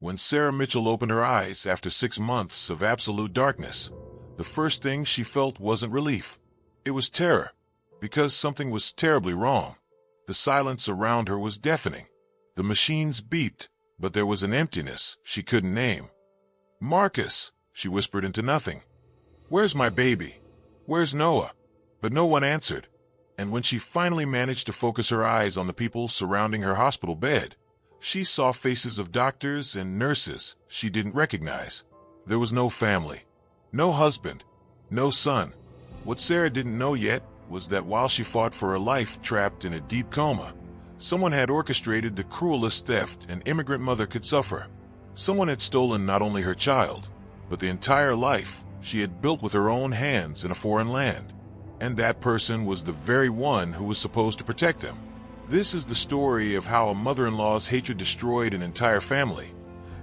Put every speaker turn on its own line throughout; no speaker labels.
When Sarah Mitchell opened her eyes after 6 months of absolute darkness, the first thing she felt wasn't relief. It was terror, because something was terribly wrong. The silence around her was deafening. The machines beeped, but there was an emptiness she couldn't name. "Marcus," she whispered into nothing. "Where's my baby? Where's Noah?" But no one answered, and when she finally managed to focus her eyes on the people surrounding her hospital bed, she saw faces of doctors and nurses she didn't recognize. There was no family, no husband, no son. What Sarah didn't know yet was that while she fought for her life trapped in a deep coma, someone had orchestrated the cruelest theft an immigrant mother could suffer. Someone had stolen not only her child, but the entire life she had built with her own hands in a foreign land. And that person was the very one who was supposed to protect them. This is the story of how a mother-in-law's hatred destroyed an entire family,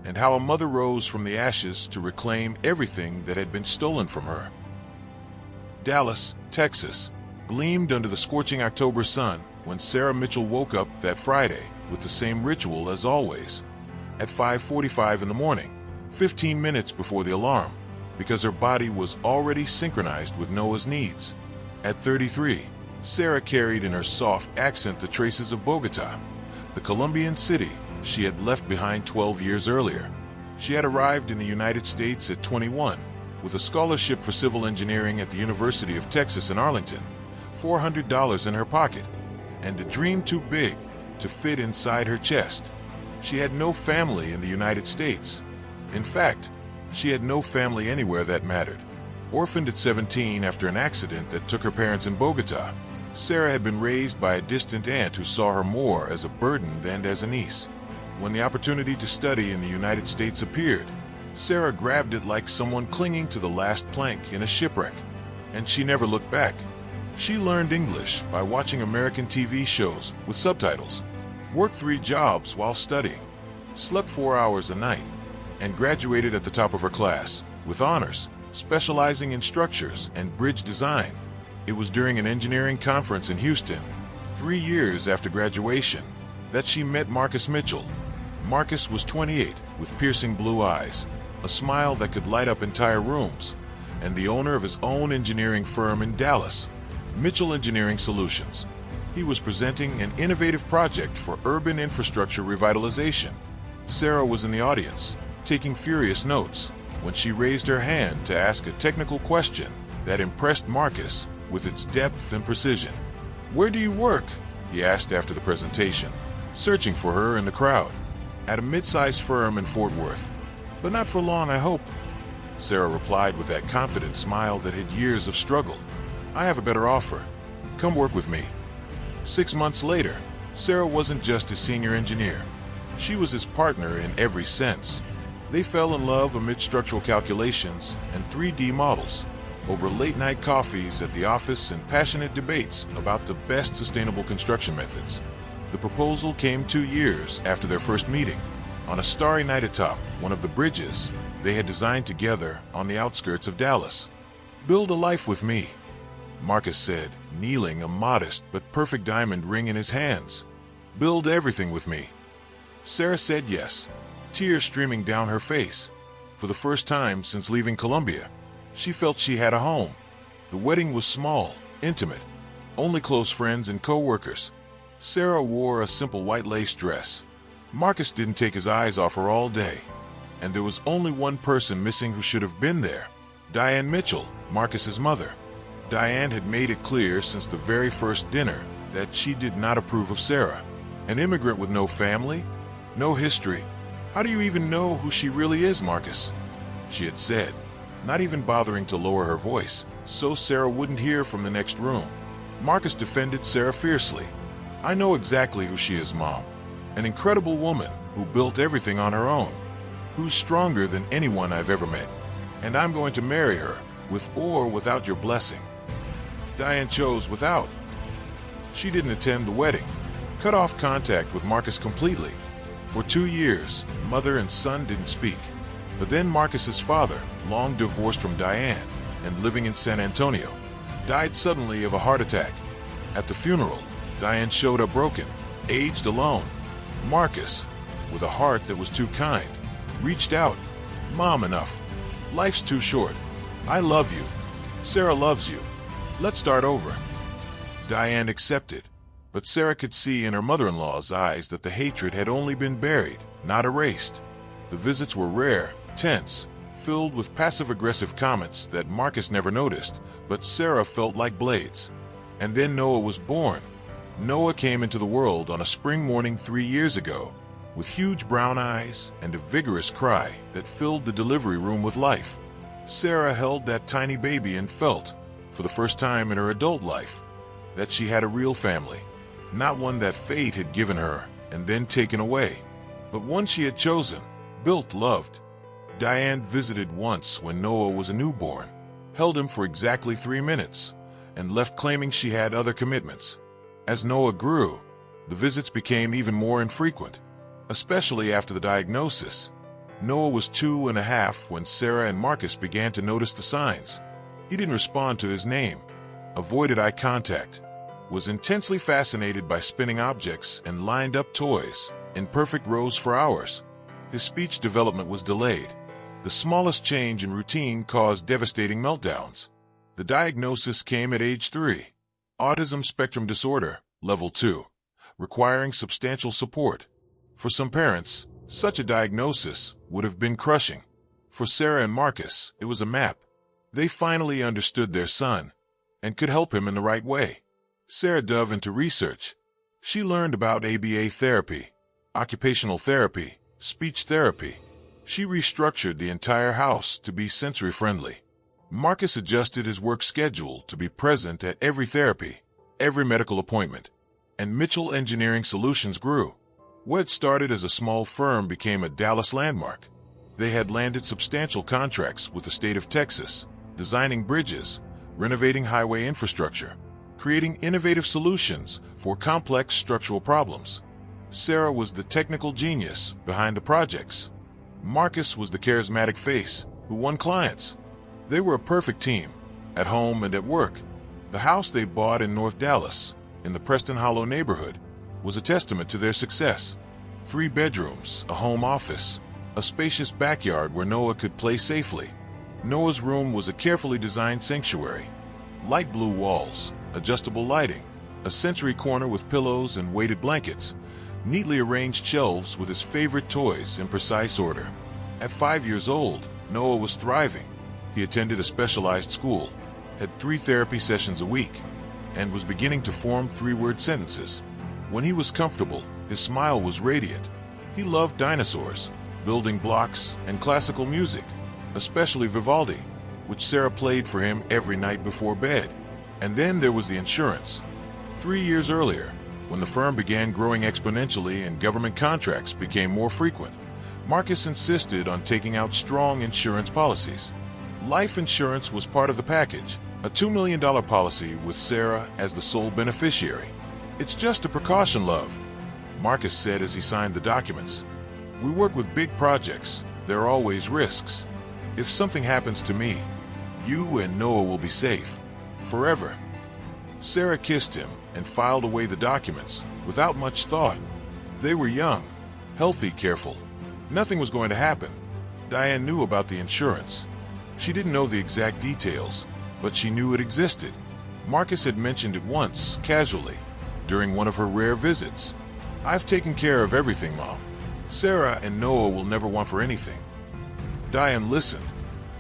and how a mother rose from the ashes to reclaim everything that had been stolen from her. Dallas, Texas, gleamed under the scorching October sun when Sarah Mitchell woke up that Friday with the same ritual as always. At 5:45 in the morning, 15 minutes before the alarm, because her body was already synchronized with Noah's needs. At 33, Sarah carried in her soft accent the traces of Bogota, the Colombian city she had left behind 12 years earlier. She had arrived in the United States at 21, with a scholarship for civil engineering at the University of Texas in Arlington, $400 in her pocket, and a dream too big to fit inside her chest. She had no family in the United States. In fact, she had no family anywhere that mattered. Orphaned at 17 after an accident that took her parents in Bogota, Sarah had been raised by a distant aunt who saw her more as a burden than as a niece. When the opportunity to study in the United States appeared, Sarah grabbed it like someone clinging to the last plank in a shipwreck, and she never looked back. She learned English by watching American TV shows with subtitles, worked 3 jobs while studying, slept 4 hours a night, and graduated at the top of her class, with honors, specializing in structures and bridge design. It was during an engineering conference in Houston, 3 years after graduation, that she met Marcus Mitchell. Marcus was 28, with piercing blue eyes, a smile that could light up entire rooms, and the owner of his own engineering firm in Dallas, Mitchell Engineering Solutions. He was presenting an innovative project for urban infrastructure revitalization. Sarah was in the audience, taking furious notes, when she raised her hand to ask a technical question that impressed Marcus with its depth and precision. "Where do you work?" he asked after the presentation, searching for her in the crowd. "At a mid-sized firm in Fort Worth. But not for long, I hope," Sarah replied with that confident smile that hid years of struggle. "I have a better offer. Come work with me." 6 months later, Sarah wasn't just his senior engineer. She was his partner in every sense. They fell in love amid structural calculations and 3D models, over late-night coffees at the office and passionate debates about the best sustainable construction methods. The proposal came 2 years after their first meeting, on a starry night atop one of the bridges they had designed together on the outskirts of Dallas. "Build a life with me," Marcus said, kneeling, a modest but perfect diamond ring in his hands. "Build everything with me." Sarah said yes, tears streaming down her face. For the first time since leaving Colombia, she felt she had a home. The wedding was small, intimate, only close friends and co-workers. Sarah wore a simple white lace dress. Marcus didn't take his eyes off her all day, and there was only one person missing who should have been there: Diane Mitchell, Marcus's mother. Diane had made it clear since the very first dinner that she did not approve of Sarah. An immigrant with no family, no history. "How do you even know who she really is, Marcus?" she had said, not even bothering to lower her voice, so Sarah wouldn't hear from the next room. Marcus defended Sarah fiercely. "I know exactly who she is, Mom. An incredible woman who built everything on her own, who's stronger than anyone I've ever met. And I'm going to marry her, with or without your blessing." Diane chose without. She didn't attend the wedding, cut off contact with Marcus completely. For 2 years, mother and son didn't speak. But then Marcus's father, long divorced from Diane and living in San Antonio, died suddenly of a heart attack. At the funeral, Diane showed up broken, aged alone. Marcus, with a heart that was too kind, reached out. "Mom, enough. Life's too short. I love you. Sarah loves you. Let's start over." Diane accepted, but Sarah could see in her mother-in-law's eyes that the hatred had only been buried, not erased. The visits were rare, tense, filled with passive-aggressive comments that Marcus never noticed, but Sarah felt like blades. And then Noah was born. Noah came into the world on a spring morning 3 years ago, with huge brown eyes and a vigorous cry that filled the delivery room with life. Sarah held that tiny baby and felt, for the first time in her adult life, that she had a real family, not one that fate had given her and then taken away, but one she had chosen, built, loved. Diane visited once when Noah was a newborn, held him for exactly 3 minutes, and left claiming she had other commitments. As Noah grew, the visits became even more infrequent, especially after the diagnosis. Noah was 2.5 when Sarah and Marcus began to notice the signs. He didn't respond to his name, avoided eye contact, was intensely fascinated by spinning objects and lined up toys in perfect rows for hours. His speech development was delayed. The smallest change in routine caused devastating meltdowns. The diagnosis came at age 3. Autism spectrum disorder, level 2, requiring substantial support. For some parents, such a diagnosis would have been crushing. For Sarah and Marcus, it was a map. They finally understood their son and could help him in the right way. Sarah dove into research. She learned about ABA therapy, occupational therapy, speech therapy. She restructured the entire house to be sensory-friendly. Marcus adjusted his work schedule to be present at every therapy, every medical appointment. And Mitchell Engineering Solutions grew. What started as a small firm became a Dallas landmark. They had landed substantial contracts with the state of Texas, designing bridges, renovating highway infrastructure, creating innovative solutions for complex structural problems. Sarah was the technical genius behind the projects. Marcus was the charismatic face who won clients. They were a perfect team, at home and at work. The house they bought in North Dallas, in the Preston Hollow neighborhood, was a testament to their success. 3 bedrooms, a home office, a spacious backyard where Noah could play safely. Noah's room was a carefully designed sanctuary. Light blue walls, adjustable lighting, a sensory corner with pillows and weighted blankets, neatly arranged shelves with his favorite toys in precise order. At 5 years old, Noah was thriving. He attended a specialized school, had 3 therapy sessions a week, and was beginning to form 3-word sentences. When he was comfortable, his smile was radiant. He loved dinosaurs, building blocks, and classical music, especially Vivaldi, which Sarah played for him every night before bed. And then there was the insurance. 3 years earlier, when the firm began growing exponentially and government contracts became more frequent, Marcus insisted on taking out strong insurance policies. Life insurance was part of the package, a $2 million policy with Sarah as the sole beneficiary. "It's just a precaution, love," Marcus said as he signed the documents. "We work with big projects. There are always risks. If something happens to me, you and Noah will be safe. Forever." Sarah kissed him and filed away the documents without much thought. They were young, healthy, careful. Nothing was going to happen. Diane knew about the insurance. She didn't know the exact details, but she knew it existed. Marcus had mentioned it once, casually, during one of her rare visits. "I've taken care of everything, Mom. Sarah and Noah will never want for anything." Diane listened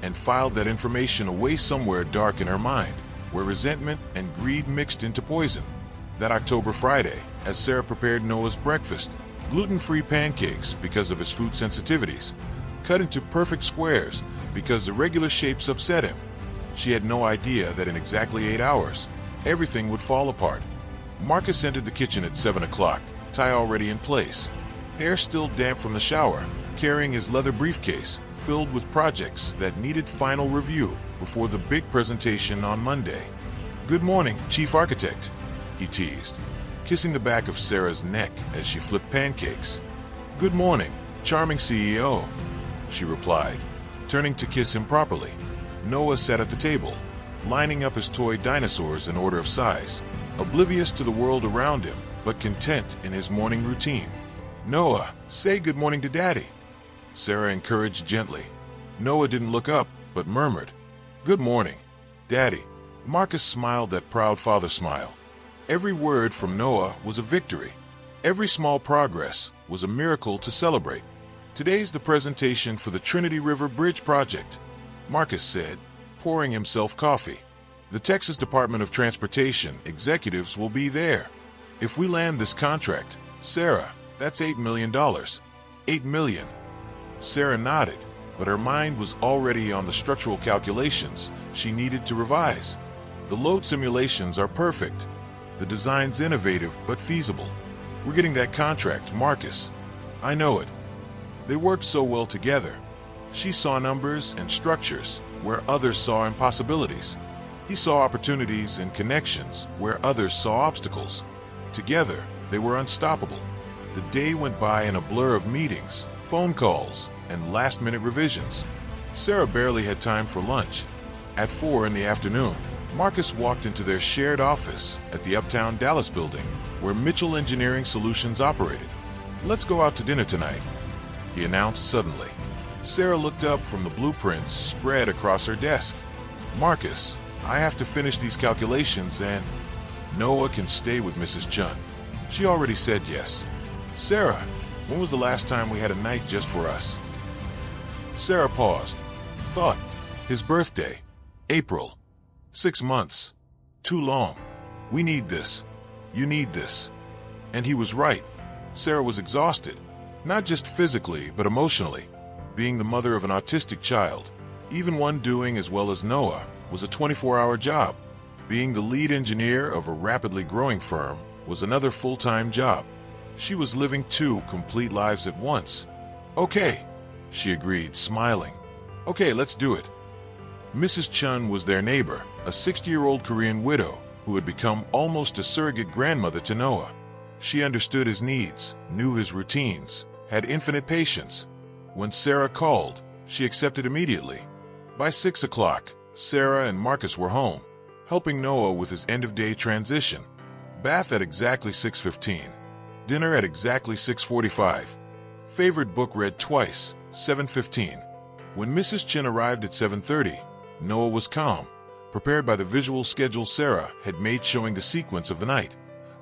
and filed that information away somewhere dark in her mind, where resentment and greed mixed into poison. That October Friday, as Sarah prepared Noah's breakfast, gluten-free pancakes because of his food sensitivities, cut into perfect squares because the regular shapes upset him, she had no idea that in exactly 8 hours, everything would fall apart. Marcus entered the kitchen at 7 o'clock, tie already in place, hair still damp from the shower, carrying his leather briefcase filled with projects that needed final review before the big presentation on Monday. "Good morning, Chief Architect," he teased, kissing the back of Sarah's neck as she flipped pancakes. "Good morning, charming CEO," she replied, turning to kiss him properly. Noah sat at the table, lining up his toy dinosaurs in order of size, oblivious to the world around him, but content in his morning routine. "Noah, say good morning to Daddy." Sarah encouraged gently. Noah didn't look up, but murmured, "Good morning, Daddy." Marcus smiled that proud father smile. Every word from Noah was a victory. Every small progress was a miracle to celebrate. "Today's the presentation for the Trinity River Bridge project," Marcus said, pouring himself coffee. "The Texas Department of Transportation executives will be there. If we land this contract, Sarah, that's $8 million. $8 million. Sarah nodded, but her mind was already on the structural calculations she needed to revise. The load simulations are perfect. The design's innovative but feasible. We're getting that contract, Marcus. I know it. They worked so well together. She saw numbers and structures where others saw impossibilities. He saw opportunities and connections where others saw obstacles. Together, they were unstoppable. The day went by in a blur of meetings, phone calls, and last-minute revisions. Sarah barely had time for lunch. At 4 in the afternoon, Marcus walked into their shared office at the Uptown Dallas building, where Mitchell Engineering Solutions operated. "Let's go out to dinner tonight," he announced suddenly. Sarah looked up from the blueprints spread across her desk. "Marcus, I have to finish these calculations and Noah can stay with Mrs. Chun. She already said yes." "Sarah, when was the last time we had a night just for us?" Sarah paused. Thought, his birthday, April. 6 months. Too long. We need this. You need this. And he was right. Sarah was exhausted, not just physically, but emotionally. Being the mother of an autistic child, even one doing as well as Noah, was a 24-hour job. Being the lead engineer of a rapidly growing firm was another full-time job. She was living 2 complete lives at once. "Okay," she agreed, smiling. "Okay, let's do it." Mrs. Chun was their neighbor, a 60-year-old Korean widow who had become almost a surrogate grandmother to Noah. She understood his needs, knew his routines, had infinite patience. When Sarah called, she accepted immediately. By 6 o'clock, Sarah and Marcus were home, helping Noah with his end-of-day transition. Bath at exactly 6:15. Dinner at exactly 6:45. Favorite book read twice, 7:15. When Mrs. Chin arrived at 7:30, Noah was calm, prepared by the visual schedule Sarah had made showing the sequence of the night.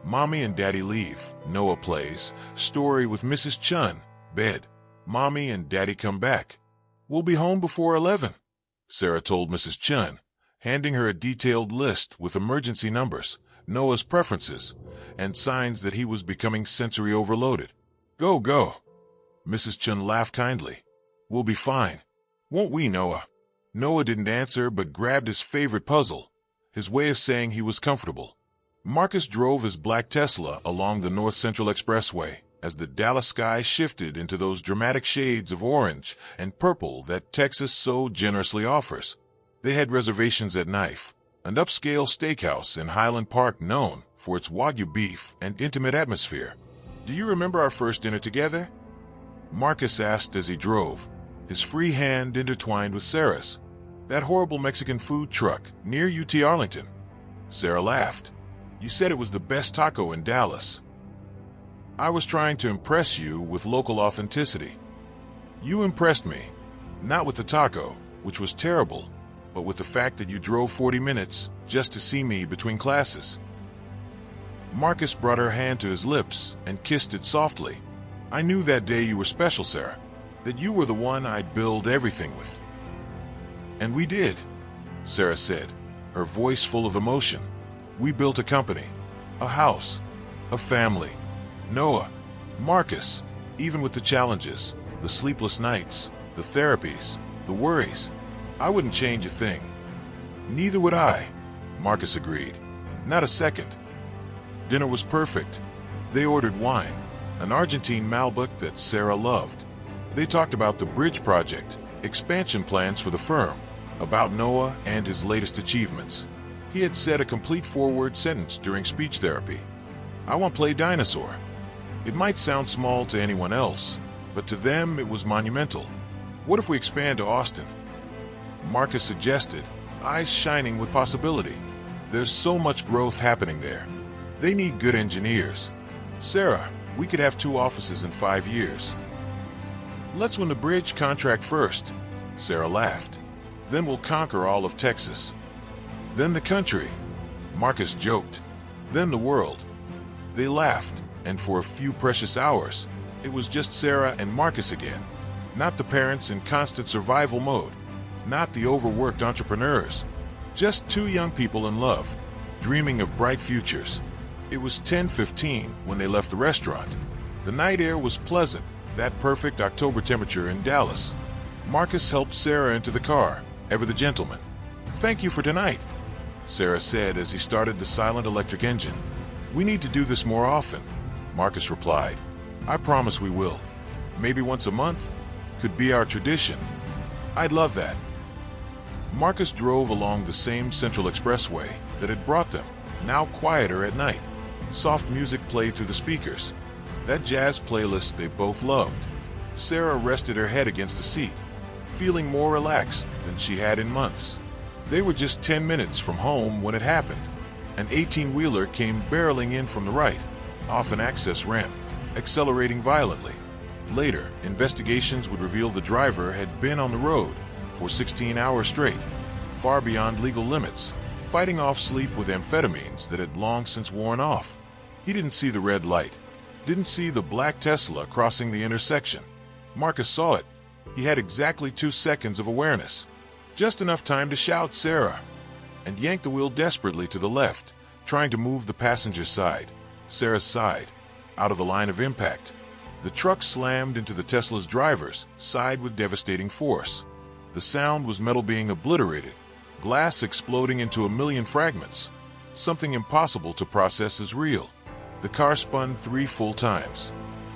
Mommy and Daddy leave, Noah plays, story with Mrs. Chun, bed. Mommy and Daddy come back. "We'll be home before 11, Sarah told Mrs. Chun, handing her a detailed list with emergency numbers, Noah's preferences, and signs that he was becoming sensory overloaded. "Go, go." Mrs. Chun laughed kindly. "We'll be fine. Won't we, Noah?" Noah didn't answer but grabbed his favorite puzzle, his way of saying he was comfortable. Marcus drove his black Tesla along the North Central Expressway as the Dallas sky shifted into those dramatic shades of orange and purple that Texas so generously offers. They had reservations at Knife, an upscale steakhouse in Highland Park known for its Wagyu beef and intimate atmosphere. "Do you remember our first dinner together?" Marcus asked as he drove, his free hand intertwined with Sarah's. "That horrible Mexican food truck near UT Arlington." Sarah laughed. "You said it was the best taco in Dallas." "I was trying to impress you with local authenticity." "You impressed me, not with the taco, which was terrible, but with the fact that you drove 40 minutes just to see me between classes." Marcus brought her hand to his lips and kissed it softly. "I knew that day you were special, Sarah, that you were the one I'd build everything with." "And we did," Sarah said, her voice full of emotion. "We built a company, a house, a family. Noah, Marcus, even with the challenges, the sleepless nights, the therapies, the worries, I wouldn't change a thing." "Neither would I," Marcus agreed. "Not a second." Dinner was perfect. They ordered wine, an Argentine Malbec that Sarah loved. They talked about the bridge project, expansion plans for the firm, about Noah and his latest achievements. He had said a complete four-word sentence during speech therapy. "I want to play dinosaur." It might sound small to anyone else, but to them it was monumental. "What if we expand to Austin?" Marcus suggested, eyes shining with possibility. "There's so much growth happening there. They need good engineers. Sarah, we could have 2 offices in 5 years." Let's win the bridge contract first, Sarah laughed. Then we'll conquer all of Texas. Then the country, Marcus joked. Then the world. They laughed, and for a few precious hours, it was just Sarah and Marcus again. Not the parents in constant survival mode, not the overworked entrepreneurs. Just two young people in love, dreaming of bright futures. It was 10:15 when they left the restaurant. The night air was pleasant, that perfect October temperature in Dallas. Marcus helped Sarah into the car, ever the gentleman. "Thank you for tonight," Sarah said as he started the silent electric engine. "We need to do this more often," Marcus replied. "I promise we will. Maybe once a month? Could be our tradition." "I'd love that." Marcus drove along the same Central Expressway that had brought them, now quieter at night. Soft music played through the speakers, that jazz playlist they both loved. Sarah rested her head against the seat, feeling more relaxed than she had in months. They were just 10 minutes from home when it happened. An 18-wheeler came barreling in from the right, off an access ramp, accelerating violently. Later, investigations would reveal the driver had been on the road for 16 hours straight, far beyond legal limits, fighting off sleep with amphetamines that had long since worn off. He didn't see the red light, didn't see the black Tesla crossing the intersection. Marcus saw it. He had exactly 2 seconds of awareness, just enough time to shout "Sarah," and yank the wheel desperately to the left, trying to move the passenger side, Sarah's side, out of the line of impact. The truck slammed into the Tesla's driver's side with devastating force. The sound was metal being obliterated, glass exploding into a million fragments, something impossible to process as real. The car spun 3 full times.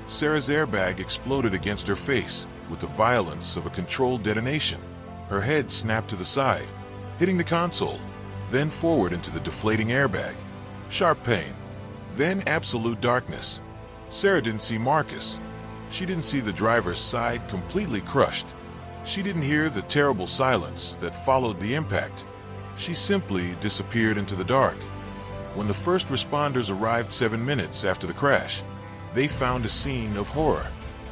Sarah's airbag exploded against her face with the violence of a controlled detonation. Her head snapped to the side, hitting the console, then forward into the deflating airbag. Sharp pain, then absolute darkness. Sarah didn't see Marcus. She didn't see the driver's side completely crushed. She didn't hear the terrible silence that followed the impact. She simply disappeared into the dark. When the first responders arrived 7 minutes after the crash, they found a scene of horror.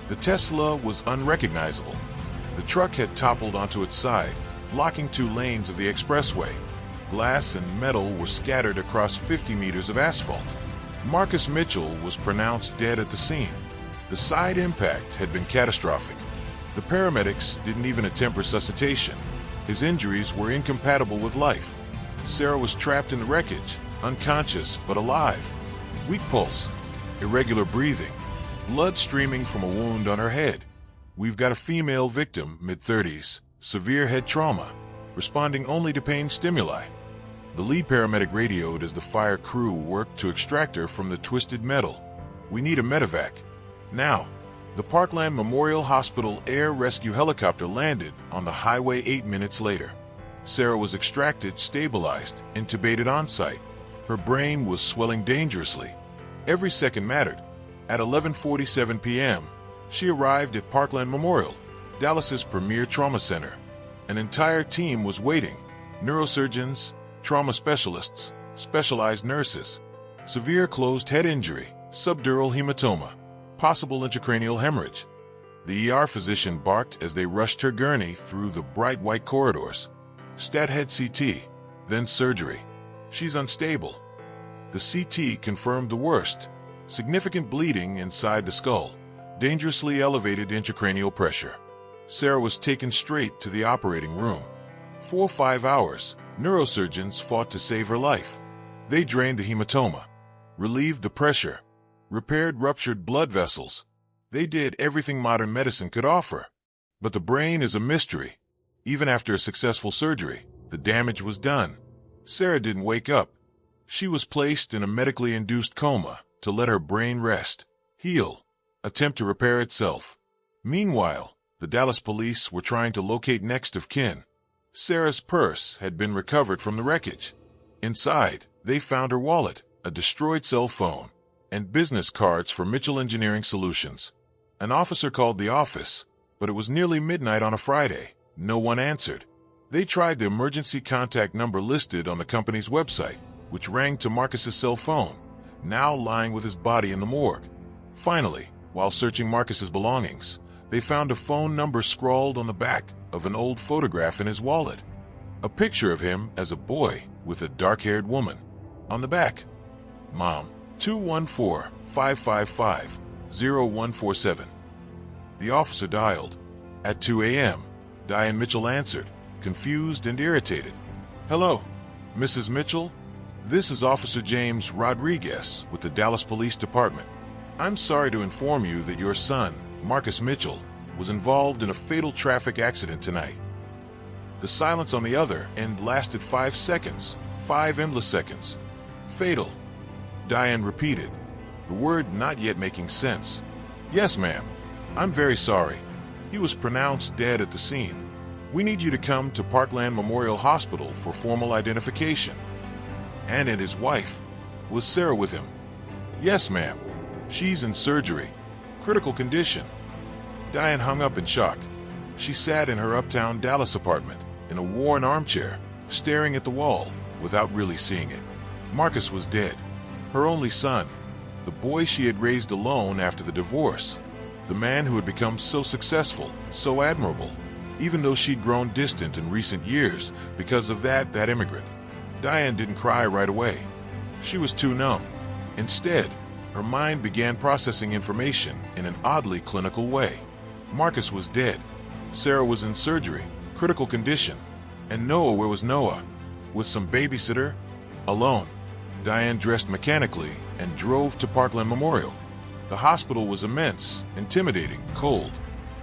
The Tesla was unrecognizable. The truck had toppled onto its side, blocking 2 lanes of the expressway. Glass and metal were scattered across 50 meters of asphalt. Marcus Mitchell was pronounced dead at the scene. The side impact had been catastrophic. The paramedics didn't even attempt resuscitation. His injuries were incompatible with life. Sarah was trapped in the wreckage, unconscious but alive. Weak pulse, irregular breathing, blood streaming from a wound on her head. We've got a female victim, mid-30s, severe head trauma, responding only to pain stimuli. The lead paramedic radioed as the fire crew worked to extract her from the twisted metal. "We need a medevac. Now." The Parkland Memorial Hospital air rescue helicopter landed on the highway 8 minutes later. Sarah was extracted, stabilized, intubated on-site. Her brain was swelling dangerously. Every second mattered. At 11:47 p.m., she arrived at Parkland Memorial, Dallas's premier trauma center. An entire team was waiting. Neurosurgeons, trauma specialists, specialized nurses. Severe closed head injury, subdural hematoma, possible intracranial hemorrhage. The ER physician barked as they rushed her gurney through the bright white corridors. Stat head CT, then surgery. She's unstable. The CT confirmed the worst. Significant bleeding inside the skull, dangerously elevated intracranial pressure. Sarah was taken straight to the operating room. For 5 hours, neurosurgeons fought to save her life. They drained the hematoma, relieved the pressure, repaired ruptured blood vessels. They did everything modern medicine could offer. But the brain is a mystery. Even after a successful surgery, the damage was done. Sarah didn't wake up. She was placed in a medically induced coma to let her brain rest, heal, attempt to repair itself. Meanwhile, the Dallas police were trying to locate next of kin. Sarah's purse had been recovered from the wreckage. Inside, they found her wallet, a destroyed cell phone, and business cards for Mitchell Engineering Solutions. An officer called the office, but it was nearly midnight on a Friday. No one answered. They tried the emergency contact number listed on the company's website, which rang to Marcus's cell phone, now lying with his body in the morgue. Finally, while searching Marcus's belongings, They found a phone number scrawled on the back of an old photograph in his wallet. A picture of him as a boy with a dark-haired woman. On the back, Mom, 214-555-0147. The officer dialed. At 2 a.m., Diane Mitchell answered, confused and irritated. Hello, Mrs. Mitchell? This is Officer James Rodriguez with the Dallas Police Department. I'm sorry to inform you that your son, Marcus Mitchell, was involved in a fatal traffic accident tonight. The silence on the other end lasted 5 seconds, 5 endless seconds. Fatal, Diane repeated, the word not yet making sense. Yes, ma'am. I'm very sorry. He was pronounced dead at the scene. We need you to come to Parkland Memorial Hospital for formal identification. And his wife. Was Sarah with him? Yes, ma'am. She's in surgery. Critical condition. Diane hung up in shock. She sat in her uptown Dallas apartment, in a worn armchair, staring at the wall, without really seeing it. Marcus was dead. Her only son. The boy she had raised alone after the divorce. The man who had become so successful, so admirable, even though she'd grown distant in recent years because of that immigrant. Diane didn't cry right away. She was too numb. Instead, her mind began processing information in an oddly clinical way. Marcus was dead. Sarah was in surgery, critical condition. And Noah, where was Noah? With some babysitter? Alone. Diane dressed mechanically and drove to Parkland Memorial. The hospital was immense, intimidating, cold.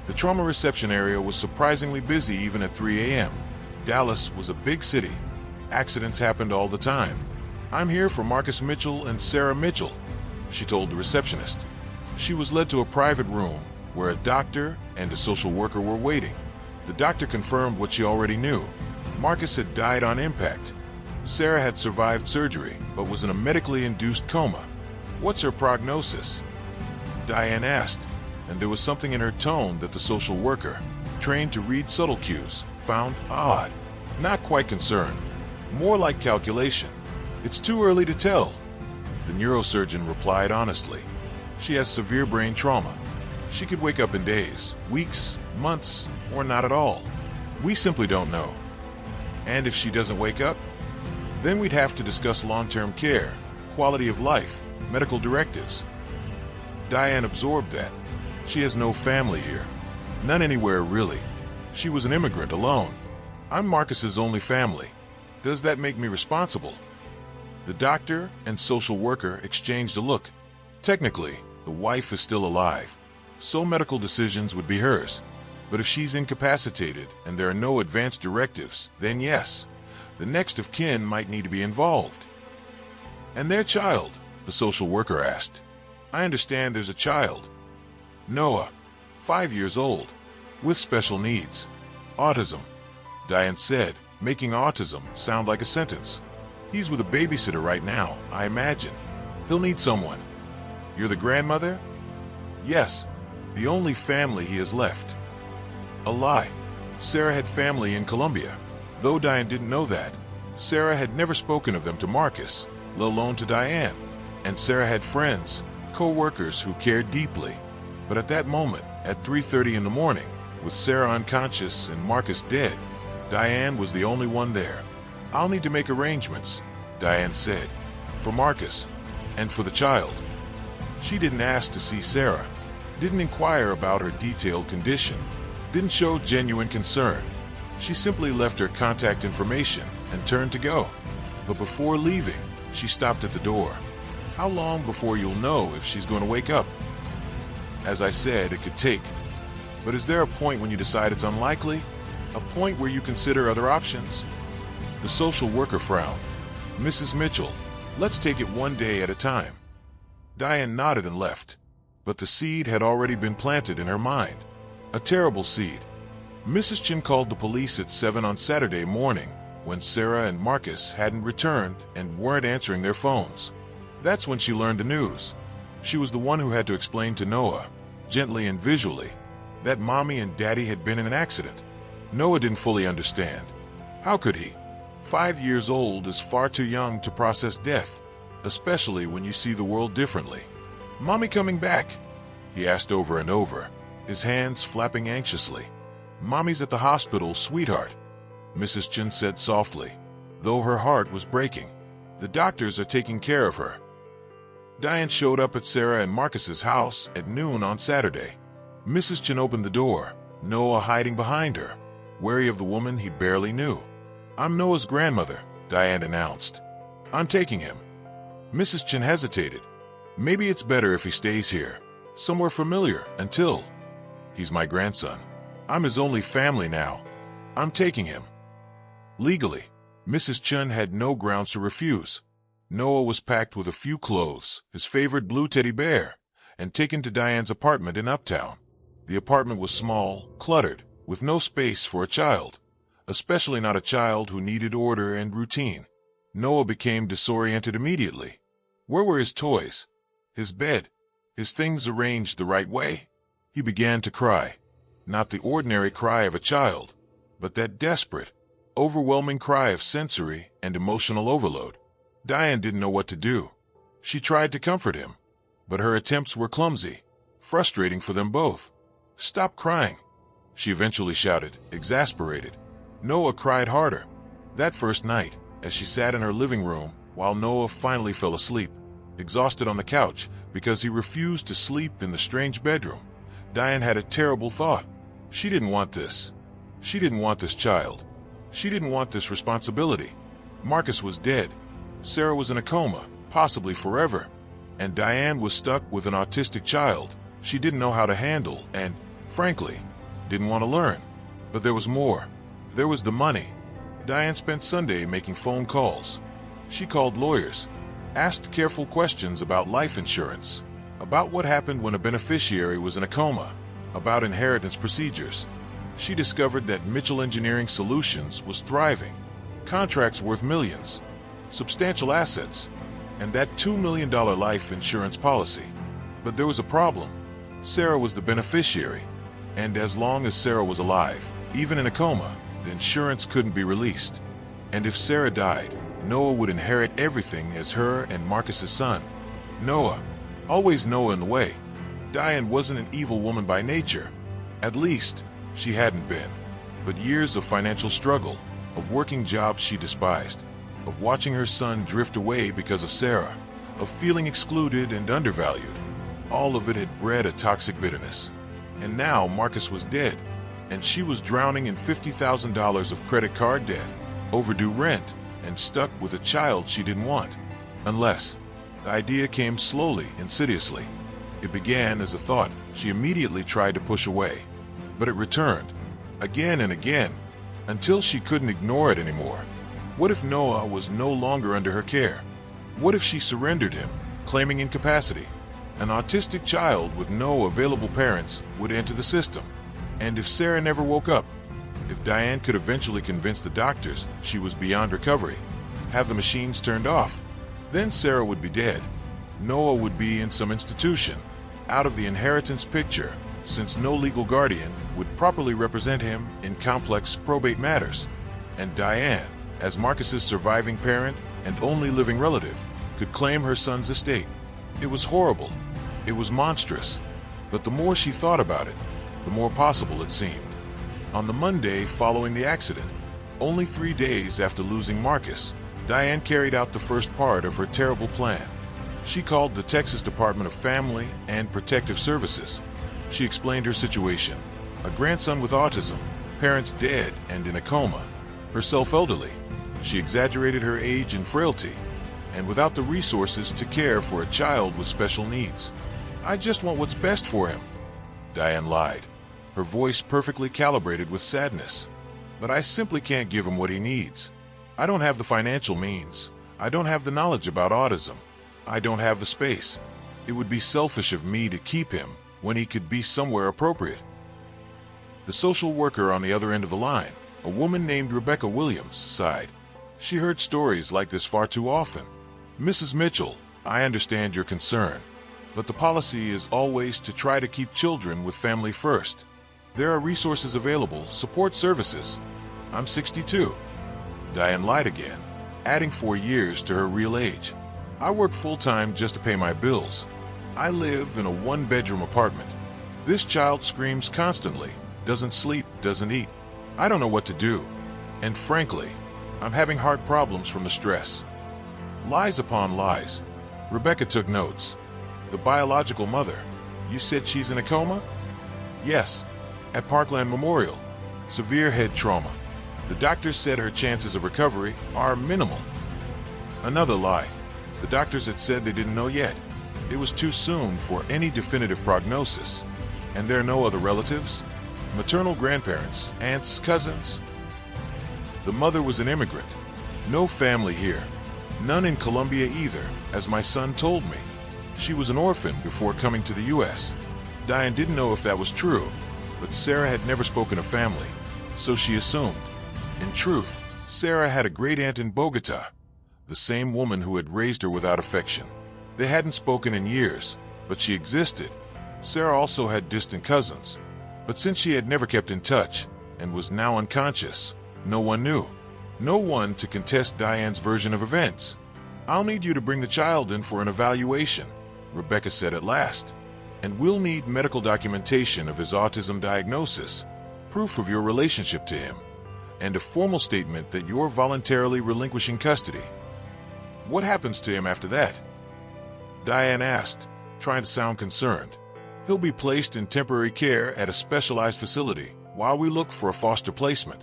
The trauma reception area was surprisingly busy even at 3 a.m. Dallas was a big city. Accidents happened all the time. I'm here for Marcus Mitchell and Sarah Mitchell, she told the receptionist. She was led to a private room where a doctor and a social worker were waiting. The doctor confirmed what she already knew. Marcus had died on impact. Sarah had survived surgery, but was in a medically induced coma. What's her prognosis? Diane asked, and there was something in her tone that the social worker, trained to read subtle cues, found odd. Not quite concerned, more like calculation. It's too early to tell, the neurosurgeon replied honestly. She has severe brain trauma. She could wake up in days, weeks, months, or not at all. We simply don't know. And if she doesn't wake up, then we'd have to discuss long-term care, quality of life, medical directives. Diane absorbed that. She has no family here. None anywhere, really. She was an immigrant alone. I'm Marcus's only family. Does that make me responsible? The doctor and social worker exchanged a look. Technically, the wife is still alive, so medical decisions would be hers. But if she's incapacitated and there are no advance directives, then yes, the next of kin might need to be involved. And their child, the social worker asked. I understand there's a child. Noah, 5 years old, with special needs. Autism, Diane said, making autism sound like a sentence. He's with a babysitter right now, I imagine. He'll need someone. You're the grandmother? Yes, the only family he has left. A lie. Sarah had family in Colombia. Though Diane didn't know that, Sarah had never spoken of them to Marcus, let alone to Diane. And Sarah had friends, co-workers who cared deeply. But at that moment, at 3:30 in the morning, with Sarah unconscious and Marcus dead, Diane was the only one there. I'll need to make arrangements, Diane said, for Marcus and for the child. She didn't ask to see Sarah, didn't inquire about her detailed condition, didn't show genuine concern. She simply left her contact information and turned to go. But before leaving, she stopped at the door. How long before you'll know if she's going to wake up? As I said, it could take. But is there a point when you decide it's unlikely? A point where you consider other options? The social worker frowned. Mrs. Mitchell, let's take it one day at a time. Diane nodded and left. But the seed had already been planted in her mind. A terrible seed. Mrs. Chin called the police at 7 on Saturday morning, when Sarah and Marcus hadn't returned and weren't answering their phones. That's when she learned the news. She was the one who had to explain to Noah, gently and visually, that Mommy and Daddy had been in an accident. Noah didn't fully understand. How could he? 5 years old is far too young to process death, especially when you see the world differently. Mommy coming back? He asked over and over. his hands flapping anxiously. "Mommy's at the hospital, sweetheart," Mrs. Chen said softly, though her heart was breaking. "The doctors are taking care of her." Diane showed up at Sarah and Marcus's house at noon on Saturday. Mrs. Chen opened the door, Noah hiding behind her, wary of the woman he barely knew. "I'm Noah's grandmother," Diane announced. "I'm taking him." Mrs. Chen hesitated. "Maybe it's better if he stays here, somewhere familiar, until—" "He's my grandson. I'm his only family now. I'm taking him." Legally, Mrs. Chen had no grounds to refuse. Noah was packed with a few clothes, his favorite blue teddy bear, and taken to Diane's apartment in Uptown. The apartment was small, cluttered, with no space for a child, especially not a child who needed order and routine. Noah became disoriented immediately. Where were his toys? His bed? His things arranged the right way? He began to cry. Not the ordinary cry of a child, but that desperate, overwhelming cry of sensory and emotional overload. Diane didn't know what to do. She tried to comfort him, but her attempts were clumsy, frustrating for them both. "Stop crying," she eventually shouted, exasperated. Noah cried harder. That first night, as she sat in her living room while Noah finally fell asleep, exhausted on the couch because he refused to sleep in the strange bedroom, Diane had a terrible thought. She didn't want this. She didn't want this child. She didn't want this responsibility. Marcus was dead. Sarah was in a coma, possibly forever. And Diane was stuck with an autistic child she didn't know how to handle and, frankly, didn't want to learn. But there was more. There was the money. Diane spent Sunday making phone calls. She called lawyers, asked careful questions about life insurance, about what happened when a beneficiary was in a coma, about inheritance procedures. She discovered that Mitchell Engineering Solutions was thriving, contracts worth millions, substantial assets, and that $2 million life insurance policy. But there was a problem. Sarah was the beneficiary, and as long as Sarah was alive, even in a coma, the insurance couldn't be released. And if Sarah died, Noah would inherit everything as her and Marcus's son. Noah. Always Noah in the way. Diane wasn't an evil woman by nature. At least, she hadn't been. But years of financial struggle, of working jobs she despised, of watching her son drift away because of Sarah, of feeling excluded and undervalued, all of it had bred a toxic bitterness. And now Marcus was dead, and she was drowning in $50,000 of credit card debt, overdue rent, and stuck with a child she didn't want. Unless, the idea came slowly, insidiously. It began as a thought she immediately tried to push away. But it returned, again and again, until she couldn't ignore it anymore. What if Noah was no longer under her care? What if she surrendered him, claiming incapacity? An autistic child with no available parents would enter the system. And if Sarah never woke up, if Diane could eventually convince the doctors she was beyond recovery, have the machines turned off, then Sarah would be dead. Noah would be in some institution, out of the inheritance picture, since no legal guardian would properly represent him in complex probate matters. And Diane, as Marcus's surviving parent and only living relative, could claim her son's estate. It was horrible. It was monstrous. But the more she thought about it, the more possible it seemed. On the Monday following the accident, only 3 days after losing Marcus, Diane carried out the first part of her terrible plan. She called the Texas Department of Family and Protective Services. She explained her situation: a grandson with autism, parents dead and in a coma, herself elderly. She exaggerated her age and frailty, and without the resources to care for a child with special needs. "I just want what's best for him," Diane lied, her voice perfectly calibrated with sadness. "But I simply can't give him what he needs. I don't have the financial means. I don't have the knowledge about autism. I don't have the space. It would be selfish of me to keep him when he could be somewhere appropriate." The social worker on the other end of the line, a woman named Rebecca Williams, sighed. She heard stories like this far too often. "Mrs. Mitchell, I understand your concern, but the policy is always to try to keep children with family first. There are resources available, support services. I'm 62. Diane lied again, adding 4 years to her real age. "I work full-time just to pay my bills. I live in a 1-bedroom apartment. This child screams constantly, doesn't sleep, doesn't eat. I don't know what to do. And frankly, I'm having heart problems from the stress. Lies upon lies. Rebecca took notes. The biological mother. You said she's in a coma? Yes, at Parkland Memorial. Severe head trauma. The doctors said her chances of recovery are minimal. Another lie. The doctors had said they didn't know yet. It was too soon for any definitive prognosis. And there are no other relatives? Maternal grandparents, aunts, cousins? The mother was an immigrant. No family here. None in Colombia either, as my son told me. She was an orphan before coming to the U.S. Diane didn't know if that was true, but Sarah had never spoken of family, so she assumed. In truth, Sarah had a great-aunt in Bogota, the same woman who had raised her without affection. They hadn't spoken in years, but she existed. Sarah also had distant cousins, but since she had never kept in touch and was now unconscious, no one knew. No one to contest Diane's version of events. I'll need you to bring the child in for an evaluation, Rebecca said at last. And we'll need medical documentation of his autism diagnosis, proof of your relationship to him, and a formal statement that you're voluntarily relinquishing custody. What happens to him after that? Diane asked, trying to sound concerned. He'll be placed in temporary care at a specialized facility while we look for a foster placement.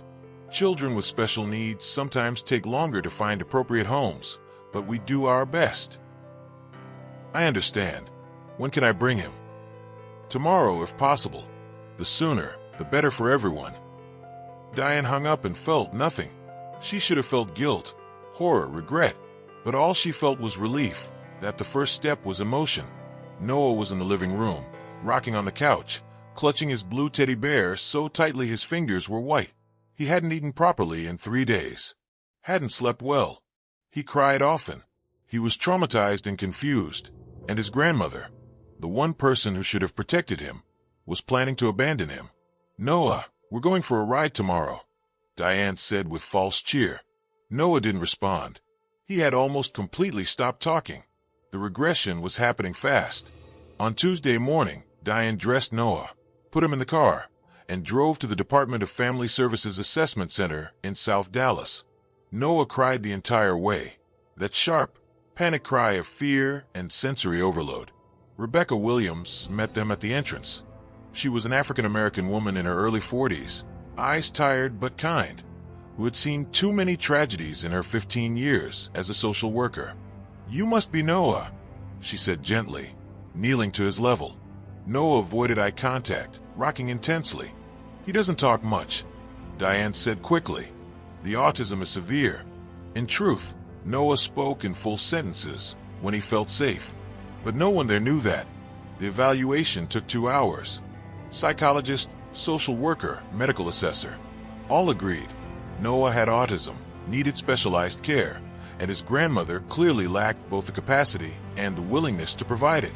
Children with special needs sometimes take longer to find appropriate homes, but we do our best. I understand. When can I bring him? Tomorrow, if possible. The sooner, the better for everyone. Diane hung up and felt nothing. She should have felt guilt, horror, regret, but all she felt was relief that the first step was emotion. Noah was in the living room, rocking on the couch, clutching his blue teddy bear so tightly his fingers were white. He hadn't eaten properly in 3 days. Hadn't slept well. He cried often. He was traumatized and confused, and his grandmother, the one person who should have protected him, was planning to abandon him. Noah, we're going for a ride tomorrow, Diane said with false cheer. Noah didn't respond. He had almost completely stopped talking. The regression was happening fast. On Tuesday morning, Diane dressed Noah, put him in the car, and drove to the Department of Family Services Assessment Center in South Dallas. Noah cried the entire way. That sharp, panic cry of fear and sensory overload. Rebecca Williams met them at the entrance. She was an African-American woman in her early 40s, eyes tired but kind, who had seen too many tragedies in her 15 years as a social worker. "You must be Noah," she said gently, kneeling to his level. Noah avoided eye contact, rocking intensely. "He doesn't talk much," Diane said quickly. "The autism is severe." In truth, Noah spoke in full sentences when he felt safe. But no one there knew that. The evaluation took 2 hours. Psychologist, social worker, medical assessor, all agreed. Noah had autism, needed specialized care, and his grandmother clearly lacked both the capacity and the willingness to provide it.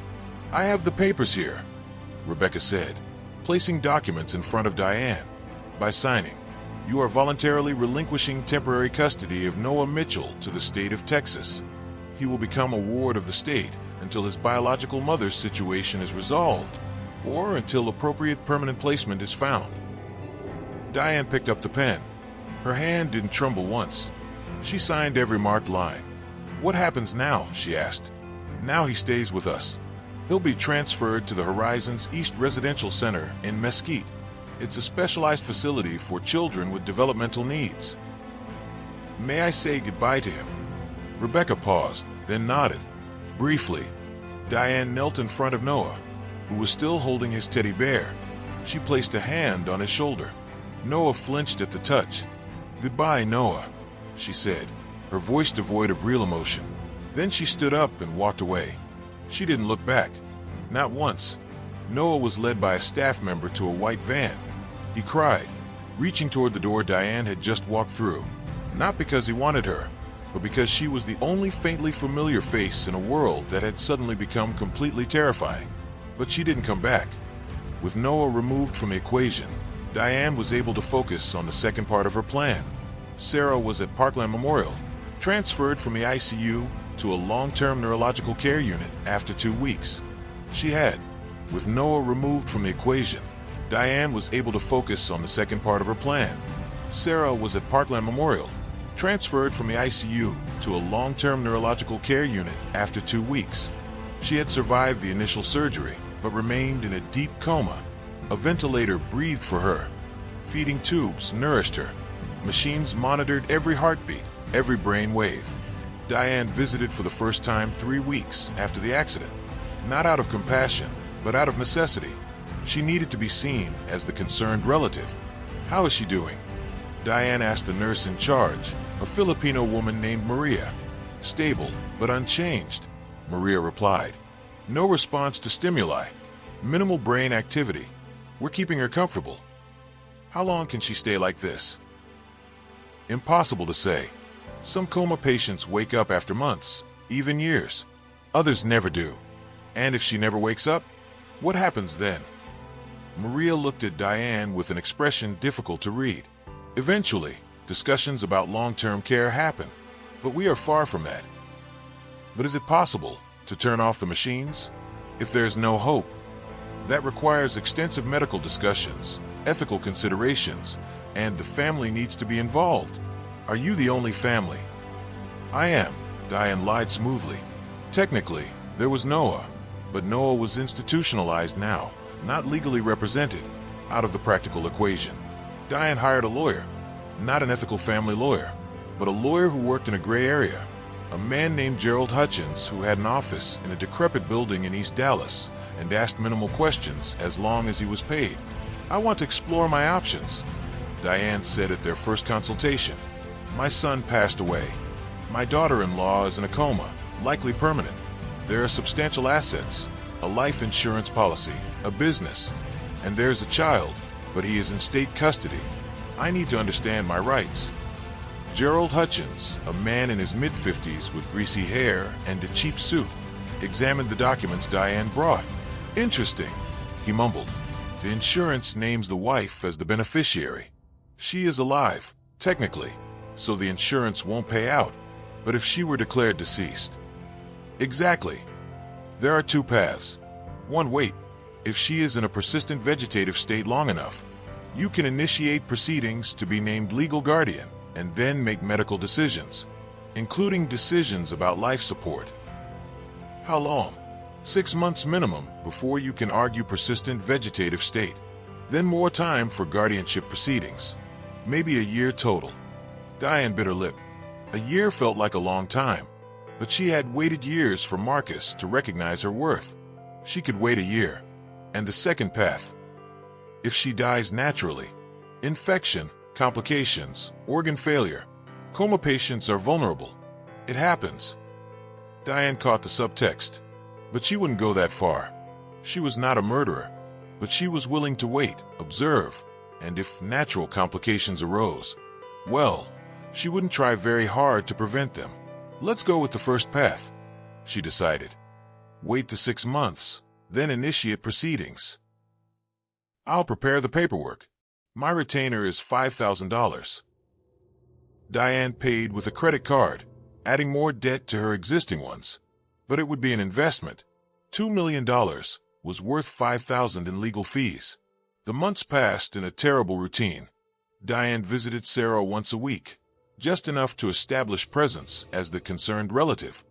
"I have the papers here," Rebecca said, placing documents in front of Diane. "By signing, you are voluntarily relinquishing temporary custody of Noah Mitchell to the state of Texas. He will become a ward of the state until his biological mother's situation is resolved, or until appropriate permanent placement is found." Diane picked up the pen. Her hand didn't tremble once. She signed every marked line. "What happens now?" she asked. "Now he stays with us. He'll be transferred to the Horizons East Residential Center in Mesquite. It's a specialized facility for children with developmental needs." "May I say goodbye to him?" Rebecca paused, then nodded. Briefly, Diane knelt in front of Noah, who was still holding his teddy bear. She placed a hand on his shoulder. Noah flinched at the touch. "Goodbye, Noah," she said, her voice devoid of real emotion. Then she stood up and walked away. She didn't look back. Not once. Noah was led by a staff member to a white van. He cried, reaching toward the door Diane had just walked through. Not because he wanted her, but because she was the only faintly familiar face in a world that had suddenly become completely terrifying. But she didn't come back. With Noah removed from the equation, Diane was able to focus on the second part of her plan. Sarah was at Parkland Memorial, transferred from the ICU to a long-term neurological care unit after 2 weeks. She had With Noah removed from the equation, Diane was able to focus on the second part of her plan. Sarah was at Parkland Memorial, transferred from the ICU to a long-term neurological care unit after 2 weeks. She had survived the initial surgery, but remained in a deep coma. A ventilator breathed for her. Feeding tubes nourished her. Machines monitored every heartbeat, every brain wave. Diane visited for the first time 3 weeks after the accident. Not out of compassion, but out of necessity. She needed to be seen as the concerned relative. "How is she doing?" Diane asked the nurse in charge, a Filipino woman named Maria. "Stable, but unchanged," Maria replied. "No response to stimuli. Minimal brain activity. We're keeping her comfortable." "How long can she stay like this?" Impossible to say. Some coma patients wake up after months, even years. Others never do. And if she never wakes up, what happens then? Maria looked at Diane with an expression difficult to read. Eventually, discussions about long-term care happen, but we are far from that. But is it possible to turn off the machines? If there's no hope, that requires extensive medical discussions, ethical considerations, and the family needs to be involved. "Are you the only family?" "I am," Diane lied smoothly. Technically, there was Noah, but Noah was institutionalized now, not legally represented, out of the practical equation. Diane hired a lawyer, not an ethical family lawyer, but a lawyer who worked in a gray area, a man named Gerald Hutchins who had an office in a decrepit building in East Dallas and asked minimal questions as long as he was paid. "I want to explore my options," Diane said at their first consultation. "My son passed away. My daughter-in-law is in a coma, likely permanent. There are substantial assets, a life insurance policy, a business, and there's a child, but he is in state custody. I need to understand my rights." Gerald Hutchins, a man in his mid-50s with greasy hair and a cheap suit, examined the documents Diane brought. "Interesting," he mumbled. "The insurance names the wife as the beneficiary. She is alive, technically, so the insurance won't pay out. But if she were declared deceased?" "Exactly. There are 2 paths. One, wait. If she is in a persistent vegetative state long enough, you can initiate proceedings to be named legal guardian and then make medical decisions, including decisions about life support." "How long?" 6 months minimum before you can argue persistent vegetative state. Then more time for guardianship proceedings. Maybe a year total. Diane bit her lip. A year felt like a long time, but she had waited years for Marcus to recognize her worth. She could wait a year. And the second path. If she dies naturally, infection, complications, organ failure. Coma patients are vulnerable. It happens. Diane caught the subtext, but she wouldn't go that far. She was not a murderer, but she was willing to wait, observe, and if natural complications arose, well, she wouldn't try very hard to prevent them. "Let's go with the first path," she decided. "Wait the 6 months, then initiate proceedings. I'll prepare the paperwork. My retainer is $5,000. Diane paid with a credit card, adding more debt to her existing ones. But it would be an investment. $2 million was worth $5,000 in legal fees. The months passed in a terrible routine. Diane visited Sarah once a week, just enough to establish presence as the concerned relative.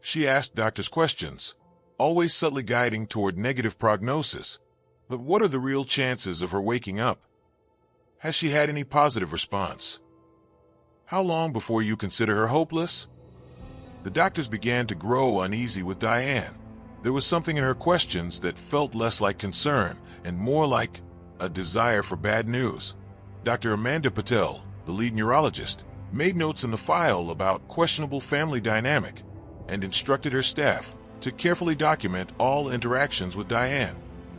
She asked doctors questions, always subtly guiding toward negative prognosis. But what are the real chances of her waking up? Has she had any positive response? How long before you consider her hopeless? The doctors began to grow uneasy with Diane. There was something in her questions that felt less like concern and more like a desire for bad news. Dr. Amanda Patel, the lead neurologist, made notes in the file about questionable family dynamic and instructed her staff to carefully document all interactions with Diane.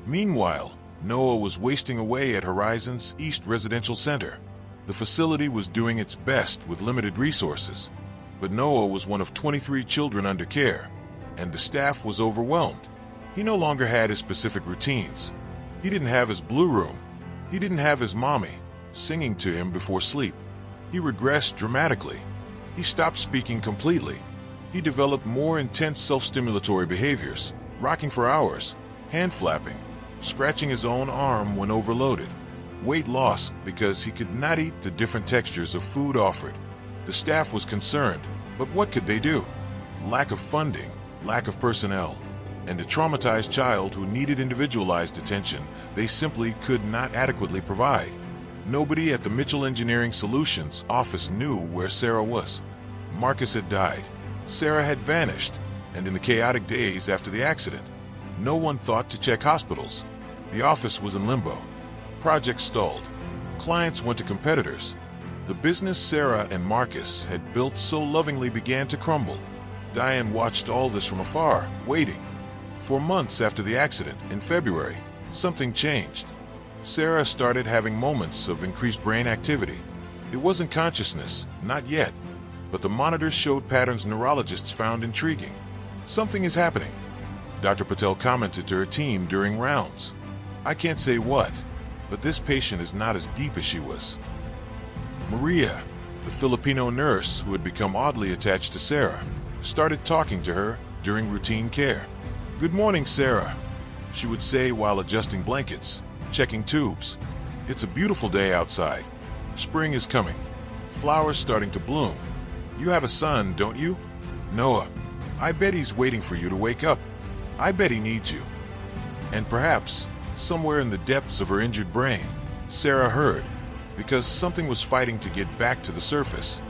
Meanwhile, Noah was wasting away at Horizon's East Residential Center. The facility was doing its best with limited resources, but Noah was one of 23 children under care, and the staff was overwhelmed. He no longer had his specific routines. He didn't have his blue room. He didn't have his mommy singing to him before sleep. He regressed dramatically. He stopped speaking completely. He developed more intense self-stimulatory behaviors, rocking for hours, hand flapping, scratching his own arm when overloaded. Weight loss because he could not eat the different textures of food offered. The staff was concerned, but what could they do? Lack of funding, lack of personnel, and a traumatized child who needed individualized attention they simply could not adequately provide. Nobody at the Mitchell Engineering Solutions office knew where Sarah was. Marcus had died. Sarah had vanished, and in the chaotic days after the accident, no one thought to check hospitals. The office was in limbo. Projects stalled. Clients went to competitors. The business Sarah and Marcus had built so lovingly began to crumble. Diane watched all this from afar, waiting. For months after the accident, in February, something changed. Sarah started having moments of increased brain activity. It wasn't consciousness, not yet, but the monitors showed patterns neurologists found intriguing. Something is happening, Dr. Patel commented to her team during rounds. I can't say what, but this patient is not as deep as she was. Maria, the Filipino nurse who had become oddly attached to Sarah, started talking to her during routine care. "Good morning, Sarah," she would say while adjusting blankets, checking tubes. "It's a beautiful day outside. Spring is coming. Flowers starting to bloom. You have a son, don't you? Noah. I bet he's waiting for you to wake up. I bet he needs you." And perhaps, somewhere in the depths of her injured brain, Sarah heard, because something was fighting to get back to the surface.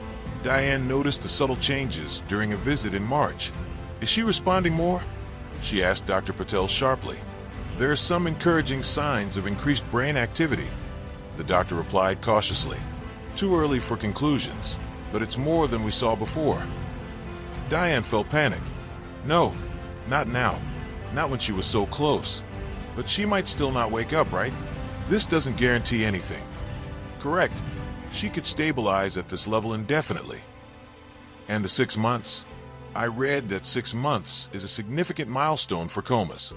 Diane noticed the subtle changes during a visit in March. "Is she responding more?" she asked Dr. Patel sharply. "There are some encouraging signs of increased brain activity," the doctor replied cautiously. "Too early for conclusions, but it's more than we saw before." Diane felt panic. No, not now. Not when she was so close. But she might still not wake up, right? This doesn't guarantee anything. Correct. She could stabilize at this level indefinitely. And the 6 months? I read that 6 months is a significant milestone for comas.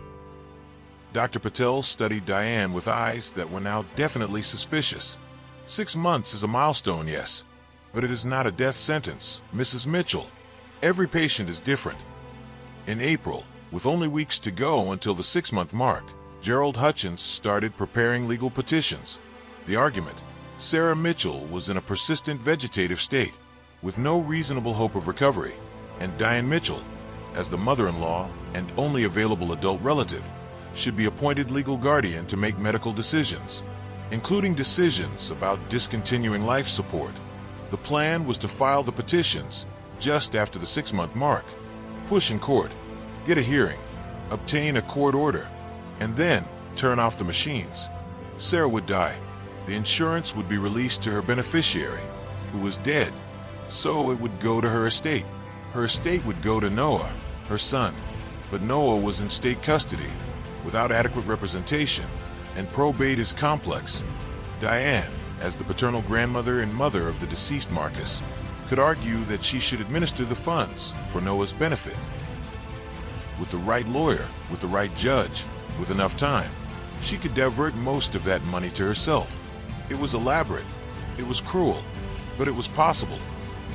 Dr. Patel studied Diane with eyes that were now definitely suspicious. 6 months is a milestone, yes, but it is not a death sentence, Mrs. Mitchell. Every patient is different. In April, with only weeks to go until the 6-month mark, Gerald Hutchins started preparing legal petitions. The argument: Sarah Mitchell was in a persistent vegetative state, with no reasonable hope of recovery, and Diane Mitchell, as the mother-in-law and only available adult relative, should be appointed legal guardian to make medical decisions, including decisions about discontinuing life support. The plan was to file the petitions just after the 6-month mark, push in court, get a hearing, obtain a court order, and then turn off the machines. Sarah would die. The insurance would be released to her beneficiary, who was dead, so it would go to her estate. Her estate would go to Noah, her son, but Noah was in state custody, without adequate representation, and probate is complex. Diane, as the paternal grandmother and mother of the deceased Marcus, could argue that she should administer the funds for Noah's benefit. With the right lawyer, with the right judge, with enough time, she could divert most of that money to herself. It was elaborate, it was cruel, but it was possible.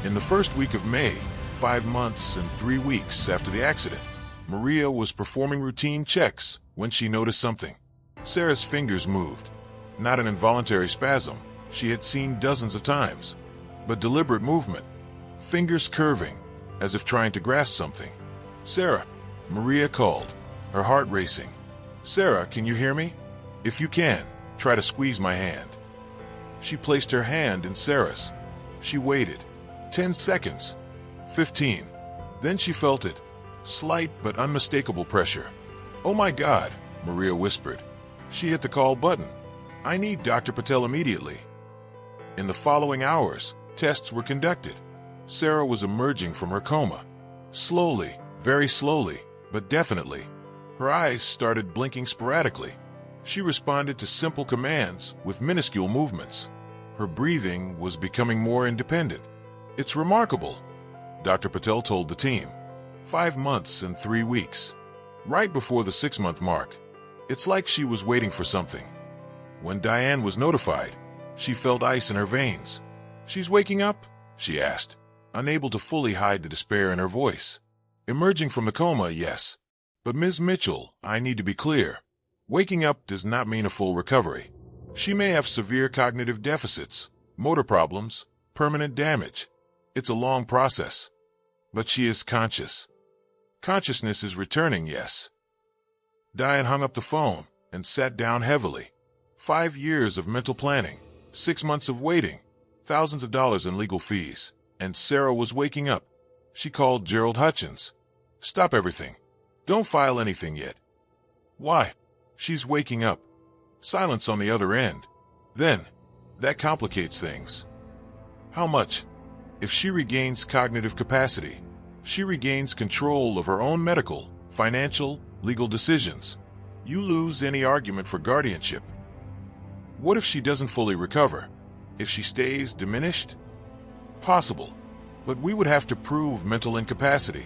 In the first week of May, 5 months and 3 weeks after the accident, Maria was performing routine checks when she noticed something. Sarah's fingers moved. Not an involuntary spasm, she had seen dozens of times, but deliberate movement. Fingers curving, as if trying to grasp something. "Sarah," Maria called, her heart racing. "Sarah, can you hear me? If you can, try to squeeze my hand." She placed her hand in Sarah's. She waited. 10 seconds. 15. Then she felt it. Slight but unmistakable pressure. "Oh my God," Maria whispered. She hit the call button. "I need Dr. Patel immediately." In the following hours, tests were conducted. Sarah was emerging from her coma. Slowly, very slowly, but definitely. Her eyes started blinking sporadically. She responded to simple commands with minuscule movements. Her breathing was becoming more independent. "It's remarkable," Dr. Patel told the team. 5 months and 3 weeks. Right before the 6-month mark. It's like she was waiting for something. When Diane was notified, she felt ice in her veins. "She's waking up?" she asked, unable to fully hide the despair in her voice. "Emerging from the coma, yes. But Ms. Mitchell, I need to be clear. Waking up does not mean a full recovery. She may have severe cognitive deficits, motor problems, permanent damage. It's a long process. But she is conscious. Consciousness is returning, yes. Diane hung up the phone and sat down heavily. 5 years of mental planning, 6 months of waiting, thousands of dollars in legal fees, and Sarah was waking up. She called Gerald Hutchins. Stop everything. Don't file anything yet. Why? She's waking up. Silence on the other end. Then, that complicates things. How much? If she regains cognitive capacity, she regains control of her own medical, financial, legal decisions. You lose any argument for guardianship. What if she doesn't fully recover? If she stays diminished? Possible. But we would have to prove mental incapacity,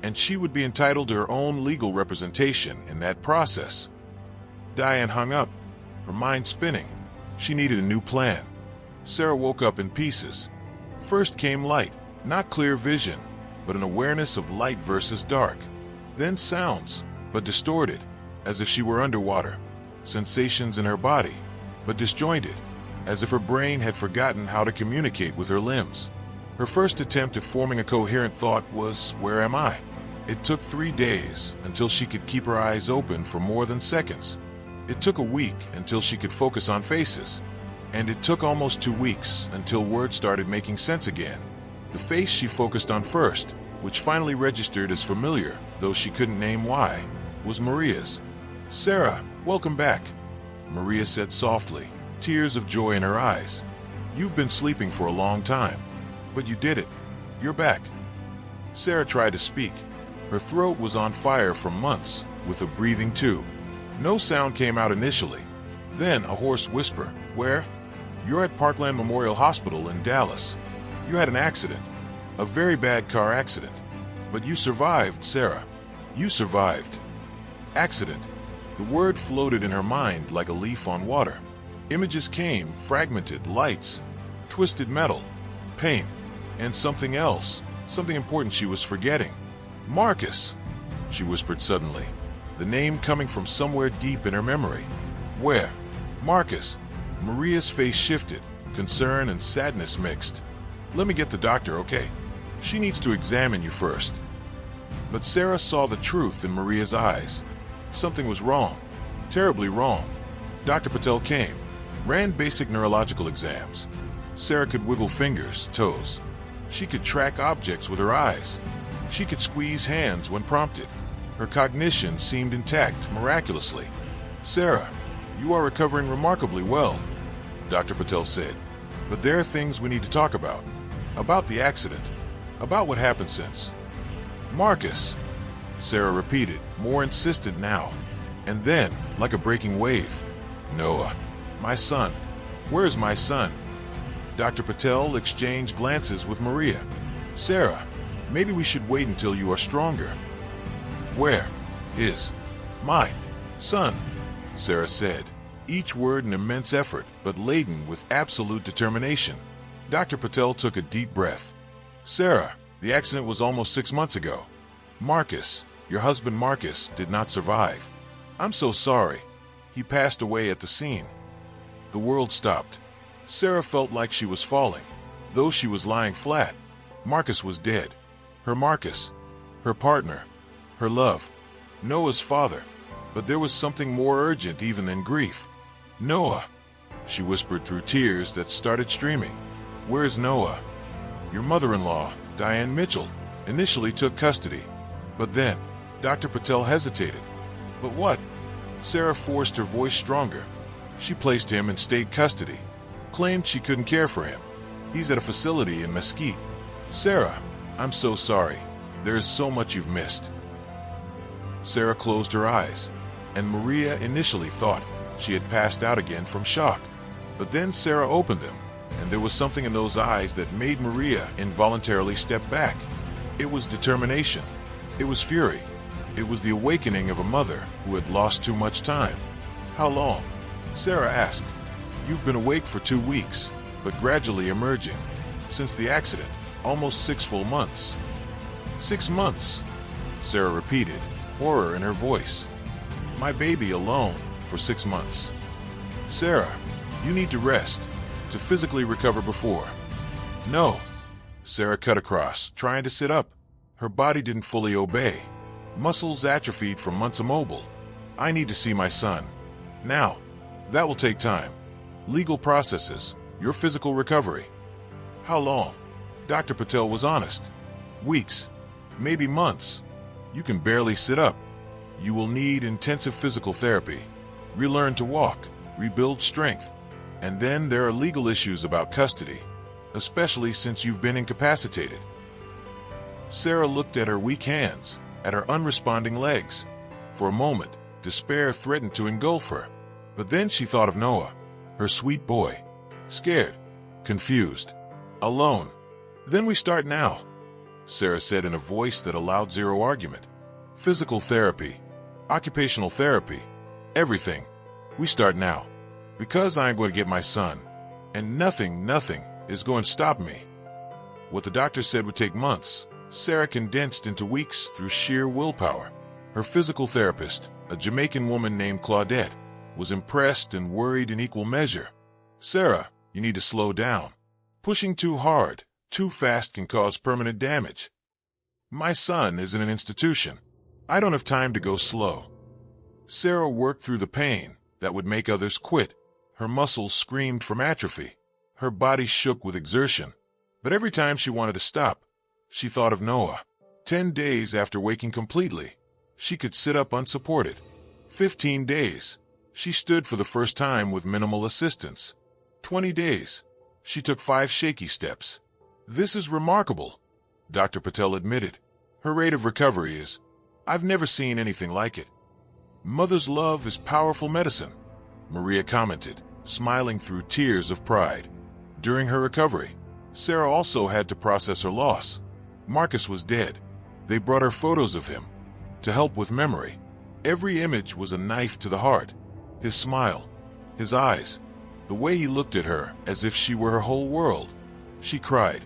and she would be entitled to her own legal representation in that process. Diane hung up, her mind spinning. She needed a new plan. Sarah woke up in pieces. First came light, not clear vision, but an awareness of light versus dark. Then sounds, but distorted, as if she were underwater. Sensations in her body, but disjointed, as if her brain had forgotten how to communicate with her limbs. Her first attempt at forming a coherent thought was, "Where am I?" It took 3 days until she could keep her eyes open for more than seconds. It took a week until she could focus on faces. And it took almost 2 weeks until words started making sense again. The face she focused on first, which finally registered as familiar, though she couldn't name why, was Maria's. "Sarah, welcome back," Maria said softly, tears of joy in her eyes. "You've been sleeping for a long time, but you did it. You're back." Sarah tried to speak. Her throat was on fire from months, with a breathing tube. No sound came out initially. Then a hoarse whisper. "Where?" "You're at Parkland Memorial Hospital in Dallas. You had an accident. A very bad car accident. But you survived, Sarah. You survived." Accident. The word floated in her mind like a leaf on water. Images came, fragmented, lights, twisted metal, pain, and something else, something important she was forgetting. "Marcus," she whispered suddenly, the name coming from somewhere deep in her memory. "Where?" "Marcus." Maria's face shifted, concern and sadness mixed. "Let me get the doctor, okay? She needs to examine you first." But Sarah saw the truth in Maria's eyes. Something was wrong, terribly wrong. Dr. Patel came, ran basic neurological exams. Sarah could wiggle fingers, toes. She could track objects with her eyes. She could squeeze hands when prompted. Her cognition seemed intact, miraculously. "Sarah, you are recovering remarkably well," Dr. Patel said. "But there are things we need to talk about. About the accident. About what happened since." "Marcus," Sarah repeated, more insistent now. And then, like a breaking wave, "Noah, my son. Where is my son?" Dr. Patel exchanged glances with Maria. "Sarah, maybe we should wait until you are stronger." "Where is my son?" Sarah said, each word an immense effort, but laden with absolute determination. Dr. Patel took a deep breath. "Sarah, the accident was almost 6 months ago. Marcus, your husband Marcus, did not survive. I'm so sorry. He passed away at the scene." The world stopped. Sarah felt like she was falling, though she was lying flat. Marcus was dead. Her Marcus, her partner, her love, Noah's father. But there was something more urgent even than grief. "Noah," she whispered through tears that started streaming. "Where is Noah?" "Your mother-in-law, Diane Mitchell, initially took custody. But then, Dr. Patel hesitated." "But what?" Sarah forced her voice stronger. "She placed him in state custody. Claimed she couldn't care for him. He's at a facility in Mesquite." "Sarah, I'm so sorry. There is so much you've missed." Sarah closed her eyes, and Maria initially thought she had passed out again from shock. But then Sarah opened them, and there was something in those eyes that made Maria involuntarily step back. It was determination. It was fury. It was the awakening of a mother who had lost too much time. "How long?" Sarah asked. "You've been awake for 2 weeks, but gradually emerging. Since the accident, almost 6 full months." "6 months," Sarah repeated, horror in her voice. My baby alone for 6 months. Sarah, you need to rest, to physically recover before. No. Sarah cut across, trying to sit up. Her body didn't fully obey. Muscles atrophied from months immobile. I need to see my son. Now. That will take time. Legal processes, your physical recovery. How long? Dr. Patel was honest. Weeks, maybe months. You can barely sit up. You will need intensive physical therapy. Relearn to walk, rebuild strength. And then there are legal issues about custody, especially since you've been incapacitated. Sarah looked at her weak hands, at her unresponding legs. For a moment, despair threatened to engulf her. But then she thought of Noah, her sweet boy. Scared, confused, alone. Then we start now, Sarah said in a voice that allowed zero argument. Physical therapy, occupational therapy, everything. We start now. Because I'm going to get my son. And nothing is going to stop me. What the doctor said would take months, Sarah condensed into weeks through sheer willpower. Her physical therapist, a Jamaican woman named Claudette, was impressed and worried in equal measure. Sarah, you need to slow down. Pushing too hard, too fast can cause permanent damage. My son is in an institution. I don't have time to go slow. Sarah worked through the pain that would make others quit. Her muscles screamed from atrophy. Her body shook with exertion. But every time she wanted to stop, she thought of Noah. 10 days after waking completely, she could sit up unsupported. 15 days. She stood for the first time with minimal assistance. 20 days. She took 5 shaky steps. This is remarkable, Dr. Patel admitted. Her rate of recovery is, I've never seen anything like it. Mother's love is powerful medicine, Maria commented, smiling through tears of pride. During her recovery, Sarah also had to process her loss. Marcus was dead. They brought her photos of him to help with memory. Every image was a knife to the heart. His smile, his eyes, the way he looked at her as if she were her whole world. She cried.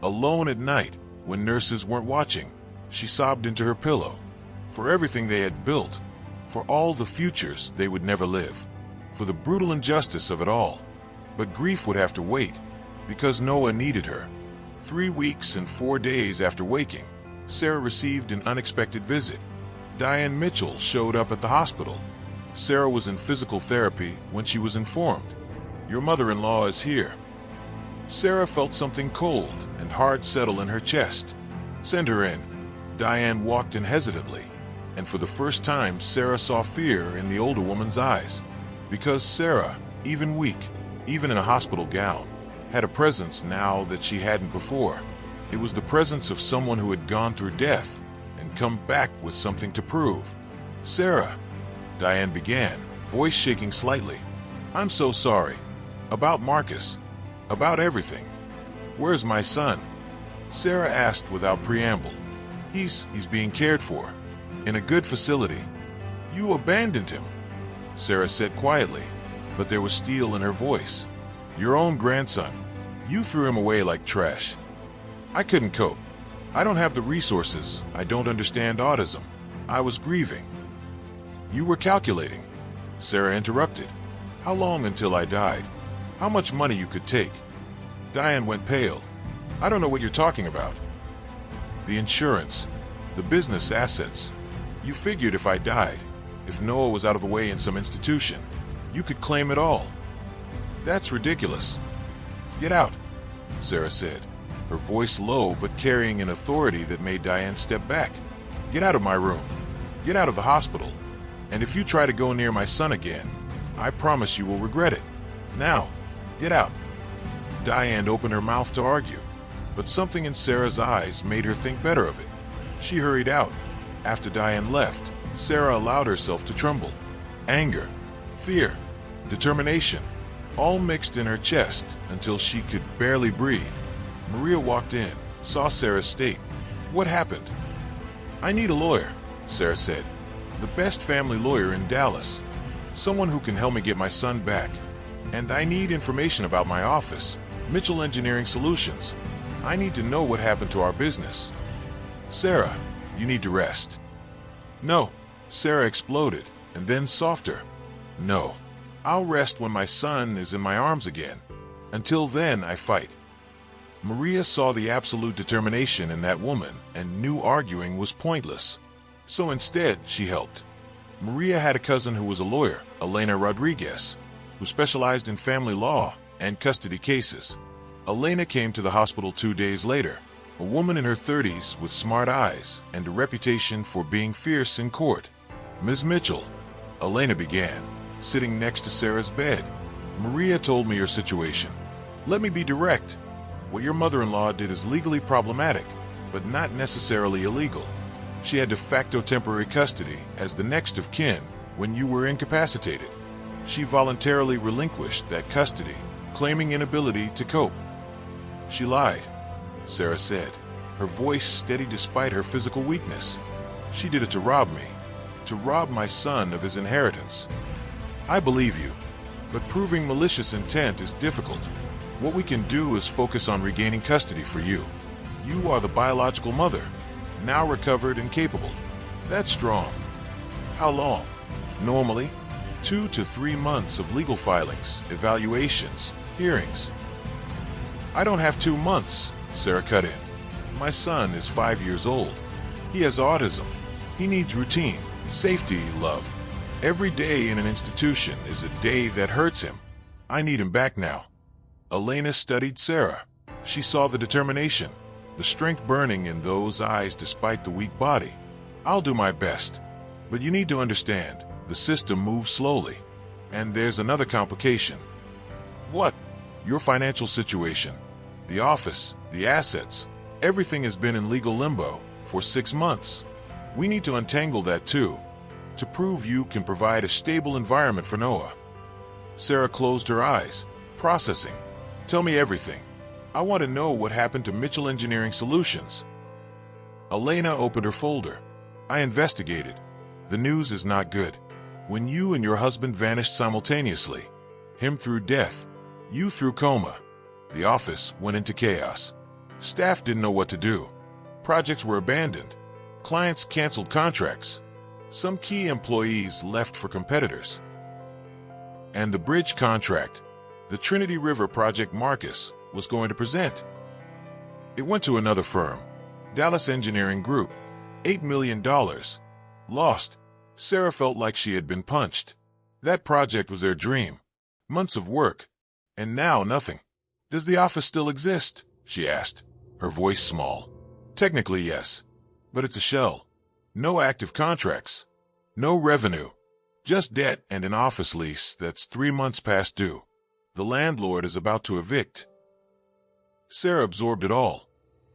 Alone at night, when nurses weren't watching, she sobbed into her pillow. For everything they had built, for all the futures they would never live, for the brutal injustice of it all. But grief would have to wait, because Noah needed her. 3 weeks and 4 days after waking, Sarah received an unexpected visit. Diane Mitchell showed up at the hospital. Sarah was in physical therapy when she was informed. Your mother-in-law is here. Sarah felt something cold and hard settle in her chest. Send her in. Diane walked in hesitantly, and for the first time Sarah saw fear in the older woman's eyes. Because Sarah, even weak, even in a hospital gown, had a presence now that she hadn't before. It was the presence of someone who had gone through death and come back with something to prove. Sarah, Diane began, voice shaking slightly. I'm so sorry. About Marcus. About everything. Where's my son? Sarah asked without preamble. He's being cared for. In a good facility. You abandoned him, Sarah said quietly, but there was steel in her voice. Your own grandson. You threw him away like trash. I couldn't cope. I don't have the resources. I don't understand autism. I was grieving. You were calculating, Sarah interrupted. How long until I died? How much money you could take? Diane went pale. I don't know what you're talking about. The insurance, the business assets. You figured if I died, if Noah was out of the way in some institution, you could claim it all. That's ridiculous. Get out, Sarah said, her voice low but carrying an authority that made Diane step back. Get out of my room. Get out of the hospital. And if you try to go near my son again, I promise you will regret it. Now, get out. Diane opened her mouth to argue, but something in Sarah's eyes made her think better of it. She hurried out. After Diane left, Sarah allowed herself to tremble. Anger, fear, determination, all mixed in her chest until she could barely breathe. Maria walked in, saw Sarah's state. What happened? I need a lawyer, Sarah said. The best family lawyer in Dallas. Someone who can help me get my son back. And I need information about my office, Mitchell Engineering Solutions. I need to know what happened to our business. Sarah, you need to rest. No, Sarah exploded, and then softer. No. I'll rest when my son is in my arms again. Until then, I fight. Maria saw the absolute determination in that woman and knew arguing was pointless. So instead, she helped. Maria had a cousin who was a lawyer, Elena Rodriguez, who specialized in family law and custody cases. Elena came to the hospital 2 days later, a woman in her 30s with smart eyes and a reputation for being fierce in court. "Ms. Mitchell," Elena began, sitting next to Sarah's bed. "Maria told me your situation. Let me be direct. What your mother-in-law did is legally problematic, but not necessarily illegal. She had de facto temporary custody as the next of kin when you were incapacitated. She voluntarily relinquished that custody, claiming inability to cope." "She lied," Sarah said, her voice steady despite her physical weakness. "She did it to rob me, to rob my son of his inheritance." "I believe you, but proving malicious intent is difficult. What we can do is focus on regaining custody for you. You are the biological mother, now recovered and capable. That's strong." "How long?" "Normally, 2 to 3 months of legal filings, evaluations, hearings." "I don't have 2 months," Sarah cut in. "My son is 5 years old. He has autism. He needs routine, safety, love. Every day in an institution is a day that hurts him. I need him back now." Elena studied Sarah. She saw the determination, the strength burning in those eyes despite the weak body. "I'll do my best. But you need to understand, the system moves slowly. And there's another complication." "What?" "Your financial situation. The office, the assets, everything has been in legal limbo for 6 months. We need to untangle that too, to prove you can provide a stable environment for Noah." Sarah closed her eyes, processing. "Tell me everything. I want to know what happened to Mitchell Engineering Solutions." Elena opened her folder. "I investigated. The news is not good. When you and your husband vanished simultaneously, him through death, you through coma, the office went into chaos. Staff didn't know what to do. Projects were abandoned. Clients canceled contracts. Some key employees left for competitors. And the bridge contract, the Trinity River project Marcus was going to present, it went to another firm, Dallas Engineering Group. $8 million. Lost." Sarah felt like she had been punched. That project was their dream. Months of work. And now nothing. "Does the office still exist?" she asked, her voice small. "Technically, yes. But it's a shell. No active contracts. No revenue. Just debt and an office lease that's 3 months past due. The landlord is about to evict." Sarah absorbed it all.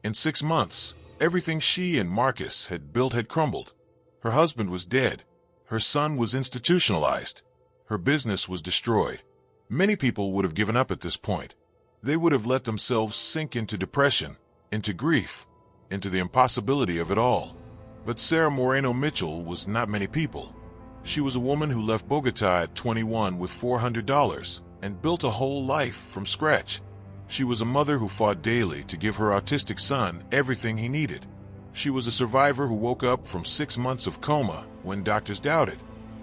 In 6 months, everything she and Marcus had built had crumbled. Her husband was dead. Her son was institutionalized. Her business was destroyed. Many people would have given up at this point. They would have let themselves sink into depression, into grief, into the impossibility of it all. But Sarah Moreno Mitchell was not many people. She was a woman who left Bogota at 21 with $400 and built a whole life from scratch. She was a mother who fought daily to give her autistic son everything he needed. She was a survivor who woke up from 6 months of coma when doctors doubted.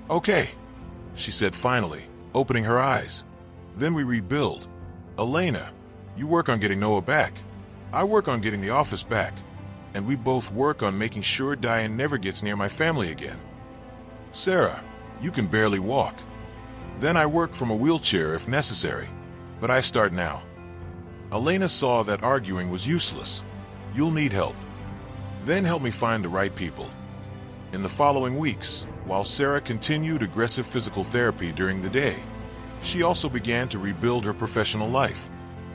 "Okay," she said finally, opening her eyes. "Then we rebuild. Elena, you work on getting Noah back. I work on getting the office back. And we both work on making sure Diane never gets near my family again. Sarah, you can barely walk. Then I work from a wheelchair if necessary. But I start now." Elena saw that arguing was useless. "You'll need help. Then help me find the right people." In the following weeks, while Sarah continued aggressive physical therapy during the day, she also began to rebuild her professional life.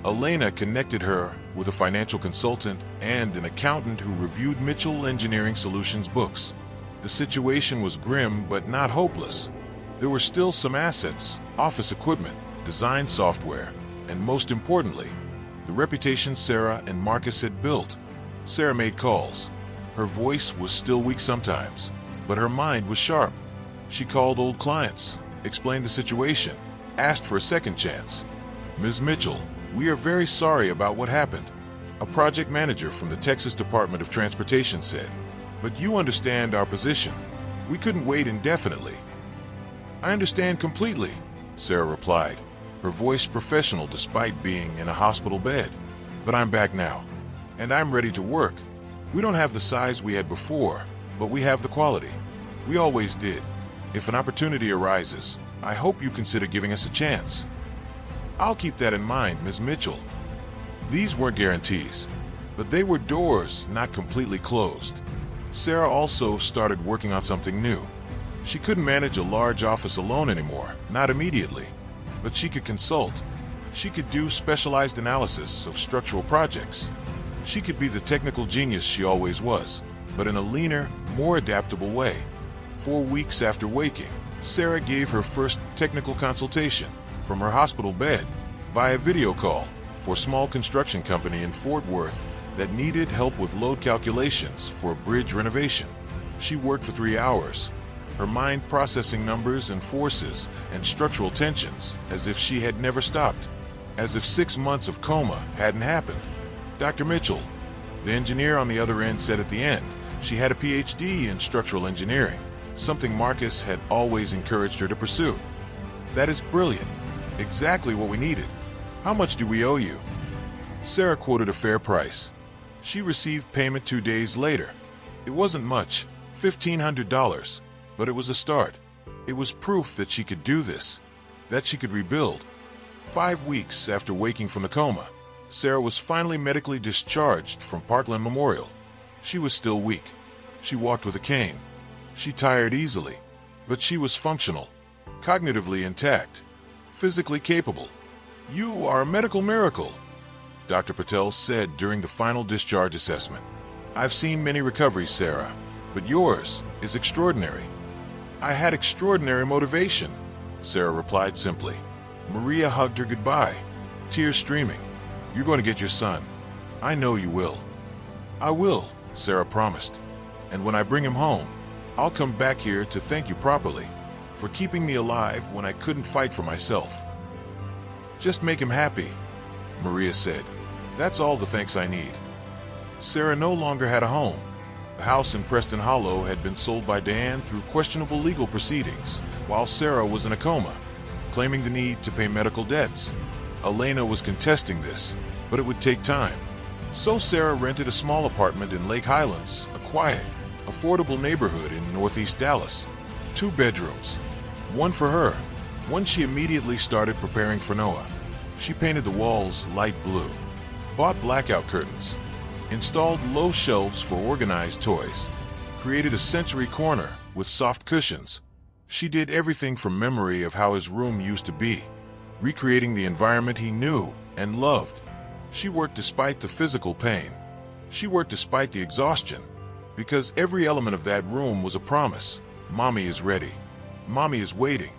Elena connected her with a financial consultant and an accountant who reviewed Mitchell Engineering Solutions books. The situation was grim but not hopeless. There were still some assets, office equipment, design software, and most importantly, the reputation Sarah and Marcus had built. Sarah made calls. Her voice was still weak sometimes, but her mind was sharp. She called old clients, explained the situation, asked for a second chance. "Ms. Mitchell, we are very sorry about what happened," a project manager from the Texas Department of Transportation said. "But you understand our position. We couldn't wait indefinitely. I understand completely, Sarah replied, her voice professional despite being in a hospital bed. But I'm back now, and I'm ready to work. We don't have the size we had before, but we have the quality. We always did. If an opportunity arises, I hope you consider giving us a chance. I'll keep that in mind, Ms. Mitchell. These weren't guarantees, but they were doors not completely closed. Sarah also started working on something new. She couldn't manage a large office alone anymore, not immediately, but she could consult. She could do specialized analysis of structural projects. She could be the technical genius she always was, but in a leaner, more adaptable way. 4 weeks after waking, Sarah gave her first technical consultation from her hospital bed via video call for a small construction company in Fort Worth that needed help with load calculations for a bridge renovation. She worked for 3 hours, her mind processing numbers and forces and structural tensions as if she had never stopped, as if 6 months of coma hadn't happened. Dr. Mitchell, the engineer on the other end, said at the end she had a PhD in structural engineering, something Marcus had always encouraged her to pursue. That is brilliant. Exactly what we needed. How much do we owe you? Sarah quoted a fair price. She received payment 2 days later. It wasn't much, $1,500, but it was a start. It was proof that she could do this, that she could rebuild. 5 weeks after waking from the coma, Sarah was finally medically discharged from Parkland Memorial. She was still weak. She walked with a cane. She tired easily, but she was functional, cognitively intact, physically capable. You are a medical miracle, Dr. Patel said during the final discharge assessment. I've seen many recoveries, Sarah, but yours is extraordinary. I had extraordinary motivation, Sarah replied simply. Maria hugged her goodbye, tears streaming. You're going to get your son. I know you will. I will, Sarah promised. And when I bring him home, I'll come back here to thank you properly for keeping me alive when I couldn't fight for myself. Just make him happy, Maria said. That's all the thanks I need. Sarah no longer had a home. The house in Preston Hollow had been sold by Dan through questionable legal proceedings, while Sarah was in a coma, claiming the need to pay medical debts. Elena was contesting this, but it would take time. So Sarah rented a small apartment in Lake Highlands, a quiet, affordable neighborhood in northeast Dallas. 2 bedrooms, one for her. One she immediately started preparing for Noah. She painted the walls light blue, bought blackout curtains, installed low shelves for organized toys, created a sensory corner with soft cushions. She did everything from memory of how his room used to be, recreating the environment he knew and loved. She worked despite the physical pain. She worked despite the exhaustion, because every element of that room was a promise. Mommy is ready. Mommy is waiting.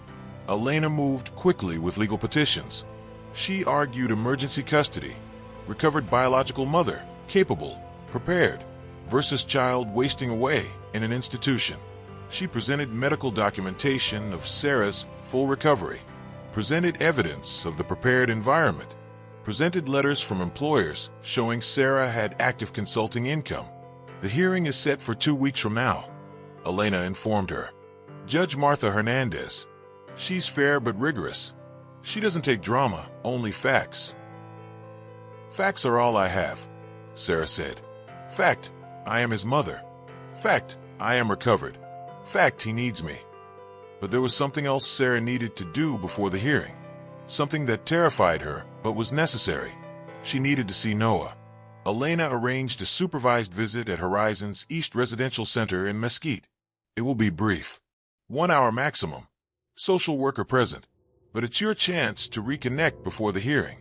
Elena moved quickly with legal petitions. She argued emergency custody, recovered biological mother, capable, prepared, versus child wasting away in an institution. She presented medical documentation of Sarah's full recovery, presented evidence of the prepared environment, presented letters from employers showing Sarah had active consulting income. The hearing is set for 2 weeks from now, Elena informed her. Judge Martha Hernandez. She's fair but rigorous. She doesn't take drama, only facts. Facts are all I have, Sarah said. Fact, I am his mother. Fact, I am recovered. Fact, he needs me. But there was something else Sarah needed to do before the hearing. Something that terrified her, but was necessary. She needed to see Noah. Elena arranged a supervised visit at Horizon's East Residential Center in Mesquite. It will be brief. 1 hour maximum. Social worker present. But it's your chance to reconnect before the hearing.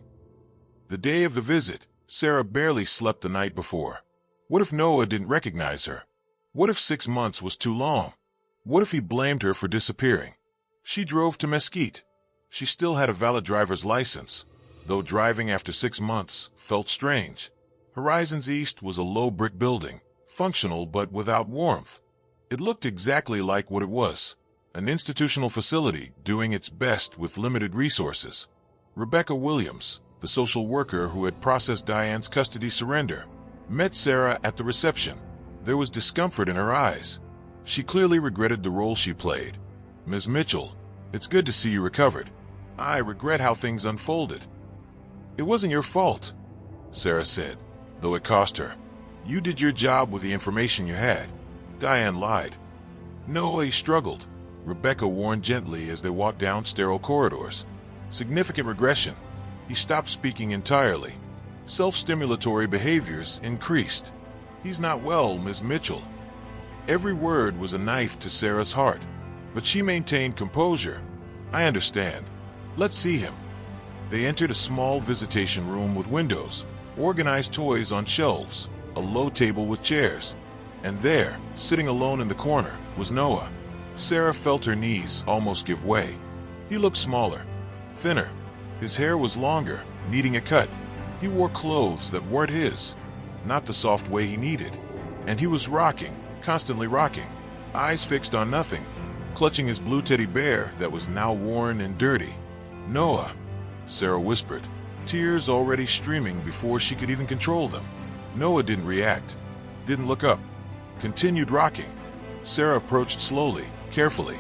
The day of the visit, Sarah barely slept the night before. What if Noah didn't recognize her? What if 6 months was too long? What if he blamed her for disappearing? She drove to Mesquite. She still had a valid driver's license, though driving after 6 months felt strange. Horizons East was a low brick building, functional but without warmth. It looked exactly like what it was, an institutional facility doing its best with limited resources. Rebecca Williams, the social worker who had processed Diane's custody surrender, met Sarah at the reception. There was discomfort in her eyes. She clearly regretted the role she played. "Ms. Mitchell, it's good to see you recovered. I regret how things unfolded." "It wasn't your fault," Sarah said, though it cost her. "You did your job with the information you had." Diane lied. Noah struggled. Rebecca warned gently as they walked down sterile corridors. Significant regression. He stopped speaking entirely. Self-stimulatory behaviors increased. "He's not well, Ms. Mitchell." Every word was a knife to Sarah's heart, but she maintained composure. "I understand. Let's see him." They entered a small visitation room with windows, organized toys on shelves, a low table with chairs. And there, sitting alone in the corner, was Noah. Sarah felt her knees almost give way. He looked smaller, thinner. His hair was longer, needing a cut. He wore clothes that weren't his, not the soft way he needed. And he was rocking, constantly rocking, eyes fixed on nothing, clutching his blue teddy bear that was now worn and dirty. "Noah," Sarah whispered, tears already streaming before she could even control them. Noah didn't react, didn't look up, continued rocking. Sarah approached slowly, carefully.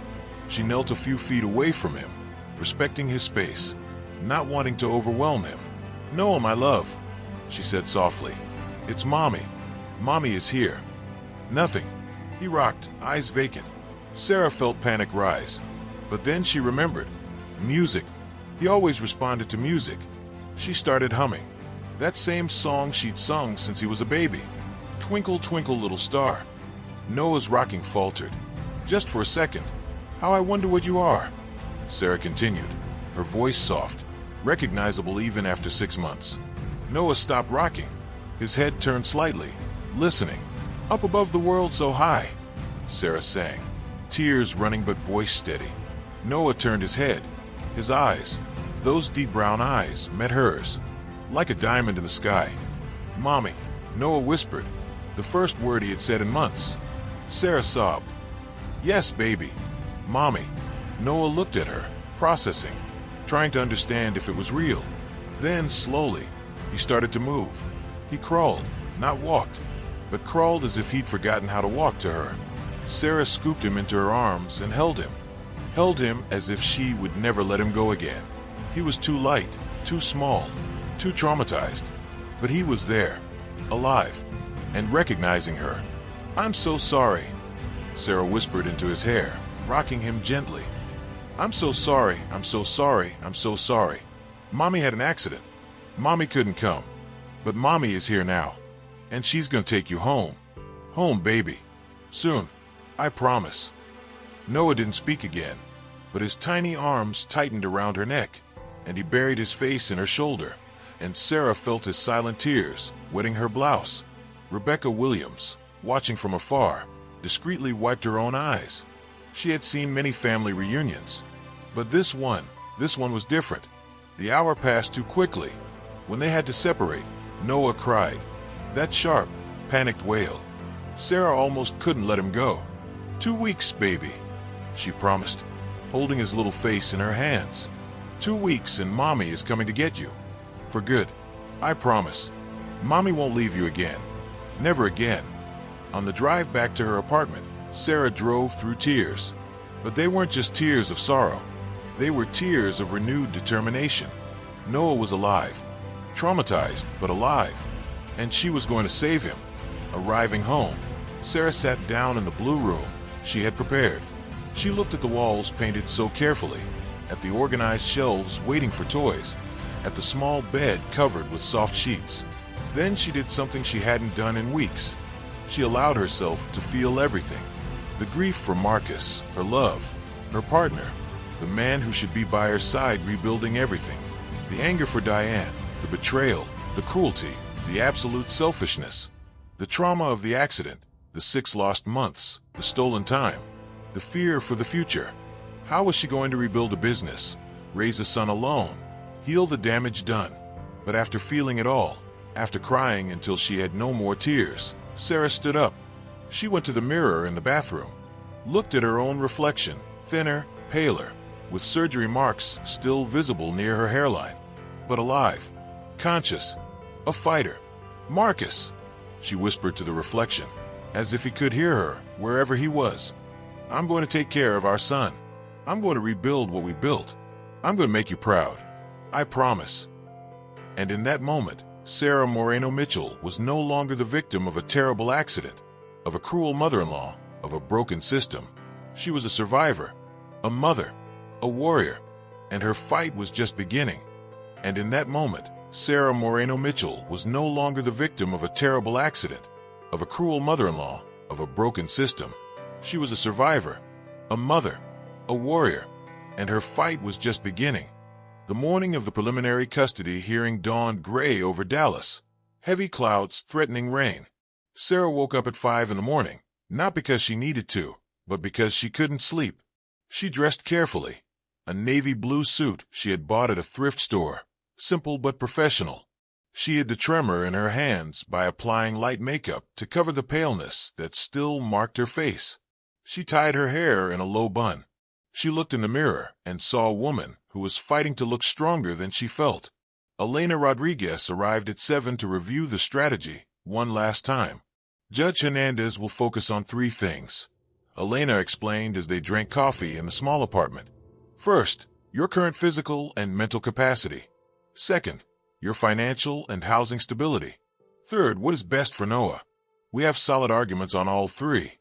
She knelt a few feet away from him, respecting his space, not wanting to overwhelm him. "Noah, my love," she said softly. "It's Mommy. Mommy is here." Nothing. He rocked, eyes vacant. Sarah felt panic rise. But then she remembered. Music. He always responded to music. She started humming. That same song she'd sung since he was a baby. "Twinkle, twinkle, little star." Noah's rocking faltered. "Just for a second. How I wonder what you are," Sarah continued, her voice soft, recognizable even after 6 months. Noah stopped rocking. His head turned slightly, listening. "Up above the world so high," Sarah sang, tears running but voice steady. Noah turned his head. His eyes, those deep brown eyes, met hers, like a diamond in the sky. "Mommy," Noah whispered, the first word he had said in months. Sarah sobbed. "Yes, baby. Mommy." Noah looked at her, processing, trying to understand if it was real. Then, slowly, he started to move. He crawled, not walked, but crawled as if he'd forgotten how to walk to her. Sarah scooped him into her arms and held him as if she would never let him go again. He was too light, too small, too traumatized. But he was there, alive, and recognizing her. "I'm so sorry," Sarah whispered into his hair, rocking him gently. "I'm so sorry, I'm so sorry, I'm so sorry. Mommy had an accident. Mommy couldn't come. But Mommy is here now. And she's gonna take you home. Home, baby. Soon. I promise." Noah didn't speak again, but his tiny arms tightened around her neck, and he buried his face in her shoulder, and Sarah felt his silent tears wetting her blouse. Rebecca Williams, watching from afar, discreetly wiped her own eyes. She had seen many family reunions, but this one was different. The hour passed too quickly. When they had to separate, Noah cried. That sharp, panicked wail. Sarah almost couldn't let him go. 2 weeks, baby," she promised, holding his little face in her hands. 2 weeks and Mommy is coming to get you. For good. I promise. Mommy won't leave you again. Never again. On the drive back to her apartment, Sarah drove through tears. But they weren't just tears of sorrow. They were tears of renewed determination. Noah was alive. Traumatized, but alive. And she was going to save him. Arriving home, Sarah sat down in the blue room she had prepared. She looked at the walls painted so carefully, at the organized shelves waiting for toys, at the small bed covered with soft sheets. Then she did something she hadn't done in weeks. She allowed herself to feel everything. The grief for Marcus, her love, her partner, the man who should be by her side rebuilding everything. The anger for Diane, the betrayal, the cruelty, the absolute selfishness. The trauma of the accident, the 6 lost months, the stolen time, the fear for the future. How was she going to rebuild a business, raise a son alone, heal the damage done? But after feeling it all, after crying until she had no more tears, Sarah stood up. She went to the mirror in the bathroom, looked at her own reflection, thinner, paler, with surgery marks still visible near her hairline, but alive, conscious, a fighter. "Marcus," she whispered to the reflection, as if he could hear her wherever he was. "I'm going to take care of our son. I'm going to rebuild what we built. I'm going to make you proud. I promise." And in that moment, Sarah Moreno Mitchell was no longer the victim of a terrible accident, of a cruel mother-in-law, of a broken system. She was a survivor, a mother, a warrior, and her fight was just beginning. And in that moment, Sarah Moreno Mitchell was no longer the victim of a terrible accident, of a cruel mother-in-law, of a broken system. She was a survivor, a mother, a warrior, and her fight was just beginning. The morning of the preliminary custody hearing dawned gray over Dallas, heavy clouds threatening rain. Sarah woke up at 5 in the morning, not because she needed to, but because she couldn't sleep. She dressed carefully, a navy blue suit she had bought at a thrift store, simple but professional. She hid the tremor in her hands by applying light makeup to cover the paleness that still marked her face. She tied her hair in a low bun. She looked in the mirror and saw a woman who was fighting to look stronger than she felt. Elena Rodriguez arrived at 7 to review the strategy one last time. Judge Hernandez will focus on 3 things, Elena explained as they drank coffee in the small apartment. First, your current physical and mental capacity. Second, your financial and housing stability. Third, what is best for Noah. We have solid arguments on all 3.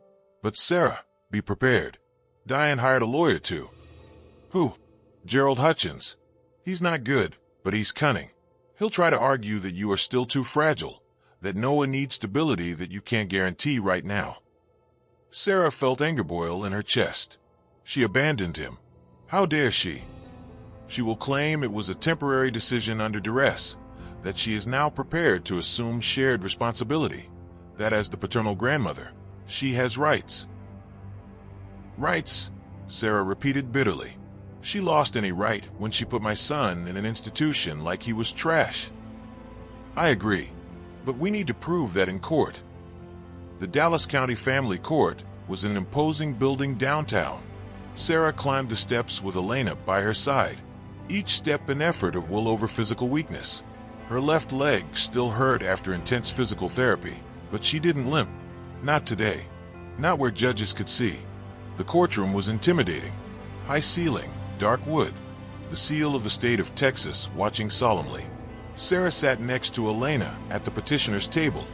But Sarah, be prepared. Diane hired a lawyer too. Who? Gerald Hutchins. He's not good, but he's cunning. He'll try to argue that you are still too fragile, that Noah needs stability that you can't guarantee right now. Sarah felt anger boil in her chest. She abandoned him. How dare she? She will claim it was a temporary decision under duress, that she is now prepared to assume shared responsibility, that as the paternal grandmother, she has rights. Rights, Sarah repeated bitterly. She lost any right when she put my son in an institution like he was trash. I agree, but we need to prove that in court. The Dallas County Family Court was an imposing building downtown. Sarah climbed the steps with Elena by her side, each step an effort of will over physical weakness. Her left leg still hurt after intense physical therapy, but she didn't limp. Not today. Not where judges could see. The courtroom was intimidating. High ceiling, dark wood, the seal of the state of Texas watching solemnly. Sarah sat next to Elena at the petitioner's table.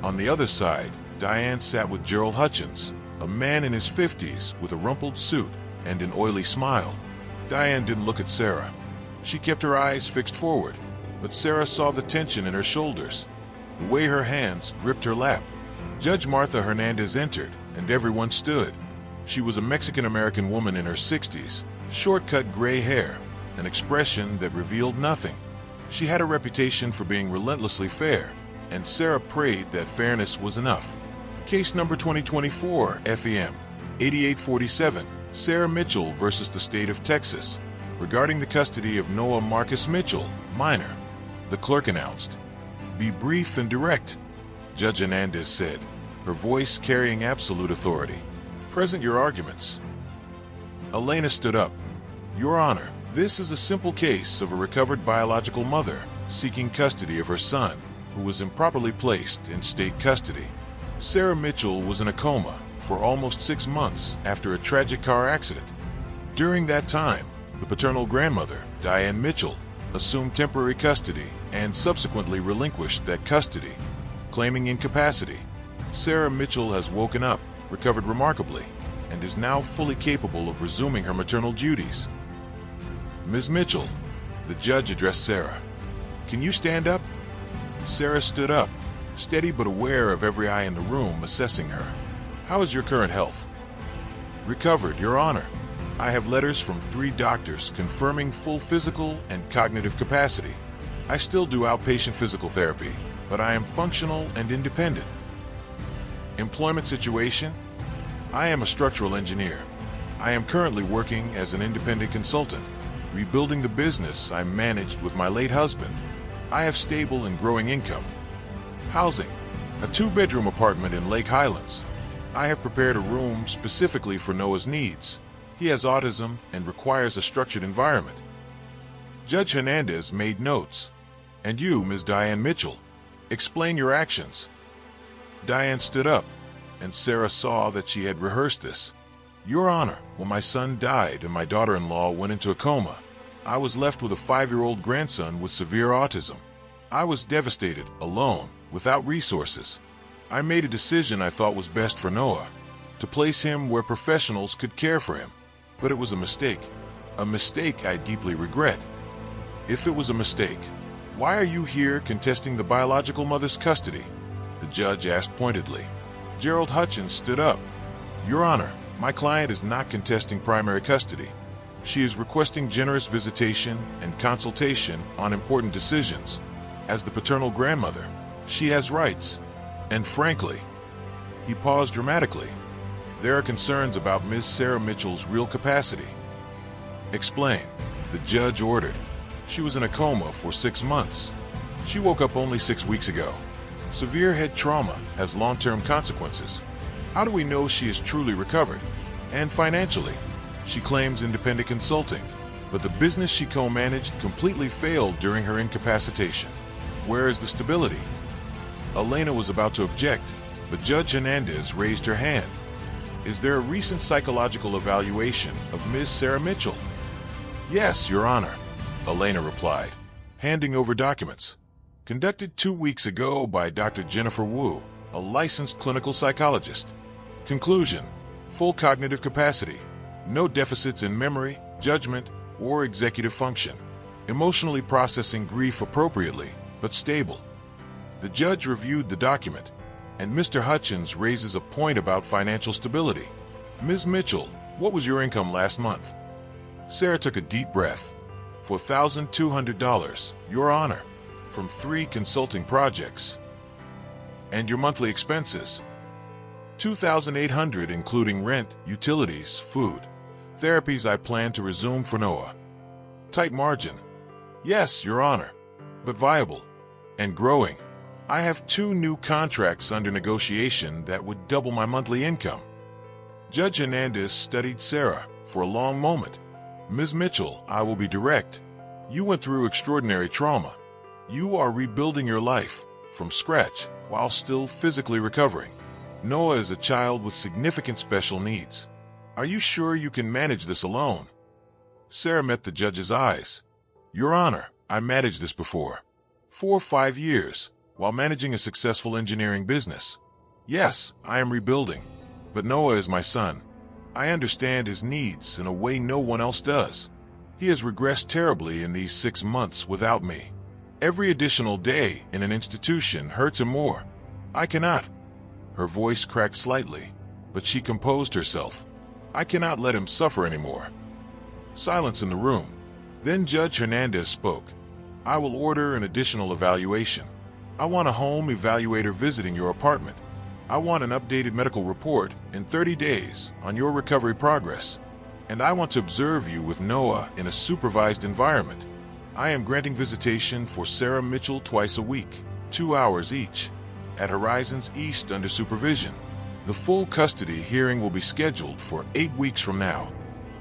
On the other side, Diane sat with Gerald Hutchins, a man in his 50s with a rumpled suit and an oily smile. Diane didn't look at Sarah. She kept her eyes fixed forward, but Sarah saw the tension in her shoulders, the way her hands gripped her lap. Judge Martha Hernandez entered, and everyone stood. She was a Mexican-American woman in her 60s, short-cut gray hair, an expression that revealed nothing. She had a reputation for being relentlessly fair, and Sarah prayed that fairness was enough. Case number 2024 FEM 8847, Sarah Mitchell versus the state of Texas, regarding the custody of Noah Marcus Mitchell, minor. The clerk announced. Be brief and direct, Judge Hernandez said, her voice carrying absolute authority. Present your arguments. Elena stood up. Your Honor, this is a simple case of a recovered biological mother seeking custody of her son, who was improperly placed in state custody. Sarah Mitchell was in a coma for almost 6 months after a tragic car accident. During that time, the paternal grandmother, Diane Mitchell, assumed temporary custody and subsequently relinquished that custody, claiming incapacity. Sarah Mitchell has woken up, recovered remarkably, and is now fully capable of resuming her maternal duties. Ms. Mitchell, the judge addressed Sarah. Can you stand up? Sarah stood up, steady but aware of every eye in the room assessing her. How is your current health? Recovered, Your Honor. I have letters from 3 doctors confirming full physical and cognitive capacity. I still do outpatient physical therapy, but I am functional and independent. Employment situation? I am a structural engineer. I am currently working as an independent consultant, rebuilding the business I managed with my late husband. I have stable and growing income. Housing, a 2-bedroom apartment in Lake Highlands. I have prepared a room specifically for Noah's needs. He has autism and requires a structured environment. Judge Hernandez made notes. And you, Ms. Diane Mitchell, explain your actions. Diane stood up. and Sarah saw that she had rehearsed this. Your Honor, when my son died and my daughter-in-law went into a coma, I was left with a 5-year-old grandson with severe autism. I was devastated, alone, without resources. I made a decision I thought was best for Noah, to place him where professionals could care for him. But it was a mistake I deeply regret. If it was a mistake, why are you here contesting the biological mother's custody? The judge asked pointedly. Gerald Hutchins stood up. Your Honor, my client is not contesting primary custody. She is requesting generous visitation and consultation on important decisions. As the paternal grandmother, she has rights. And frankly, he paused dramatically. There are concerns about Ms. Sarah Mitchell's real capacity. Explain, the judge ordered. She was in a coma for 6 months. She woke up only 6 weeks ago. Severe head trauma has long-term consequences. How do we know she is truly recovered? And financially, she claims independent consulting, but the business she co-managed completely failed during her incapacitation. Where is the stability? Elena was about to object, but Judge Hernandez raised her hand. Is there a recent psychological evaluation of Ms. Sarah Mitchell? Yes, Your Honor, Elena replied, handing over documents. Conducted 2 weeks ago by Dr. Jennifer Wu, a licensed clinical psychologist. Conclusion: full cognitive capacity. No deficits in memory, judgment, or executive function. Emotionally processing grief appropriately, but stable. The judge reviewed the document, and Mr. Hutchins raises a point about financial stability. Ms. Mitchell, what was your income last month? Sarah took a deep breath. $4,200, Your Honor, from 3 consulting projects. And your monthly expenses? $2,800 including rent, utilities, food. Therapies I plan to resume for Noah. Tight margin. Yes, Your Honor, but viable. And growing. I have 2 new contracts under negotiation that would double my monthly income. Judge Hernandez studied Sarah for a long moment. Ms. Mitchell, I will be direct. You went through extraordinary trauma. You are rebuilding your life from scratch while still physically recovering. Noah is a child with significant special needs. Are you sure you can manage this alone? Sarah met the judge's eyes. Your Honor, I managed this before. 4 or 5 years, while managing a successful engineering business. Yes, I am rebuilding, but Noah is my son. I understand his needs in a way no one else does. He has regressed terribly in these 6 months without me. Every additional day in an institution hurts him more. I cannot. Her voice cracked slightly, but she composed herself. I cannot let him suffer anymore. Silence in the room. Then Judge Hernandez spoke. I will order an additional evaluation. I want a home evaluator visiting your apartment. I want an updated medical report in 30 days on your recovery progress. And I want to observe you with Noah in a supervised environment. I am granting visitation for Sarah Mitchell twice a week, 2 hours each, at Horizons East under supervision. The full custody hearing will be scheduled for 8 weeks from now.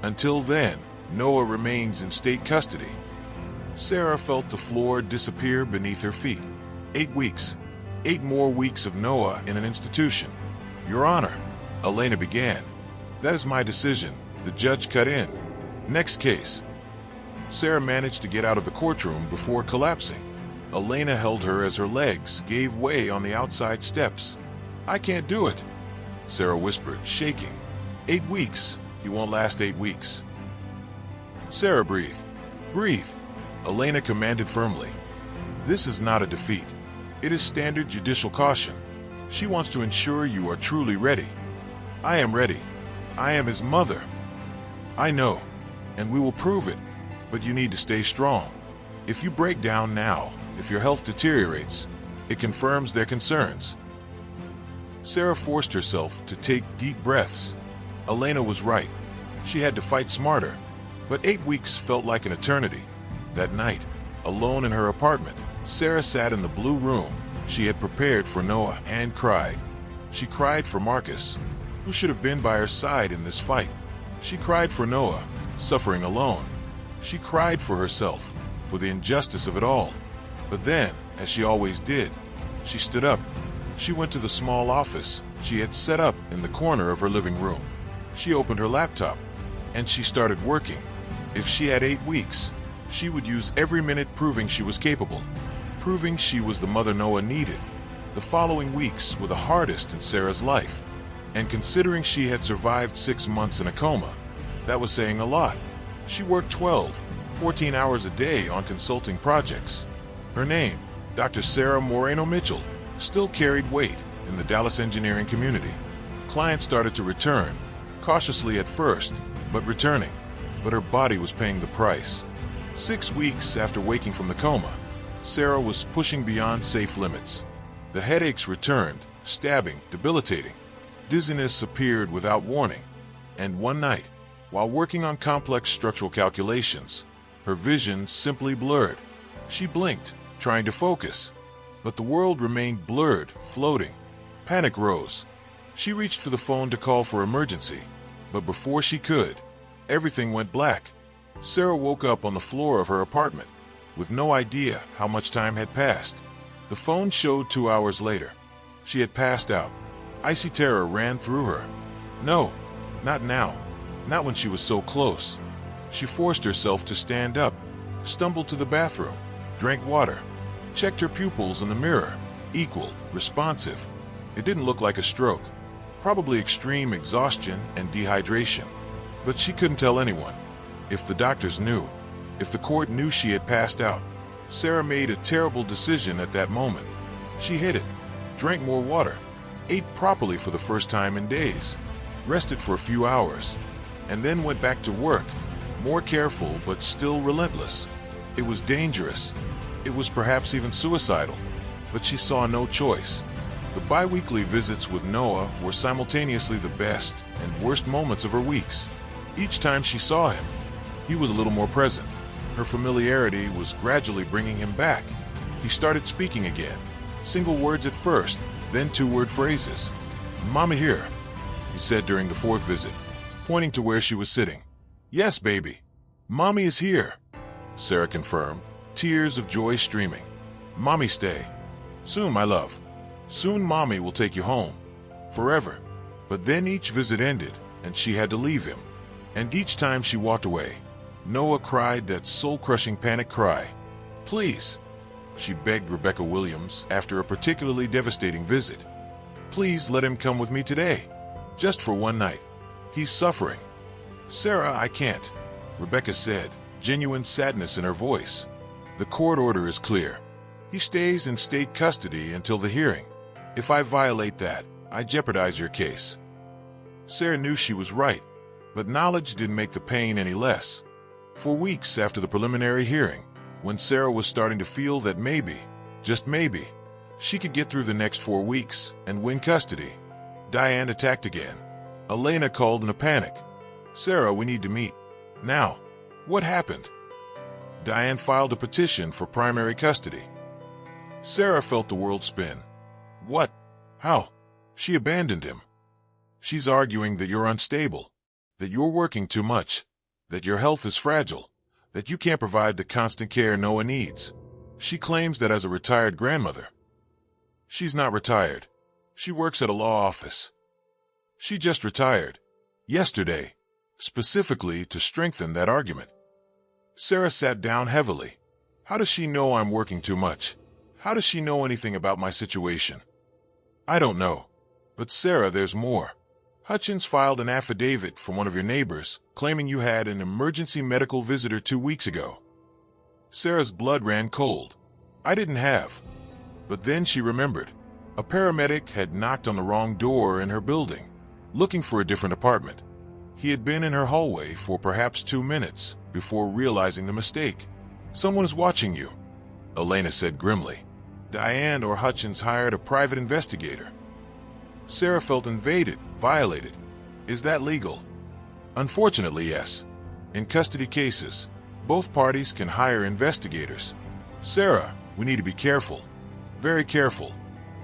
Until then, Noah remains in state custody. Sarah felt the floor disappear beneath her feet. 8 weeks. 8 more weeks of Noah in an institution. Your Honor, Elena began. That is my decision. The judge cut in. Next case. Sarah managed to get out of the courtroom before collapsing. Elena held her as her legs gave way on the outside steps. I can't do it, Sarah whispered, shaking. 8 weeks. He won't last 8 weeks. Sarah, breathe. Breathe. Elena commanded firmly. This is not a defeat. It is standard judicial caution. She wants to ensure you are truly ready. I am ready. I am his mother. I know, and we will prove it, but you need to stay strong. If you break down now, if your health deteriorates, it confirms their concerns. Sarah forced herself to take deep breaths. Elena was right. She had to fight smarter, but 8 weeks felt like an eternity. That night, alone in her apartment, Sarah sat in the blue room she had prepared for Noah and cried. She cried for Marcus, who should have been by her side in this fight. She cried for Noah, suffering alone. She cried for herself, for the injustice of it all. But then, as she always did, she stood up. She went to the small office she had set up in the corner of her living room. She opened her laptop, and she started working. If she had 8 weeks, she would use every minute proving she was capable, proving she was the mother Noah needed. The following weeks were the hardest in Sarah's life, and considering she had survived 6 months in a coma, that was saying a lot. She worked 12, 14 hours a day on consulting projects. Her name, Dr. Sarah Moreno Mitchell, still carried weight in the Dallas engineering community. Clients started to return, cautiously at first, but returning. But her body was paying the price. 6 weeks after waking from the coma, Sarah was pushing beyond safe limits. The headaches returned, stabbing, debilitating. Dizziness appeared without warning. And one night, while working on complex structural calculations, her vision simply blurred. She blinked, trying to focus, but the world remained blurred, floating. Panic rose. She reached for the phone to call for emergency, but before she could, everything went black. Sarah woke up on the floor of her apartment, with no idea how much time had passed. The phone showed 2 hours later. She had passed out. Icy terror ran through her. No, not now. Not when she was so close. She forced herself to stand up, stumbled to the bathroom, drank water, checked her pupils in the mirror. Equal, responsive. It didn't look like a stroke. Probably extreme exhaustion and dehydration. But she couldn't tell anyone. If the doctors knew, if the court knew she had passed out, Sarah made a terrible decision at that moment. She hid it, drank more water, ate properly for the first time in days, rested for a few hours, and then went back to work, more careful but still relentless. It was dangerous. It was perhaps even suicidal, but she saw no choice. The bi-weekly visits with Noah were simultaneously the best and worst moments of her weeks. Each time she saw him, he was a little more present. Her familiarity was gradually bringing him back. He started speaking again, single words at first, then 2-word phrases. "Mama here," he said during the 4th visit, pointing to where she was sitting. "Yes, baby. Mommy is here," Sarah confirmed, tears of joy streaming. "Mommy, stay. Soon, my love. Soon Mommy will take you home. Forever." But then each visit ended, and she had to leave him. And each time she walked away, Noah cried that soul-crushing panic cry. "Please," she begged Rebecca Williams after a particularly devastating visit. "Please let him come with me today. Just for one night. He's suffering." "Sarah, I can't," Rebecca said, genuine sadness in her voice. "The court order is clear. He stays in state custody until the hearing. If I violate that, I jeopardize your case." Sarah knew she was right, but knowledge didn't make the pain any less. For weeks after the preliminary hearing, when Sarah was starting to feel that maybe, just maybe, she could get through the next 4 weeks and win custody, Diane attacked again. Elena called in a panic. "Sarah, we need to meet. Now." "What happened?" Diane filed a petition for primary custody. Sarah felt the world spin. "What? How?" She abandoned him. "She's arguing that you're unstable, that you're working too much, that your health is fragile, that you can't provide the constant care Noah needs. She claims that as a retired grandmother." "She's not retired. She works at a law office. She just retired. Yesterday, specifically to strengthen that argument." Sarah sat down heavily. "How does she know I'm working too much? How does she know anything about my situation?" "I don't know. But Sarah, there's more. Hutchins filed an affidavit from one of your neighbors claiming you had an emergency medical visitor 2 weeks ago." Sarah's blood ran cold. "I didn't have." But then she remembered. A paramedic had knocked on the wrong door in her building, looking for a different apartment. He had been in her hallway for perhaps 2 minutes before realizing the mistake. "Someone is watching you," Elena said grimly. Diane or Hutchins hired a private investigator. Sarah felt invaded, violated. "Is that legal?" "Unfortunately, yes. In custody cases, both parties can hire investigators." "Sarah, we need to be careful. Very careful.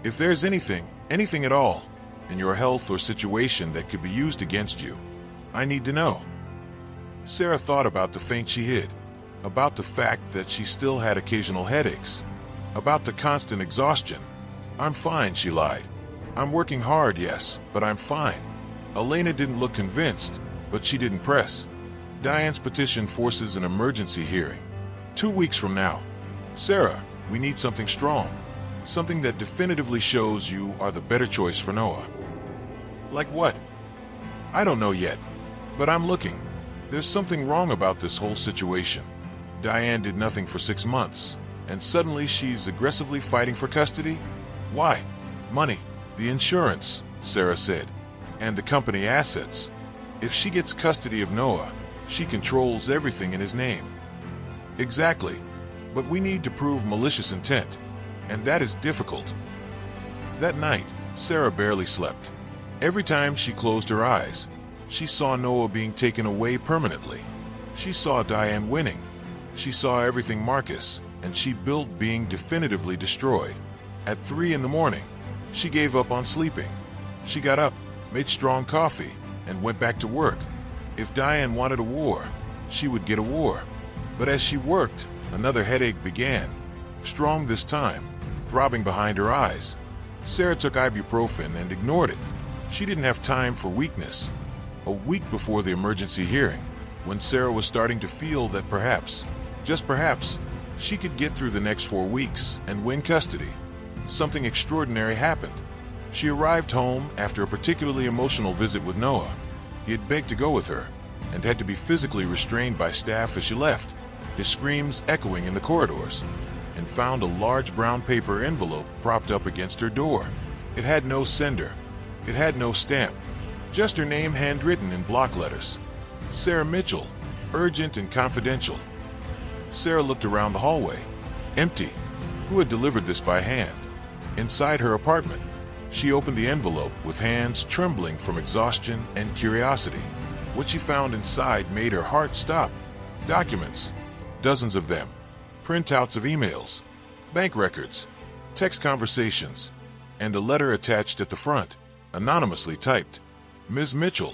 If there's anything at all, in your health or situation that could be used against you, I need to know." Sarah thought about the faint she hid, about the fact that she still had occasional headaches, about the constant exhaustion. "I'm fine," she lied. I'm working hard, yes, but I'm fine. Elena didn't look convinced, but she didn't press. Diane's petition forces an emergency hearing. 2 weeks from now. Sarah, we need something strong. Something that definitively shows you are the better choice for Noah. Like what? I don't know yet, but I'm looking. There's something wrong about this whole situation. Diane did nothing for 6 months, and suddenly she's aggressively fighting for custody? Why? Money, the insurance, Sarah said, and the company assets. If she gets custody of Noah, she controls everything in his name. Exactly, but we need to prove malicious intent, and that is difficult. That night, Sarah barely slept. Every time she closed her eyes, she saw Noah being taken away permanently. She saw Diane winning. She saw everything Marcus, and she built being definitively destroyed. At 3 in the morning, she gave up on sleeping. She got up, made strong coffee, and went back to work. If Diane wanted a war, she would get a war. But as she worked, another headache began. Strong this time, throbbing behind her eyes. Sarah took ibuprofen and ignored it. She didn't have time for weakness. A week before the emergency hearing, when Sarah was starting to feel that perhaps, just perhaps, she could get through the next 4 weeks and win custody, something extraordinary happened. She arrived home after a particularly emotional visit with Noah. He had begged to go with her and had to be physically restrained by staff as she left, his screams echoing in the corridors, and found a large brown paper envelope propped up against her door. It had no sender. It had no stamp. Just her name handwritten in block letters. Sarah Mitchell, urgent and confidential. Sarah looked around the hallway. Empty. Who had delivered this by hand? Inside her apartment, she opened the envelope with hands trembling from exhaustion and curiosity. What she found inside made her heart stop. Documents. Dozens of them. Printouts of emails, bank records, text conversations, and a letter attached at the front, anonymously typed. Ms. Mitchell,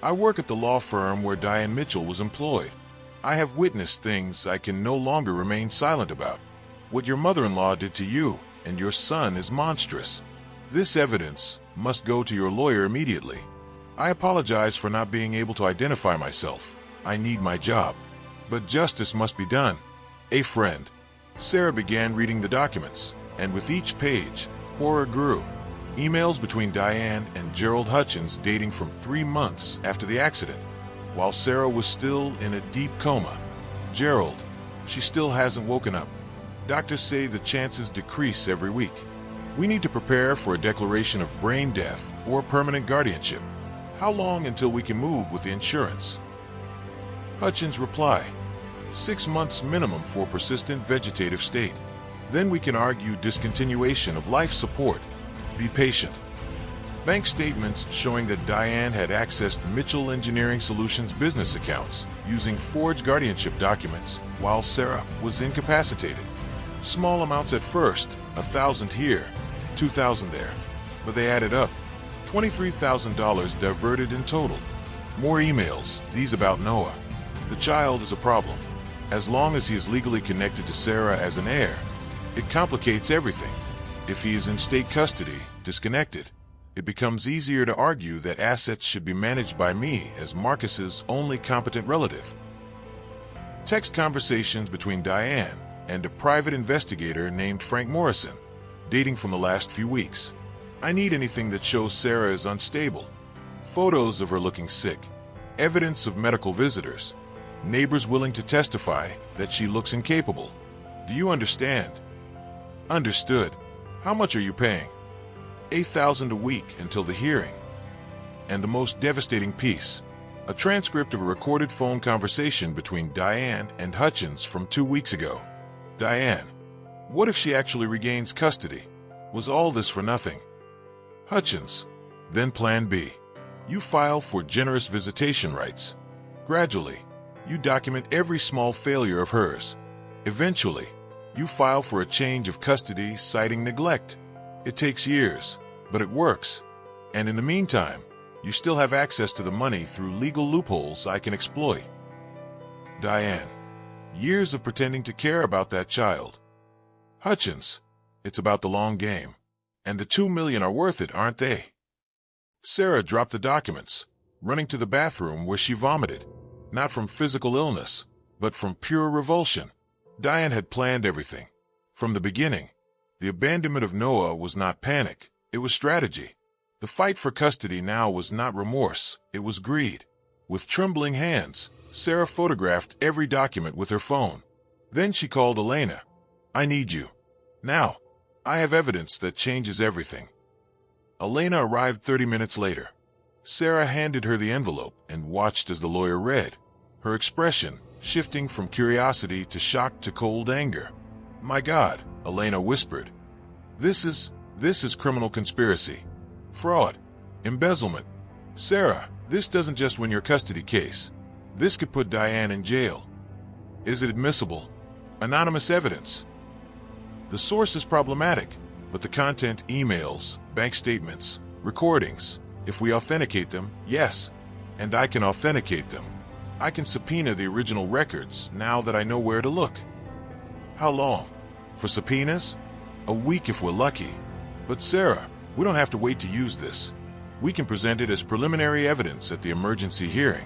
I work at the law firm where Diane Mitchell was employed. I have witnessed things I can no longer remain silent about. What your mother-in-law did to you and your son is monstrous. This evidence must go to your lawyer immediately. I apologize for not being able to identify myself. I need my job. But justice must be done. A friend. Sarah began reading the documents, and with each page, horror grew. Emails between Diane and Gerald Hutchins dating from 3 months after the accident, while Sarah was still in a deep coma. Gerald, she still hasn't woken up. Doctors say the chances decrease every week. We need to prepare for a declaration of brain death or permanent guardianship. How long until we can move with the insurance? Hutchins' reply: 6 months minimum for persistent vegetative state. Then we can argue discontinuation of life support. Be patient. Bank statements showing that Diane had accessed Mitchell Engineering Solutions business accounts using forged guardianship documents while Sarah was incapacitated. Small amounts at first, 1,000 here, 2,000 there, but they added up. $23,000 diverted in total. More emails, these about Noah. The child is a problem. As long as he is legally connected to Sarah as an heir, it complicates everything. If he is in state custody, disconnected, it becomes easier to argue that assets should be managed by me as Marcus's only competent relative. Text conversations between Diane and a private investigator named Frank Morrison, dating from the last few weeks. I need anything that shows Sarah is unstable. Photos of her looking sick, evidence of medical visitors, neighbors willing to testify that she looks incapable. Do you understand? Understood. How much are you paying? $8,000 a week until the hearing. And the most devastating piece, a transcript of a recorded phone conversation between Diane and Hutchins from 2 weeks ago. Diane, what if she actually regains custody? Was all this for nothing? Hutchins, then plan B. You file for generous visitation rights. Gradually, you document every small failure of hers. Eventually, you file for a change of custody citing neglect. It takes years, but it works. And in the meantime, you still have access to the money through legal loopholes I can exploit. Diane, years of pretending to care about that child. Hutchins, it's about the long game. And the $2 million are worth it, aren't they? Sarah dropped the documents, running to the bathroom where she vomited, not from physical illness, but from pure revulsion. Diane had planned everything. From the beginning, the abandonment of Noah was not panic, it was strategy. The fight for custody now was not remorse, it was greed. With trembling hands, Sarah photographed every document with her phone. Then she called Elena. "I need you. Now. I have evidence that changes everything." Elena arrived 30 minutes later. Sarah handed her the envelope and watched as the lawyer read, her expression shifting from curiosity to shock to cold anger. "My God," Elena whispered. This is criminal conspiracy. Fraud. Embezzlement. Sarah, this doesn't just win your custody case. This could put Diane in jail. Is it admissible? Anonymous evidence. The source is problematic, but the content, emails, bank statements, recordings, if we authenticate them, yes. And I can authenticate them. I can subpoena the original records now that I know where to look. How long? For subpoenas? A week if we're lucky. But Sarah, we don't have to wait to use this. We can present it as preliminary evidence at the emergency hearing,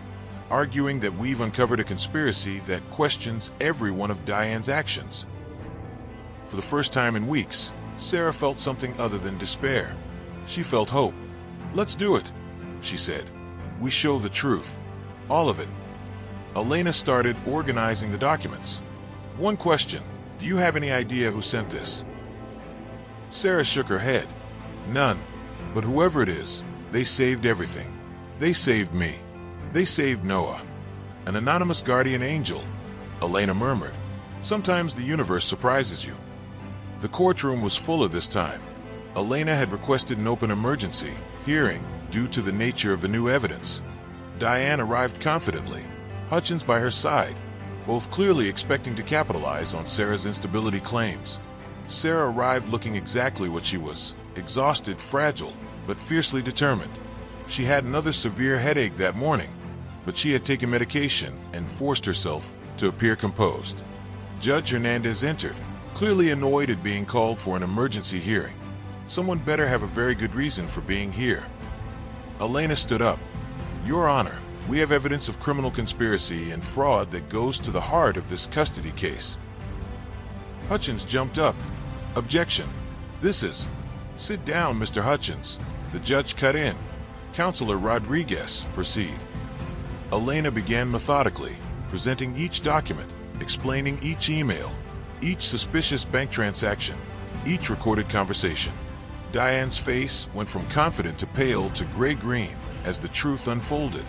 arguing that we've uncovered a conspiracy that questions every one of Diane's actions. For the first time in weeks, Sarah felt something other than despair. She felt hope. "Let's do it," she said. "We show the truth. All of it." Elena started organizing the documents. "One question. Do you have any idea who sent this?" Sarah shook her head. "None. But whoever it is, they saved everything. They saved me. They saved Noah." "An anonymous guardian angel," Elena murmured. "Sometimes the universe surprises you." The courtroom was fuller this time. Elena had requested an open emergency hearing due to the nature of the new evidence. Diane arrived confidently, Hutchins by her side, both clearly expecting to capitalize on Sarah's instability claims. Sarah arrived looking exactly what she was, exhausted, fragile, but fiercely determined. She had another severe headache that morning, but she had taken medication and forced herself to appear composed. Judge Hernandez entered, clearly annoyed at being called for an emergency hearing. Someone better have a very good reason for being here. Elena stood up. "Your Honor, we have evidence of criminal conspiracy and fraud that goes to the heart of this custody case." Hutchins jumped up. "Objection. This is—" "Sit down, Mr. Hutchins." The judge cut in. "Counselor Rodriguez, proceed." Elena began methodically, presenting each document, explaining each email, each suspicious bank transaction, each recorded conversation. Diane's face went from confident to pale to gray-green as the truth unfolded.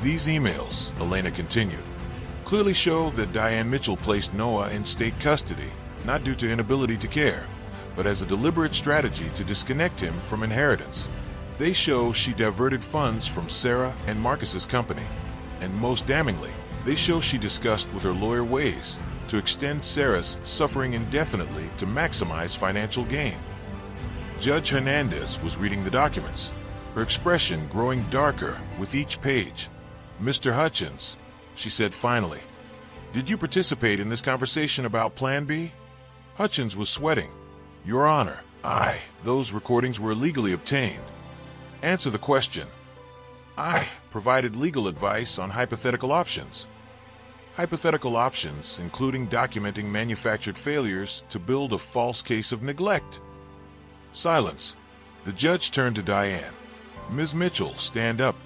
"These emails," Elena continued, "clearly show that Diane Mitchell placed Noah in state custody, not due to inability to care, but as a deliberate strategy to disconnect him from inheritance. They show she diverted funds from Sarah and Marcus's company. And most damningly, they show she discussed with her lawyer ways to extend Sarah's suffering indefinitely to maximize financial gain." Judge Hernandez was reading the documents, her expression growing darker with each page. "Mr. Hutchins," she said finally, "did you participate in this conversation about Plan B?" Hutchins was sweating. "Your Honor, those recordings were illegally obtained." "Answer the question." "I provided legal advice on hypothetical options." "Hypothetical options, including documenting manufactured failures to build a false case of neglect." Silence. The judge turned to Diane. "Ms. Mitchell, stand up."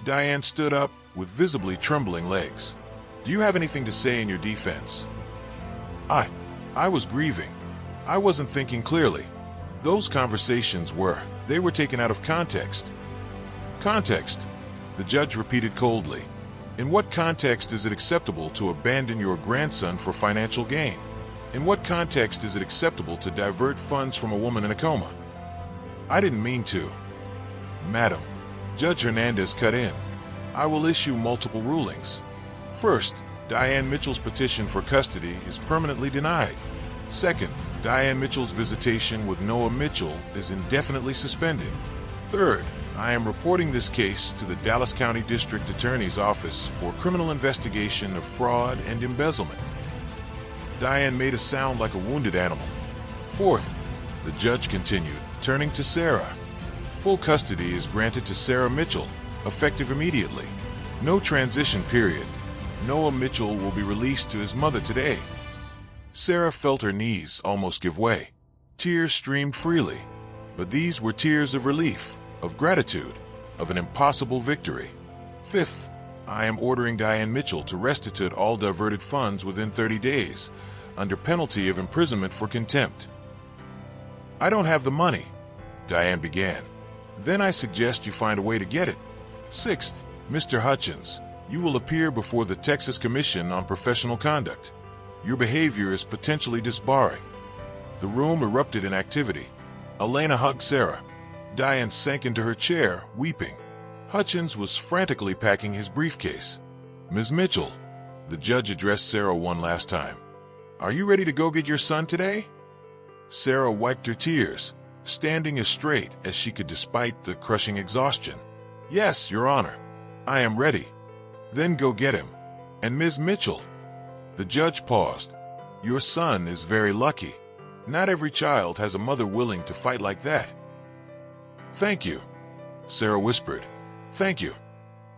Diane stood up with visibly trembling legs. "Do you have anything to say in your defense?" I was grieving. I wasn't thinking clearly. Those conversations they were taken out of context." "Context?" The judge repeated coldly. "In what context is it acceptable to abandon your grandson for financial gain? In what context is it acceptable to divert funds from a woman in a coma?" "I didn't mean to." "Madam," Judge Hernandez cut in, "I will issue multiple rulings. First, Diane Mitchell's petition for custody is permanently denied. Second, Diane Mitchell's visitation with Noah Mitchell is indefinitely suspended. Third, I am reporting this case to the Dallas County District Attorney's Office for criminal investigation of fraud and embezzlement." Diane made a sound like a wounded animal. "Fourth, The judge continued, turning to Sarah. Full custody is granted to Sarah Mitchell, effective immediately. No transition period. Noah Mitchell will be released to his mother today. Sarah felt her knees almost give way. Tears streamed freely, but these were tears of relief, of gratitude, of an impossible victory. Fifth, I am ordering Diane Mitchell to restitute all diverted funds within 30 days, under penalty of imprisonment for contempt. I don't have the money, Diane began. Then I suggest you find a way to get it. Sixth, Mr. Hutchins, you will appear before the Texas Commission on Professional Conduct. Your behavior is potentially disbarring. The room erupted in activity. Elena hugged Sarah. Diane sank into her chair, weeping. Hutchins was frantically packing his briefcase. Ms. Mitchell, the judge addressed Sarah one last time. Are you ready to go get your son today? Sarah wiped her tears, standing as straight as she could despite the crushing exhaustion. Yes, Your Honor. I am ready. Then go get him. And Ms. Mitchell. The judge paused. Your son is very lucky. Not every child has a mother willing to fight like that. Thank you, Sarah whispered. Thank you.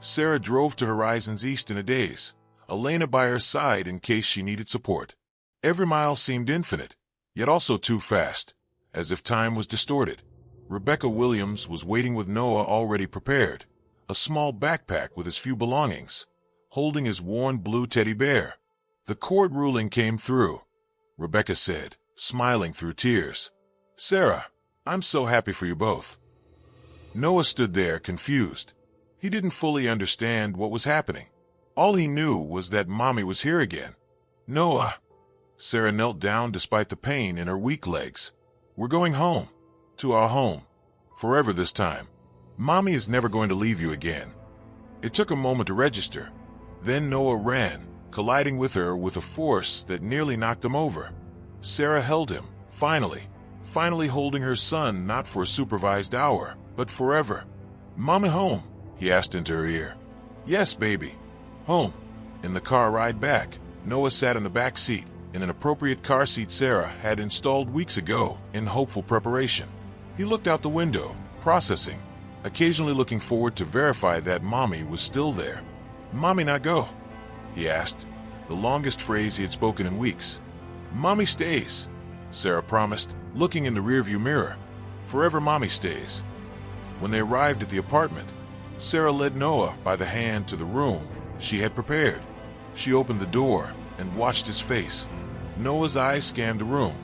Sarah drove to Horizons East in a daze, Elena by her side in case she needed support. Every mile seemed infinite, yet also too fast, as if time was distorted. Rebecca Williams was waiting with Noah already prepared, a small backpack with his few belongings, holding his worn blue teddy bear. The court ruling came through, Rebecca said, smiling through tears. Sarah, I'm so happy for you both. Noah stood there, confused. He didn't fully understand what was happening. All he knew was that Mommy was here again. Noah. Sarah knelt down despite the pain in her weak legs. We're going home. To our home. Forever this time. Mommy is never going to leave you again. It took a moment to register. Then Noah ran, colliding with her with a force that nearly knocked him over. Sarah held him, finally holding her son not for a supervised hour, but forever. Mommy home? He asked into her ear. Yes, baby. Home. In the car ride back, Noah sat in the back seat, in an appropriate car seat Sarah had installed weeks ago in hopeful preparation. He looked out the window, processing, occasionally looking forward to verify that Mommy was still there. Mommy not go? He asked, the longest phrase he had spoken in weeks. Mommy stays, Sarah promised, looking in the rearview mirror. Forever Mommy stays. When they arrived at the apartment, Sarah led Noah by the hand to the room she had prepared. She opened the door and watched his face. Noah's eyes scanned the room,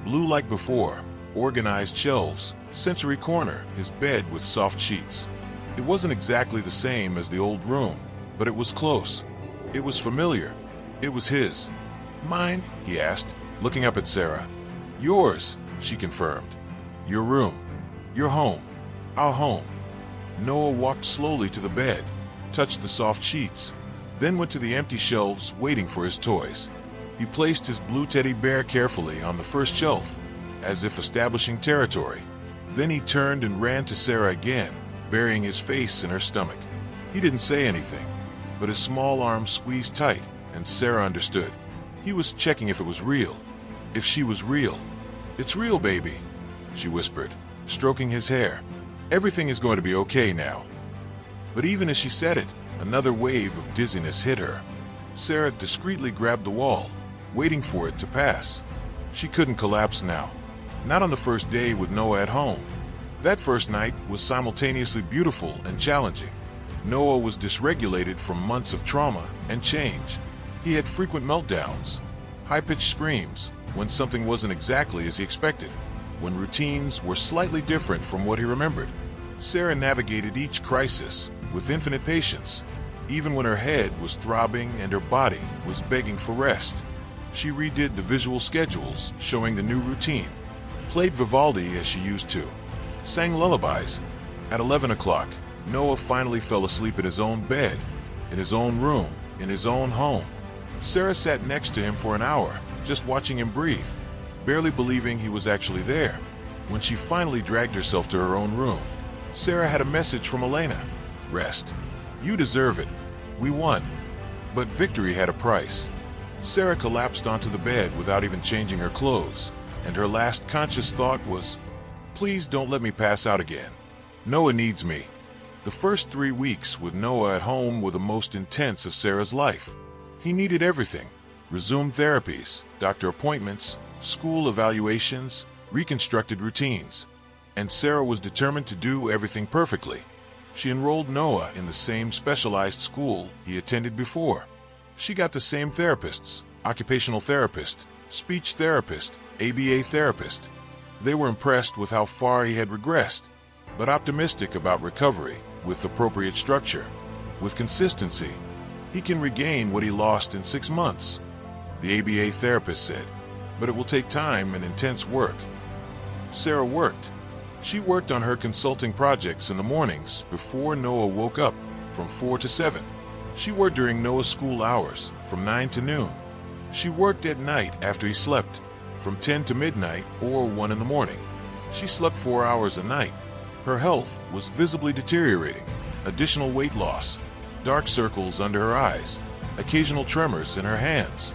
blue like before, organized shelves, sensory corner, his bed with soft sheets. It wasn't exactly the same as the old room, but it was close. It was familiar. It was his. Mine? He asked, looking up at Sarah. Yours, she confirmed. Your room. Your home. Our home. Noah walked slowly to the bed, touched the soft sheets, then went to the empty shelves waiting for his toys. He placed his blue teddy bear carefully on the first shelf, as if establishing territory. Then he turned and ran to Sarah again, burying his face in her stomach. He didn't say anything, but his small arms squeezed tight, and Sarah understood. He was checking if it was real. If she was real. It's real, baby, she whispered, stroking his hair. Everything is going to be okay now. But even as she said it, another wave of dizziness hit her. Sarah discreetly grabbed the wall, waiting for it to pass. She couldn't collapse now. Not on the first day with Noah at home. That first night was simultaneously beautiful and challenging. Noah was dysregulated from months of trauma and change. He had frequent meltdowns, high-pitched screams when something wasn't exactly as he expected, when routines were slightly different from what he remembered. Sarah navigated each crisis with infinite patience, even when her head was throbbing and her body was begging for rest. She redid the visual schedules showing the new routine, played Vivaldi as she used to, sang lullabies. At 11 o'clock, Noah finally fell asleep in his own bed, in his own room, in his own home. Sarah sat next to him for an hour, just watching him breathe, barely believing he was actually there. When she finally dragged herself to her own room, Sarah had a message from Elena. Rest. You deserve it. We won. But victory had a price. Sarah collapsed onto the bed without even changing her clothes. and her last conscious thought was, "Please don't let me pass out again. Noah needs me." The first 3 weeks with Noah at home were the most intense of Sarah's life. He needed everything: resumed therapies, doctor appointments, school evaluations, reconstructed routines. And Sarah was determined to do everything perfectly. She enrolled Noah in the same specialized school he attended before. She got the same therapists: occupational therapist, speech therapist, ABA therapist. They were impressed with how far he had regressed, but optimistic about recovery with appropriate structure. With consistency, he can regain what he lost in 6 months, the ABA therapist said, but it will take time and intense work. Sarah worked. She worked on her consulting projects in the mornings before Noah woke up, from 4 to 7. She worked during Noah's school hours, from 9 to noon. She worked at night after he slept, from 10 to midnight or 1 in the morning. She slept 4 hours a night. Her health was visibly deteriorating: additional weight loss, dark circles under her eyes, occasional tremors in her hands.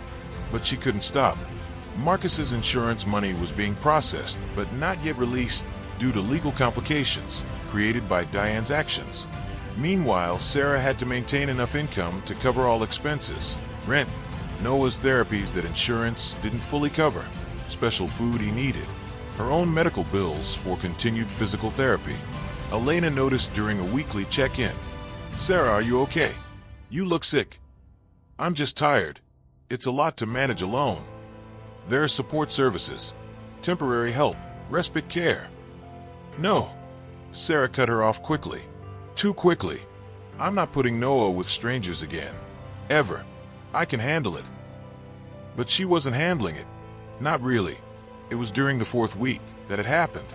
But she couldn't stop. Marcus's insurance money was being processed, but not yet released due to legal complications created by Diane's actions. Meanwhile, Sarah had to maintain enough income to cover all expenses: rent, Noah's therapies that insurance didn't fully cover, special food he needed, her own medical bills for continued physical therapy. Elena noticed during a weekly check-in, "Sarah, are you okay? You look sick." "I'm just tired. It's a lot to manage alone. There are support services, temporary help, respite care." "No." Sarah cut her off quickly. Too quickly. "I'm not putting Noah with strangers again. Ever. I can handle it." But she wasn't handling it. Not really. It was during the 4th week that it happened.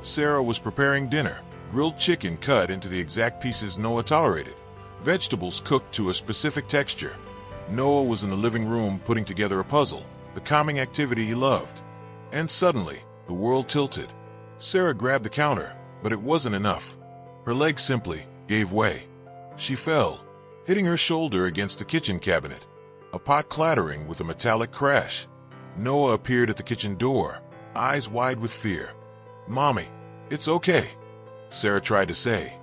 Sarah was preparing dinner: grilled chicken cut into the exact pieces Noah tolerated, vegetables cooked to a specific texture. Noah was in the living room putting together a puzzle, the calming activity he loved. And suddenly, the world tilted. Sarah grabbed the counter, but it wasn't enough. Her leg simply gave way. She fell, hitting her shoulder against the kitchen cabinet, a pot clattering with a metallic crash. Noah appeared at the kitchen door, eyes wide with fear. "Mommy, it's okay," Sarah tried to say,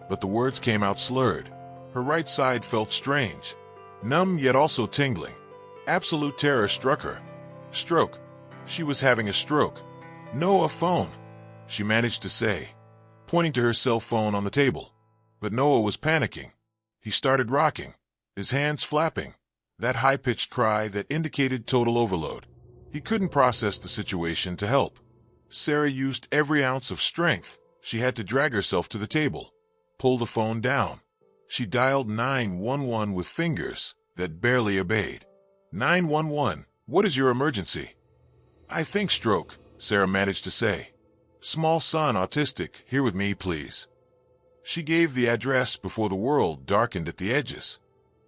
but the words came out slurred. Her right side felt strange, numb yet also tingling. Absolute terror struck her. Stroke. She was having a stroke. "Noah, phone," she managed to say, pointing to her cell phone on the table. But Noah was panicking. He started rocking, his hands flapping, that high-pitched cry that indicated total overload. He couldn't process the situation to help. Sarah used every ounce of strength. She had to drag herself to the table, pull the phone down. She dialed 911 with fingers that barely obeyed. "911, what is your emergency?" "I think stroke," Sarah managed to say. "Small son, autistic, here with me, please." She gave the address before the world darkened at the edges.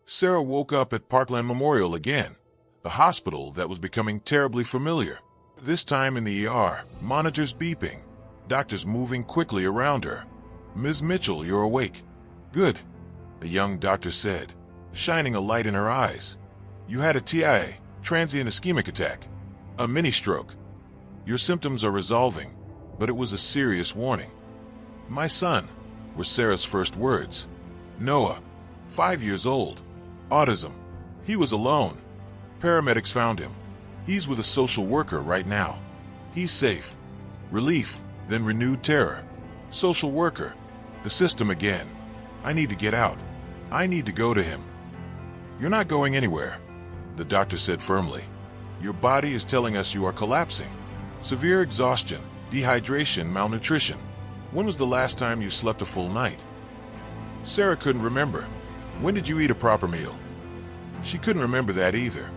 Sarah woke up at Parkland Memorial again, the hospital that was becoming terribly familiar. This time in the ER, monitors beeping, doctors moving quickly around her. "Ms. Mitchell, you're awake." "Good," the young doctor said, shining a light in her eyes. "You had a TIA, transient ischemic attack, a mini-stroke. Your symptoms are resolving, but it was a serious warning." "My son," were Sarah's first words. "Noah, 5 years old, autism. He was alone. Paramedics found him. He's with a social worker right now. He's safe." Relief, then renewed terror. Social worker. The system again. "I need to get out. I need to go to him." "You're not going anywhere," the doctor said firmly. "Your body is telling us you are collapsing. Severe exhaustion, dehydration, malnutrition. When was the last time you slept a full night?" Sarah couldn't remember. "When did you eat a proper meal?" She couldn't remember that either.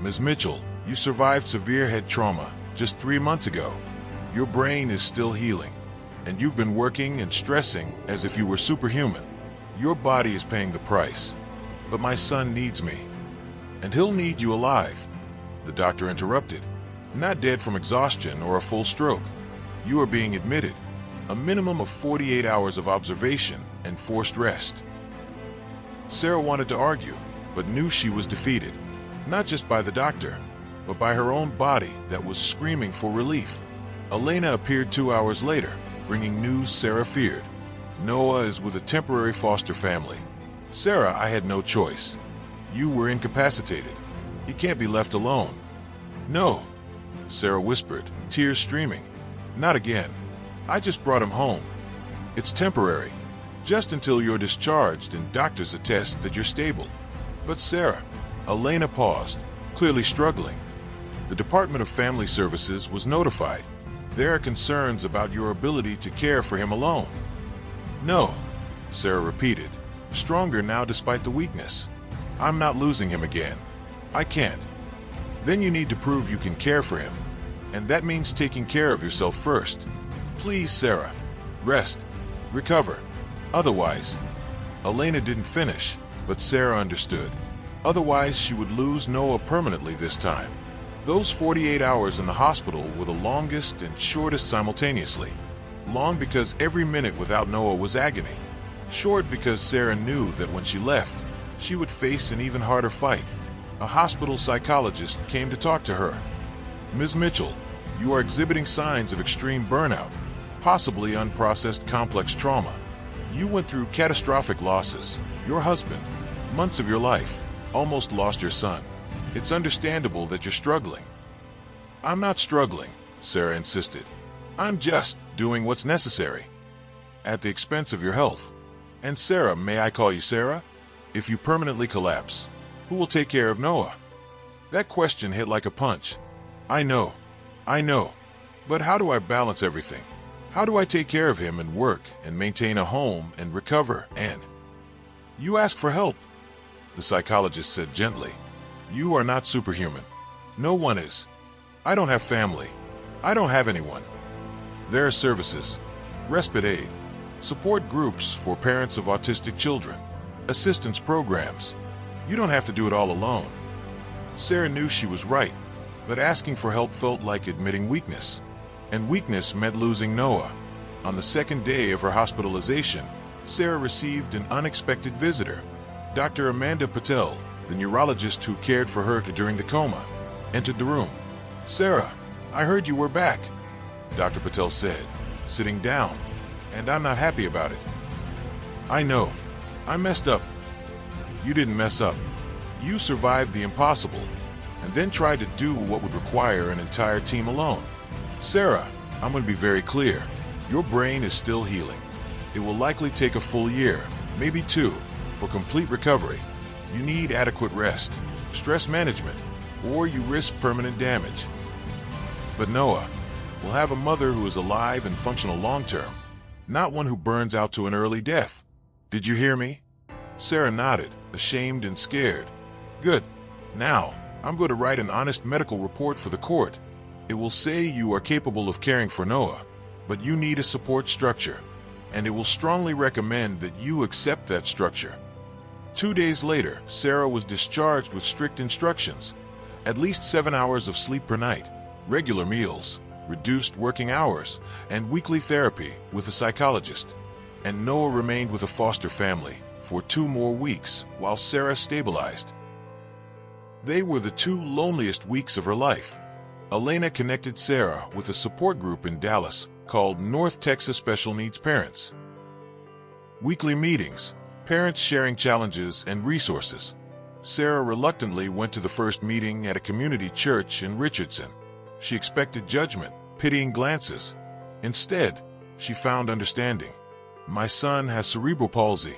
"Ms. Mitchell, you survived severe head trauma just 3 months ago. Your brain is still healing, and you've been working and stressing as if you were superhuman. Your body is paying the price. But my son needs me. And he'll need you alive," the doctor interrupted. "Not dead from exhaustion or a full stroke. You are being admitted. A minimum of 48 hours of observation and forced rest." Sarah wanted to argue, but knew she was defeated. Not just by the doctor, but by her own body that was screaming for relief. Elena appeared 2 hours later, bringing news Sarah feared. Noah is with a temporary foster family. Sarah, I had no choice. You were incapacitated. He can't be left alone. No, Sarah whispered, tears streaming. Not again. I just brought him home. It's temporary, just until you're discharged and doctors attest that you're stable. But Sarah, Elena paused, clearly struggling. The Department of Family Services was notified. There are concerns about your ability to care for him alone. No, Sarah repeated, stronger now despite the weakness. I'm not losing him again. I can't. Then you need to prove you can care for him. And that means taking care of yourself first. Please, Sarah. Rest. Recover. Otherwise, Elena didn't finish, but Sarah understood. Otherwise, she would lose Noah permanently this time. Those 48 hours in the hospital were the longest and shortest simultaneously. Long because every minute without Noah was agony. Short because Sarah knew that when she left, she would face an even harder fight. A hospital psychologist came to talk to her. Ms. Mitchell, you are exhibiting signs of extreme burnout, possibly unprocessed complex trauma. You went through catastrophic losses. Your husband, months of your life, almost lost your son. It's understandable that you're struggling. I'm not struggling, Sarah insisted. I'm just doing what's necessary. At the expense of your health. And Sarah, may I call you Sarah? If you permanently collapse, who will take care of Noah? That question hit like a punch. I know. But how do I balance everything? How do I take care of him and work and maintain a home and recover and... You ask for help, the psychologist said gently. You are not superhuman. No one is. I don't have family. I don't have anyone. There are services, respite aid, support groups for parents of autistic children, assistance programs. You don't have to do it all alone. Sarah knew she was right, but asking for help felt like admitting weakness. And weakness meant losing Noah. On the second day of her hospitalization, Sarah received an unexpected visitor. Dr. Amanda Patel, the neurologist who cared for her during the coma, entered the room. Sarah, I heard you were back, Dr. Patel said, sitting down, and I'm not happy about it. I know. I messed up. You didn't mess up. You survived the impossible, and then tried to do what would require an entire team alone. Sarah, I'm going to be very clear. Your brain is still healing. It will likely take a full year, maybe 2, for complete recovery. You need adequate rest, stress management, or you risk permanent damage. But Noah will have a mother who is alive and functional long-term, not one who burns out to an early death. Did you hear me? Sarah nodded, ashamed and scared. Good. Now, I'm going to write an honest medical report for the court. It will say you are capable of caring for Noah, but you need a support structure, and it will strongly recommend that you accept that structure. 2 days later, Sarah was discharged with strict instructions. At least 7 hours of sleep per night, regular meals, reduced working hours, and weekly therapy with a psychologist. And Noah remained with a foster family for 2 more weeks while Sarah stabilized. They were the 2 loneliest weeks of her life. Elena connected Sarah with a support group in Dallas called North Texas Special Needs Parents. Weekly meetings, parents sharing challenges and resources. Sarah reluctantly went to the first meeting at a community church in Richardson. She expected judgment, pitying glances. Instead, she found understanding. My son has cerebral palsy,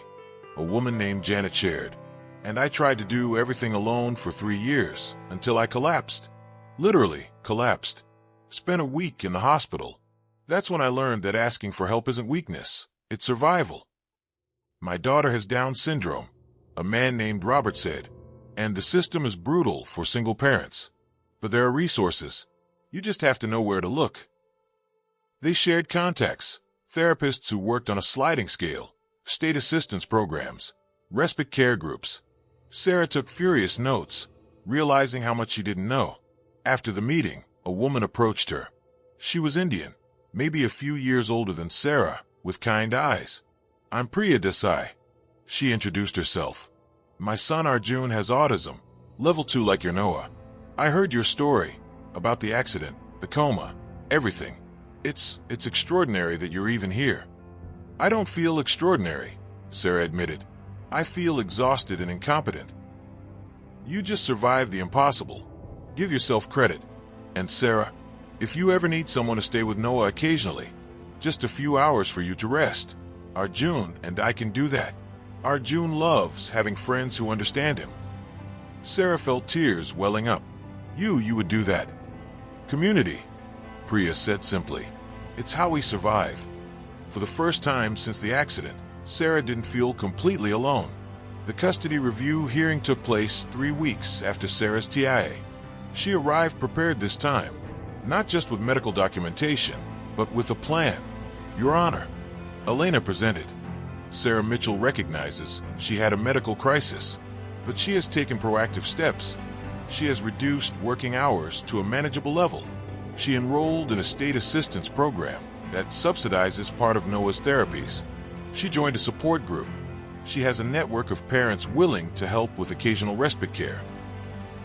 a woman named Janet shared, and I tried to do everything alone for 3 years until I collapsed. Literally collapsed. Spent a week in the hospital. That's when I learned that asking for help isn't weakness, it's survival. My daughter has Down syndrome, a man named Robert said, and the system is brutal for single parents. But there are resources. You just have to know where to look. They shared contacts, therapists who worked on a sliding scale, state assistance programs, respite care groups. Sarah took furious notes, realizing how much she didn't know. After the meeting, a woman approached her. She was Indian, maybe a few years older than Sarah, with kind eyes. I'm Priya Desai. She introduced herself. My son Arjun has autism, level 2 like your Noah. I heard your story about the accident, the coma, everything. It's extraordinary that you're even here. I don't feel extraordinary, Sarah admitted. I feel exhausted and incompetent. You just survived the impossible. Give yourself credit. And Sarah, if you ever need someone to stay with Noah occasionally, just a few hours for you to rest, Arjun and I can do that. Arjun loves having friends who understand him. Sarah felt tears welling up. You would do that. Community, Priya said simply. It's how we survive. For the first time since the accident, Sarah didn't feel completely alone. The custody review hearing took place 3 weeks after Sarah's TIA. She arrived prepared this time, not just with medical documentation, but with a plan. Your Honor, Elena presented. Sarah Mitchell recognizes she had a medical crisis, but she has taken proactive steps. She has reduced working hours to a manageable level. She enrolled in a state assistance program that subsidizes part of Noah's therapies. She joined a support group. She has a network of parents willing to help with occasional respite care.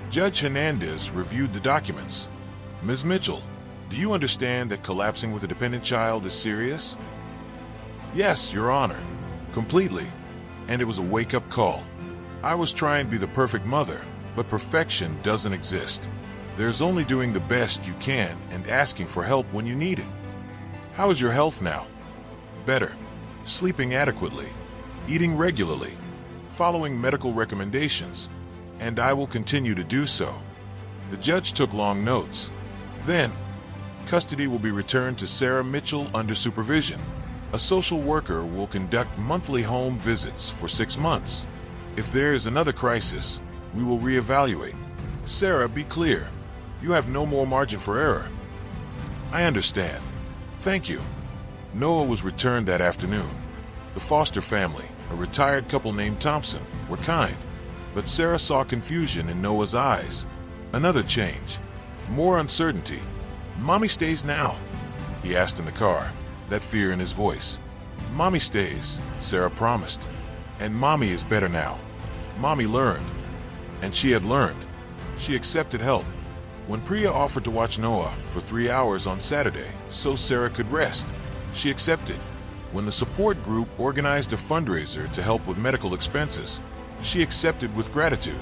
Judge Hernandez reviewed the documents. Ms. Mitchell, do you understand that collapsing with a dependent child is serious? Yes, Your Honor, completely. And it was a wake-up call. I was trying to be the perfect mother, but perfection doesn't exist. There's only doing the best you can and asking for help when you need it. How is your health now? Better. Sleeping adequately. Eating regularly. Following medical recommendations. And I will continue to do so. The judge took long notes. Then, custody will be returned to Sarah Mitchell under supervision. A social worker will conduct monthly home visits for 6 months. If there is another crisis, we will reevaluate. Sarah, be clear. You have no more margin for error. I understand. Thank you. Noah was returned that afternoon. The foster family, a retired couple named Thompson, were kind. But Sarah saw confusion in Noah's eyes. Another change. More uncertainty. Mommy stays now? He asked in the car, that fear in his voice. Mommy stays, Sarah promised. And Mommy is better now. Mommy learned. And she had learned. She accepted help. When Priya offered to watch Noah for 3 hours on Saturday so Sarah could rest, she accepted. When the support group organized a fundraiser to help with medical expenses, she accepted with gratitude.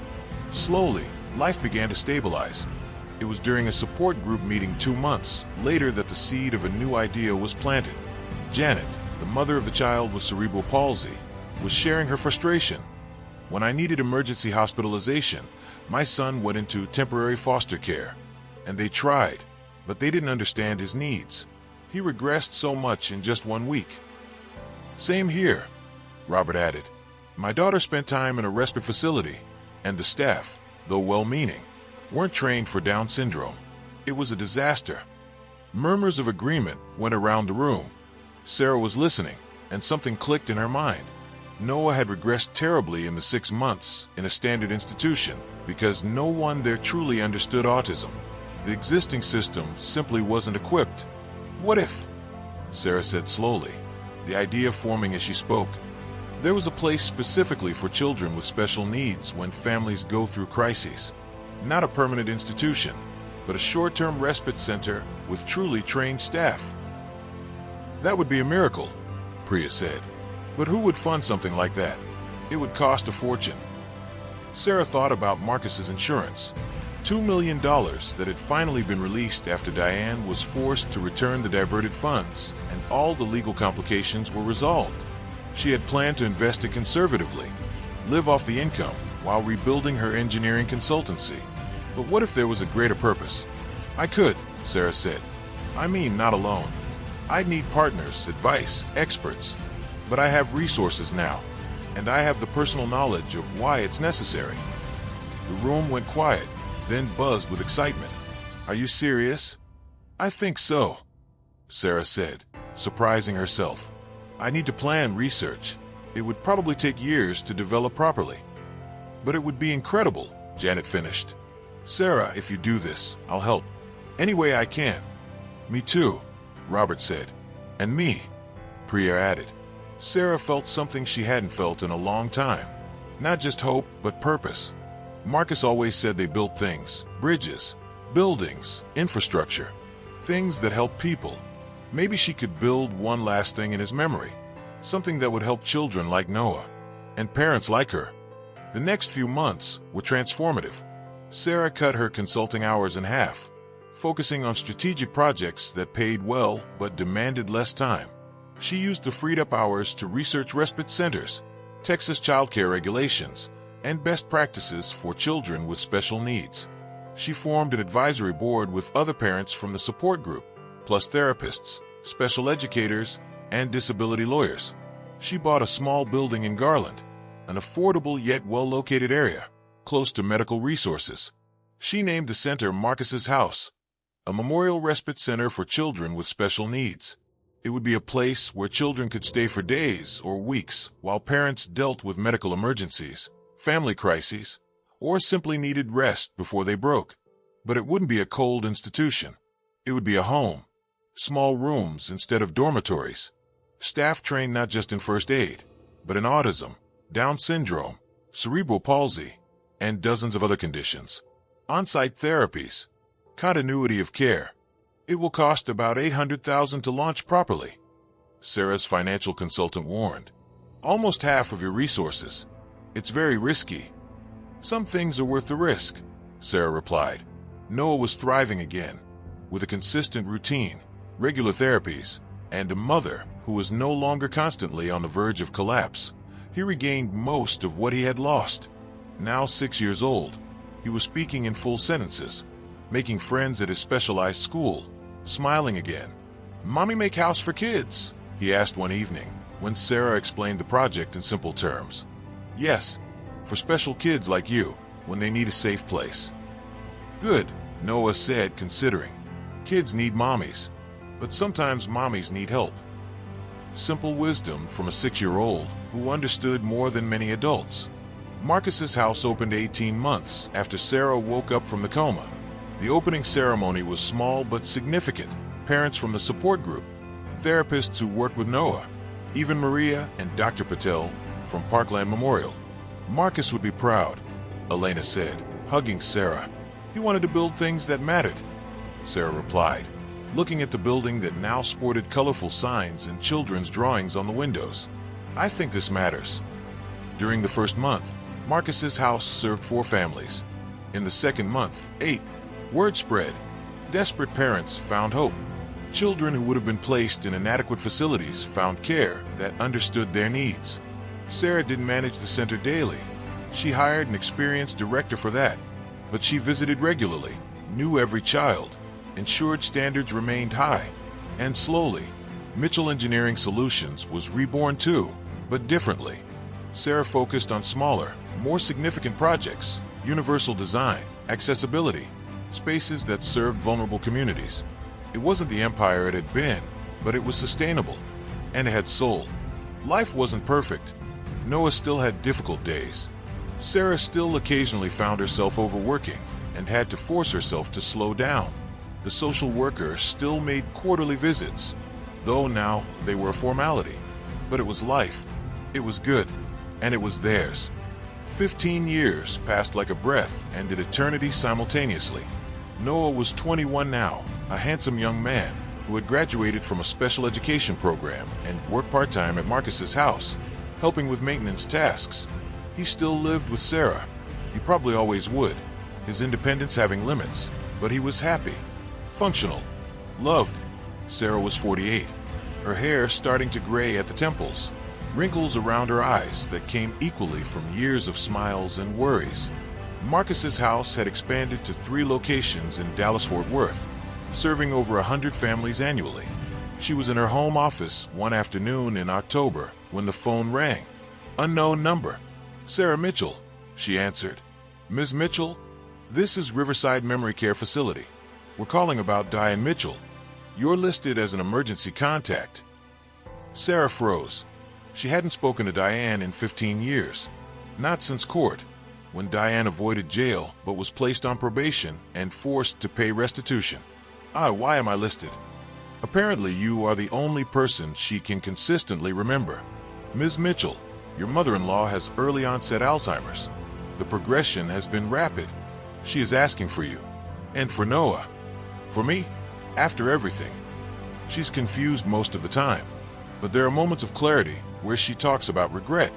Slowly, life began to stabilize. It was during a support group meeting 2 months later that the seed of a new idea was planted. Janet, the mother of the child with cerebral palsy, was sharing her frustration. When I needed emergency hospitalization, my son went into temporary foster care. And they tried, but they didn't understand his needs. He regressed so much in just 1 week. Same here, Robert added. My daughter spent time in a respite facility, and the staff, though well-meaning, weren't trained for Down syndrome. It was a disaster. Murmurs of agreement went around the room. Sarah was listening, and something clicked in her mind. Noah had regressed terribly in the 6 months in a standard institution because no one there truly understood autism. The existing system simply wasn't equipped. What if? Sarah said slowly, the idea forming as she spoke. There was a place specifically for children with special needs when families go through crises. Not a permanent institution, but a short-term respite center with truly trained staff. That would be a miracle, Priya said. But who would fund something like that? It would cost a fortune. Sarah thought about Marcus's insurance. $2 million that had finally been released after Diane was forced to return the diverted funds, and all the legal complications were resolved. She had planned to invest it conservatively, live off the income while rebuilding her engineering consultancy. But what if there was a greater purpose? I could, Sarah said. I mean, not alone. I'd need partners, advice, experts. But I have resources now, and I have the personal knowledge of why it's necessary. The room went quiet, then buzzed with excitement. Are you serious? I think so, Sarah said, surprising herself. I need to plan research. It would probably take years to develop properly. But it would be incredible, Janet finished. Sarah, if you do this, I'll help. Any way I can. Me too, Robert said. And me, Priya added. Sarah felt something she hadn't felt in a long time. Not just hope, but purpose. Marcus always said they built things, bridges, buildings, infrastructure, things that help people. Maybe she could build one last thing in his memory, something that would help children like Noah and parents like her. The next few months were transformative. Sarah cut her consulting hours in half, focusing on strategic projects that paid well but demanded less time. She used the freed-up hours to research respite centers, Texas child care regulations, and best practices for children with special needs. She formed an advisory board with other parents from the support group, plus therapists, special educators, and disability lawyers. She bought a small building in Garland, an affordable yet well-located area, close to medical resources. She named the center Marcus's House, a memorial respite center for children with special needs. It would be a place where children could stay for days or weeks while parents dealt with medical emergencies, family crises, or simply needed rest before they broke. But it wouldn't be a cold institution. It would be a home. Small rooms instead of dormitories. Staff trained not just in first aid, but in autism, Down syndrome, cerebral palsy, and dozens of other conditions. On-site therapies, continuity of care. It will cost about $800,000 to launch properly, Sarah's financial consultant warned. Almost half of your resources. It's very risky. Some things are worth the risk, Sarah replied. Noah was thriving again, with a consistent routine, regular therapies, and a mother who was no longer constantly on the verge of collapse. He regained most of what he had lost. Now 6 years old, he was speaking in full sentences, making friends at his specialized school, smiling again. "Mommy make house for kids?" he asked one evening, when Sarah explained the project in simple terms. "Yes, for special kids like you, when they need a safe place." "Good," Noah said, considering. "Kids need mommies, but sometimes mommies need help." Simple wisdom from a 6-year-old who understood more than many adults. Marcus's House opened 18 months after Sarah woke up from the coma. The opening ceremony was small but significant. Parents from the support group, therapists who worked with Noah, even Maria and Dr. Patel from Parkland Memorial. "Marcus would be proud," Elena said, hugging Sarah. "He wanted to build things that mattered," Sarah replied, looking at the building that now sported colorful signs and children's drawings on the windows. "I think this matters." During the first month, Marcus's House served 4 families. In the second month, 8. Word spread. Desperate parents found hope. Children who would have been placed in inadequate facilities found care that understood their needs. Sarah didn't manage the center daily. She hired an experienced director for that, but she visited regularly, knew every child, ensured standards remained high, and slowly, Mitchell Engineering Solutions was reborn too, but differently. Sarah focused on smaller, more significant projects, universal design, accessibility, spaces that served vulnerable communities. It wasn't the empire it had been, but it was sustainable, and it had soul. Life wasn't perfect. Noah still had difficult days. Sarah still occasionally found herself overworking and had to force herself to slow down. The social worker still made quarterly visits, though now they were a formality. But it was life. It was good, and it was theirs. 15 years passed like a breath and an eternity simultaneously. Noah was 21 now, a handsome young man who had graduated from a special education program and worked part-time at Marcus's House, helping with maintenance tasks. He still lived with Sarah. He probably always would, his independence having limits, but he was happy, functional, loved. Sarah was 48, her hair starting to gray at the temples, wrinkles around her eyes that came equally from years of smiles and worries. Marcus's House had expanded to 3 locations in Dallas-Fort Worth, serving over 100 families annually. She was in her home office one afternoon in October when the phone rang. Unknown number. "Sarah Mitchell," she answered. "Ms. Mitchell, this is Riverside Memory Care Facility. We're calling about Diane Mitchell. You're listed as an emergency contact." Sarah froze. She hadn't spoken to Diane in 15 years. Not since court, when Diane avoided jail but was placed on probation and forced to pay restitution. Why am I listed?" "Apparently you are the only person she can consistently remember. Ms. Mitchell, your mother-in-law has early onset Alzheimer's. The progression has been rapid. She is asking for you. And for Noah. For me? After everything. She's confused most of the time. But there are moments of clarity where she talks about regret,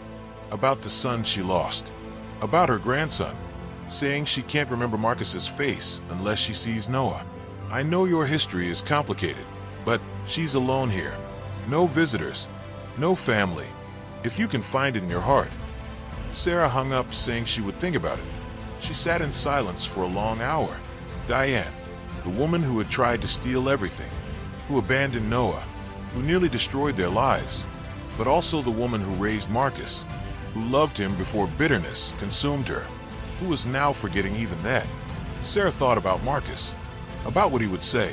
about the son she lost, about her grandson, saying she can't remember Marcus's face unless she sees Noah. I know your history is complicated, but she's alone here. No visitors, no family. If you can find it in your heart. Sarah hung up, saying she would think about it. She sat in silence for a long hour. Diane, the woman who had tried to steal everything, who abandoned Noah, who nearly destroyed their lives, but also the woman who raised Marcus, who loved him before bitterness consumed her, who was now forgetting even that. Sarah thought about Marcus, about what he would say.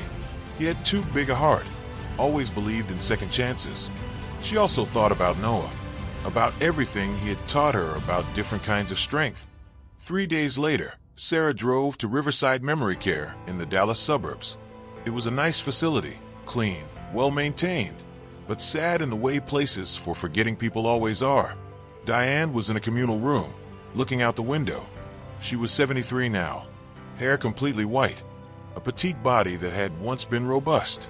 He had too big a heart, always believed in second chances. She also thought about Noah, about everything he had taught her about different kinds of strength. 3 days later, Sarah drove to Riverside Memory Care in the Dallas suburbs. It was a nice facility, clean, well-maintained, but sad in the way places for forgetting people always are. Diane was in a communal room, looking out the window. She was 73 now, hair completely white, a petite body that had once been robust.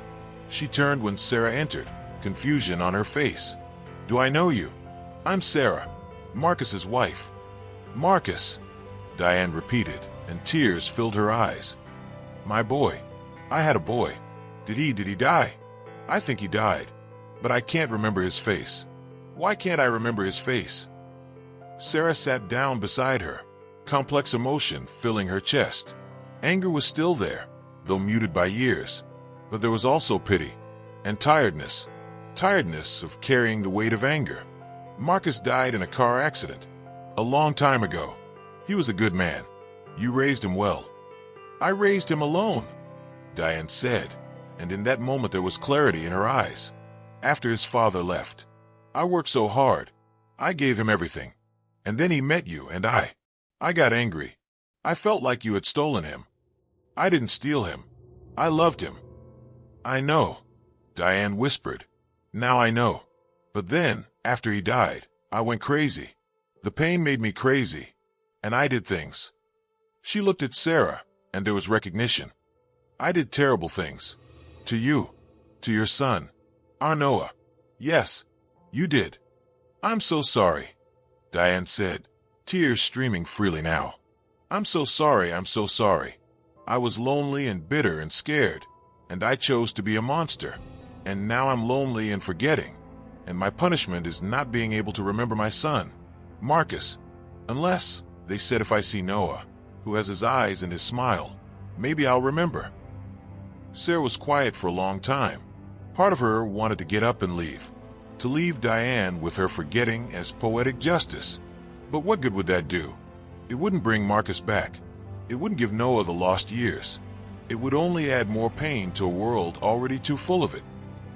She turned when Sarah entered, confusion on her face. "Do I know you? I'm Sarah, Marcus's wife." "Marcus," Diane repeated, and tears filled her eyes. "My boy. I had a boy. Did he die? I think he died, but I can't remember his face. Why can't I remember his face?" Sarah sat down beside her, complex emotion filling her chest. Anger was still there, though muted by years, but there was also pity and tiredness of carrying the weight of anger. Marcus died in a car accident a long time ago. He was a good man. You raised him well. "I raised him alone," Diane said, and in that moment there was clarity in her eyes. "After his father left, I worked so hard. I gave him everything. And then he met you and I got angry. I felt like you had stolen him. I didn't steal him. I loved him." "I know," Diane whispered. "Now I know. But then, after he died, I went crazy. The pain made me crazy. And I did things." She looked at Sarah, and there was recognition. "I did terrible things. To you. To your son. Our Noah. Yes, you did. I'm so sorry," Diane said, tears streaming freely now. I'm so sorry. I was lonely and bitter and scared, and I chose to be a monster. And now I'm lonely and forgetting, and my punishment is not being able to remember my son, Marcus. Unless, they said, if I see Noah, who has his eyes and his smile, maybe I'll remember." Sarah was quiet for a long time. Part of her wanted to get up and leave, to leave Diane with her forgetting as poetic justice. But what good would that do? It wouldn't bring Marcus back. It wouldn't give Noah the lost years. It would only add more pain to a world already too full of it.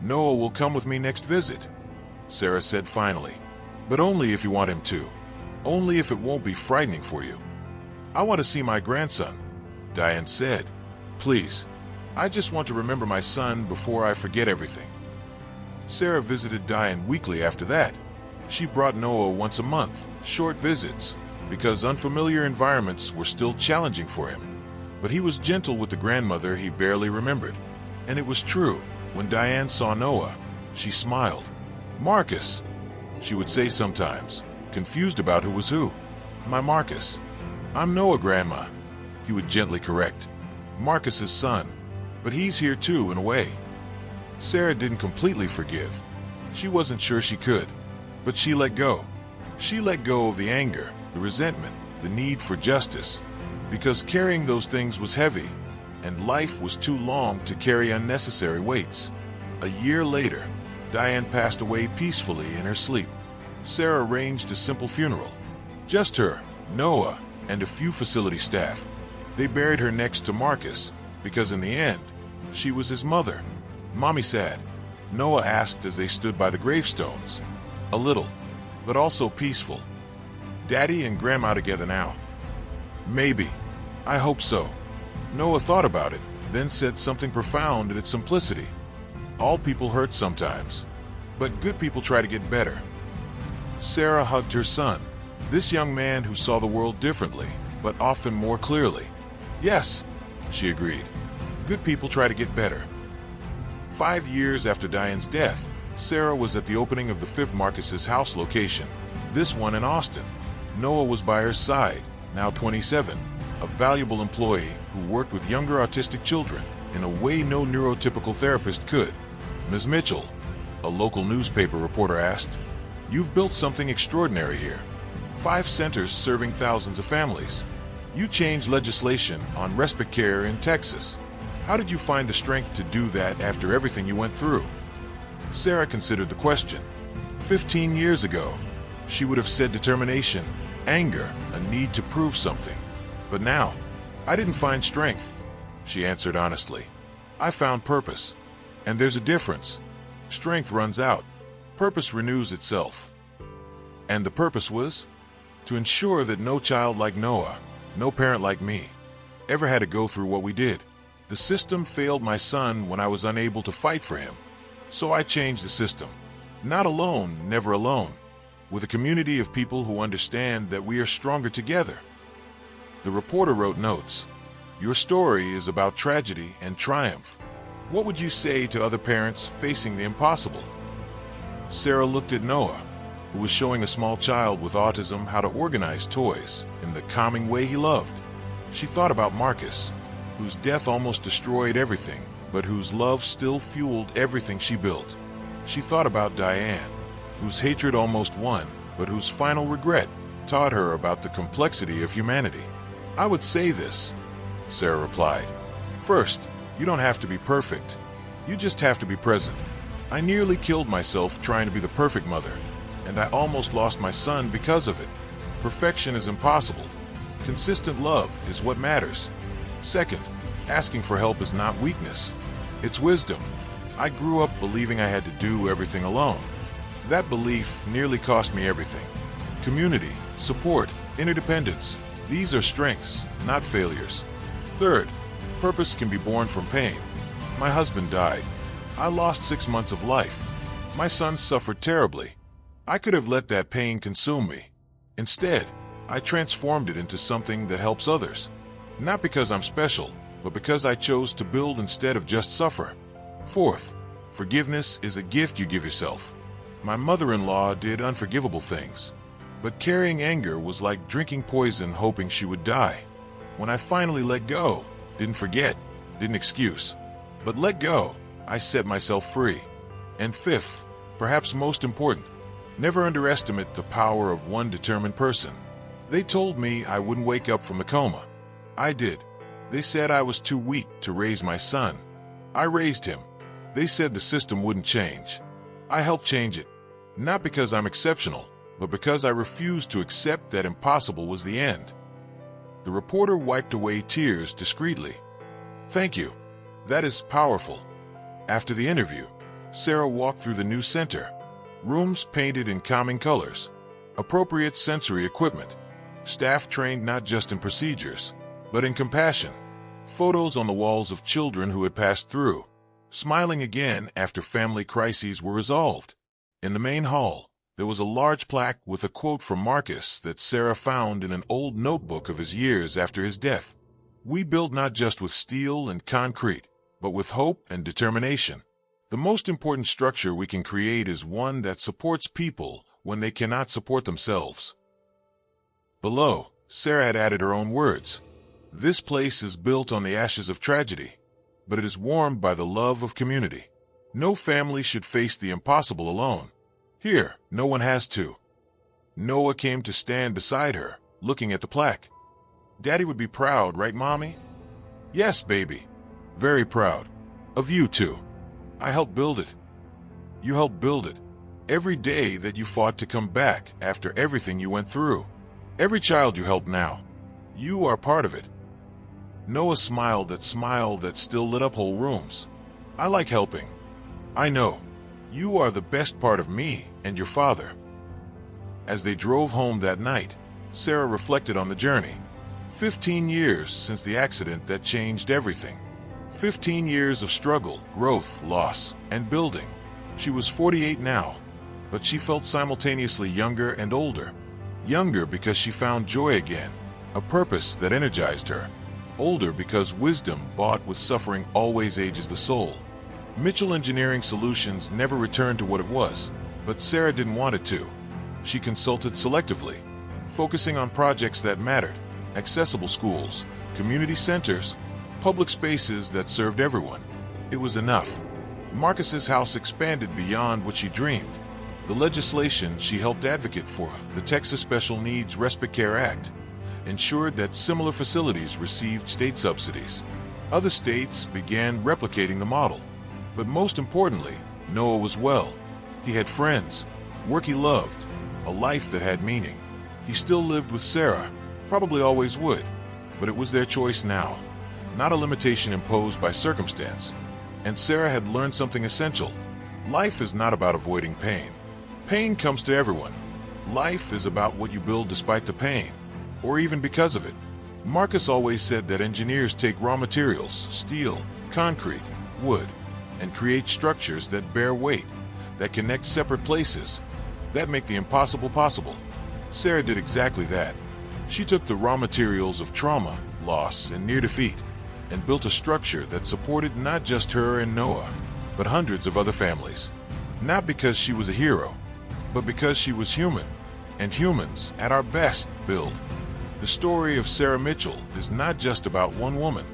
"Noah will come with me next visit," Sarah said finally. "But only if you want him to. Only if it won't be frightening for you." "I want to see my grandson," Diane said. "Please. I just want to remember my son before I forget everything." Sarah visited Diane weekly after that. She brought Noah once a month, short visits, because unfamiliar environments were still challenging for him. But he was gentle with the grandmother he barely remembered. And it was true. When Diane saw Noah, she smiled. "Marcus," she would say sometimes, confused about who was who. "My Marcus." "I'm Noah, Grandma," he would gently correct. "Marcus's son. But he's here too, in a way." Sarah didn't completely forgive. She wasn't sure she could. But she let go. She let go of the anger, the resentment, the need for justice, because carrying those things was heavy, and life was too long to carry unnecessary weights. A year later, Diane passed away peacefully in her sleep. Sarah arranged a simple funeral. Just her, Noah, and a few facility staff. They buried her next to Marcus, because in the end, she was his mother. "Mommy sad?" Noah asked as they stood by the gravestones. "A little, but also peaceful." "Daddy and Grandma together now?" "Maybe. I hope so." Noah thought about it, then said something profound in its simplicity. "All people hurt sometimes, but good people try to get better." Sarah hugged her son, This young man who saw the world differently, but often more clearly. Yes, she agreed. Good people try to get better. 5 years after Diane's death, Sarah was at the opening of the fifth Marcus's house location, this one in Austin. Noah was by her side, now 27, a valuable employee who worked with younger autistic children in a way no neurotypical therapist could. "Ms. Mitchell," a local newspaper reporter asked, "you've built something extraordinary here. 5 centers serving thousands of families. You changed legislation on respite care in Texas. How did you find the strength to do that after everything you went through?" Sarah considered the question. 15 years ago, she would have said determination, anger, a need to prove something. But now, "I didn't find strength," she answered honestly. "I found purpose. And there's a difference. Strength runs out. Purpose renews itself." And the purpose was? To ensure that no child like Noah, no parent like me, ever had to go through what we did. The system failed my son when I was unable to fight for him. So I changed the system. Not alone, never alone. With a community of people who understand that we are stronger together. The reporter wrote notes. "Your story is about tragedy and triumph. What would you say to other parents facing the impossible?" Sarah looked at Noah, who was showing a small child with autism how to organize toys in the calming way he loved. She thought about Marcus, whose death almost destroyed everything, but whose love still fueled everything she built. She thought about Diane, whose hatred almost won, but whose final regret taught her about the complexity of humanity. "I would say this," Sarah replied. "First, you don't have to be perfect. You just have to be present. I nearly killed myself trying to be the perfect mother, and I almost lost my son because of it. Perfection is impossible. Consistent love is what matters. Second, asking for help is not weakness. It's wisdom. I grew up believing I had to do everything alone. That belief nearly cost me everything. Community, support, interdependence. These are strengths, not failures. Third, purpose can be born from pain. My husband died. I lost 6 months of life. My son suffered terribly. I could have let that pain consume me. Instead, I transformed it into something that helps others. Not because I'm special, but because I chose to build instead of just suffer. Fourth, forgiveness is a gift you give yourself. My mother-in-law did unforgivable things, but carrying anger was like drinking poison hoping she would die. When I finally let go, didn't forget, didn't excuse, but let go, I set myself free. And fifth, perhaps most important, never underestimate the power of one determined person. They told me I wouldn't wake up from the coma. I did. They said I was too weak to raise my son. I raised him. They said the system wouldn't change. I helped change it. Not because I'm exceptional, but because I refused to accept that impossible was the end. The reporter wiped away tears discreetly. "Thank you. That is powerful." After the interview, Sarah walked through the new center. Rooms painted in calming colors, appropriate sensory equipment, staff trained not just in procedures, but in compassion, photos on the walls of children who had passed through, smiling again after family crises were resolved. In the main hall, there was a large plaque with a quote from Marcus that Sarah found in an old notebook of his years after his death. "We build not just with steel and concrete, but with hope and determination. The most important structure we can create is one that supports people when they cannot support themselves." Below, Sarah had added her own words. "This place is built on the ashes of tragedy, but it is warmed by the love of community. No family should face the impossible alone. Here, no one has to." Noah came to stand beside her, looking at the plaque. "Daddy would be proud, right, Mommy?" "Yes, baby. Very proud. Of you, too. I helped build it. You helped build it. Every day that you fought to come back after everything you went through. Every child you help now. You are part of it." Noah smiled that smile that still lit up whole rooms. "I like helping. I know. You are the best part of me and your father." As they drove home that night, Sarah reflected on the journey. 15 years since the accident that changed everything. 15 years of struggle, growth, loss, and building. She was 48 now, but she felt simultaneously younger and older. Younger because she found joy again, a purpose that energized her. Older because wisdom bought with suffering always ages the soul. Mitchell Engineering Solutions never returned to what it was, but Sarah didn't want it to. She consulted selectively, focusing on projects that mattered: accessible schools, community centers, public spaces that served everyone. It was enough. Marcus's house expanded beyond what she dreamed. The legislation she helped advocate for, the Texas Special Needs Respite Care Act, ensured that similar facilities received state subsidies. Other states began replicating the model. But most importantly, Noah was well. He had friends, work he loved, a life that had meaning. He still lived with Sarah, probably always would, but it was their choice now, not a limitation imposed by circumstance. And Sarah had learned something essential. Life is not about avoiding pain. Pain comes to everyone. Life is about what you build despite the pain, or even because of it. Marcus always said that engineers take raw materials, steel, concrete, wood, and create structures that bear weight, that connect separate places, that make the impossible possible. Sarah did exactly that. She took the raw materials of trauma, loss, and near defeat, and built a structure that supported not just her and Noah, but hundreds of other families. Not because she was a hero, but because she was human, and humans, at our best, build. The story of Sarah Mitchell is not just about one woman.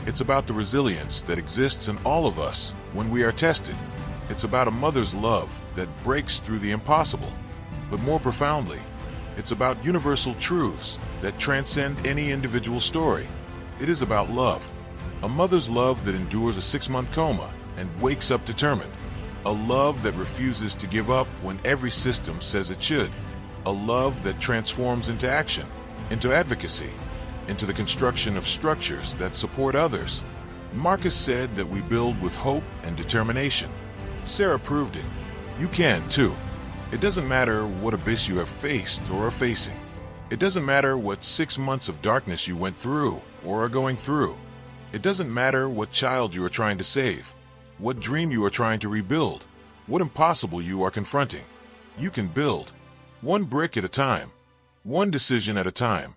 It's about the resilience that exists in all of us when we are tested. It's about a mother's love that breaks through the impossible. But more profoundly, it's about universal truths that transcend any individual story. It is about love. A mother's love that endures a 6-month coma and wakes up determined. A love that refuses to give up when every system says it should. A love that transforms into action, into advocacy, into the construction of structures that support others. Marcus said that we build with hope and determination. Sarah proved it. You can too. It doesn't matter what abyss you have faced or are facing. It doesn't matter what 6 months of darkness you went through or are going through. It doesn't matter what child you are trying to save, what dream you are trying to rebuild, what impossible you are confronting. You can build, one brick at a time, one decision at a time,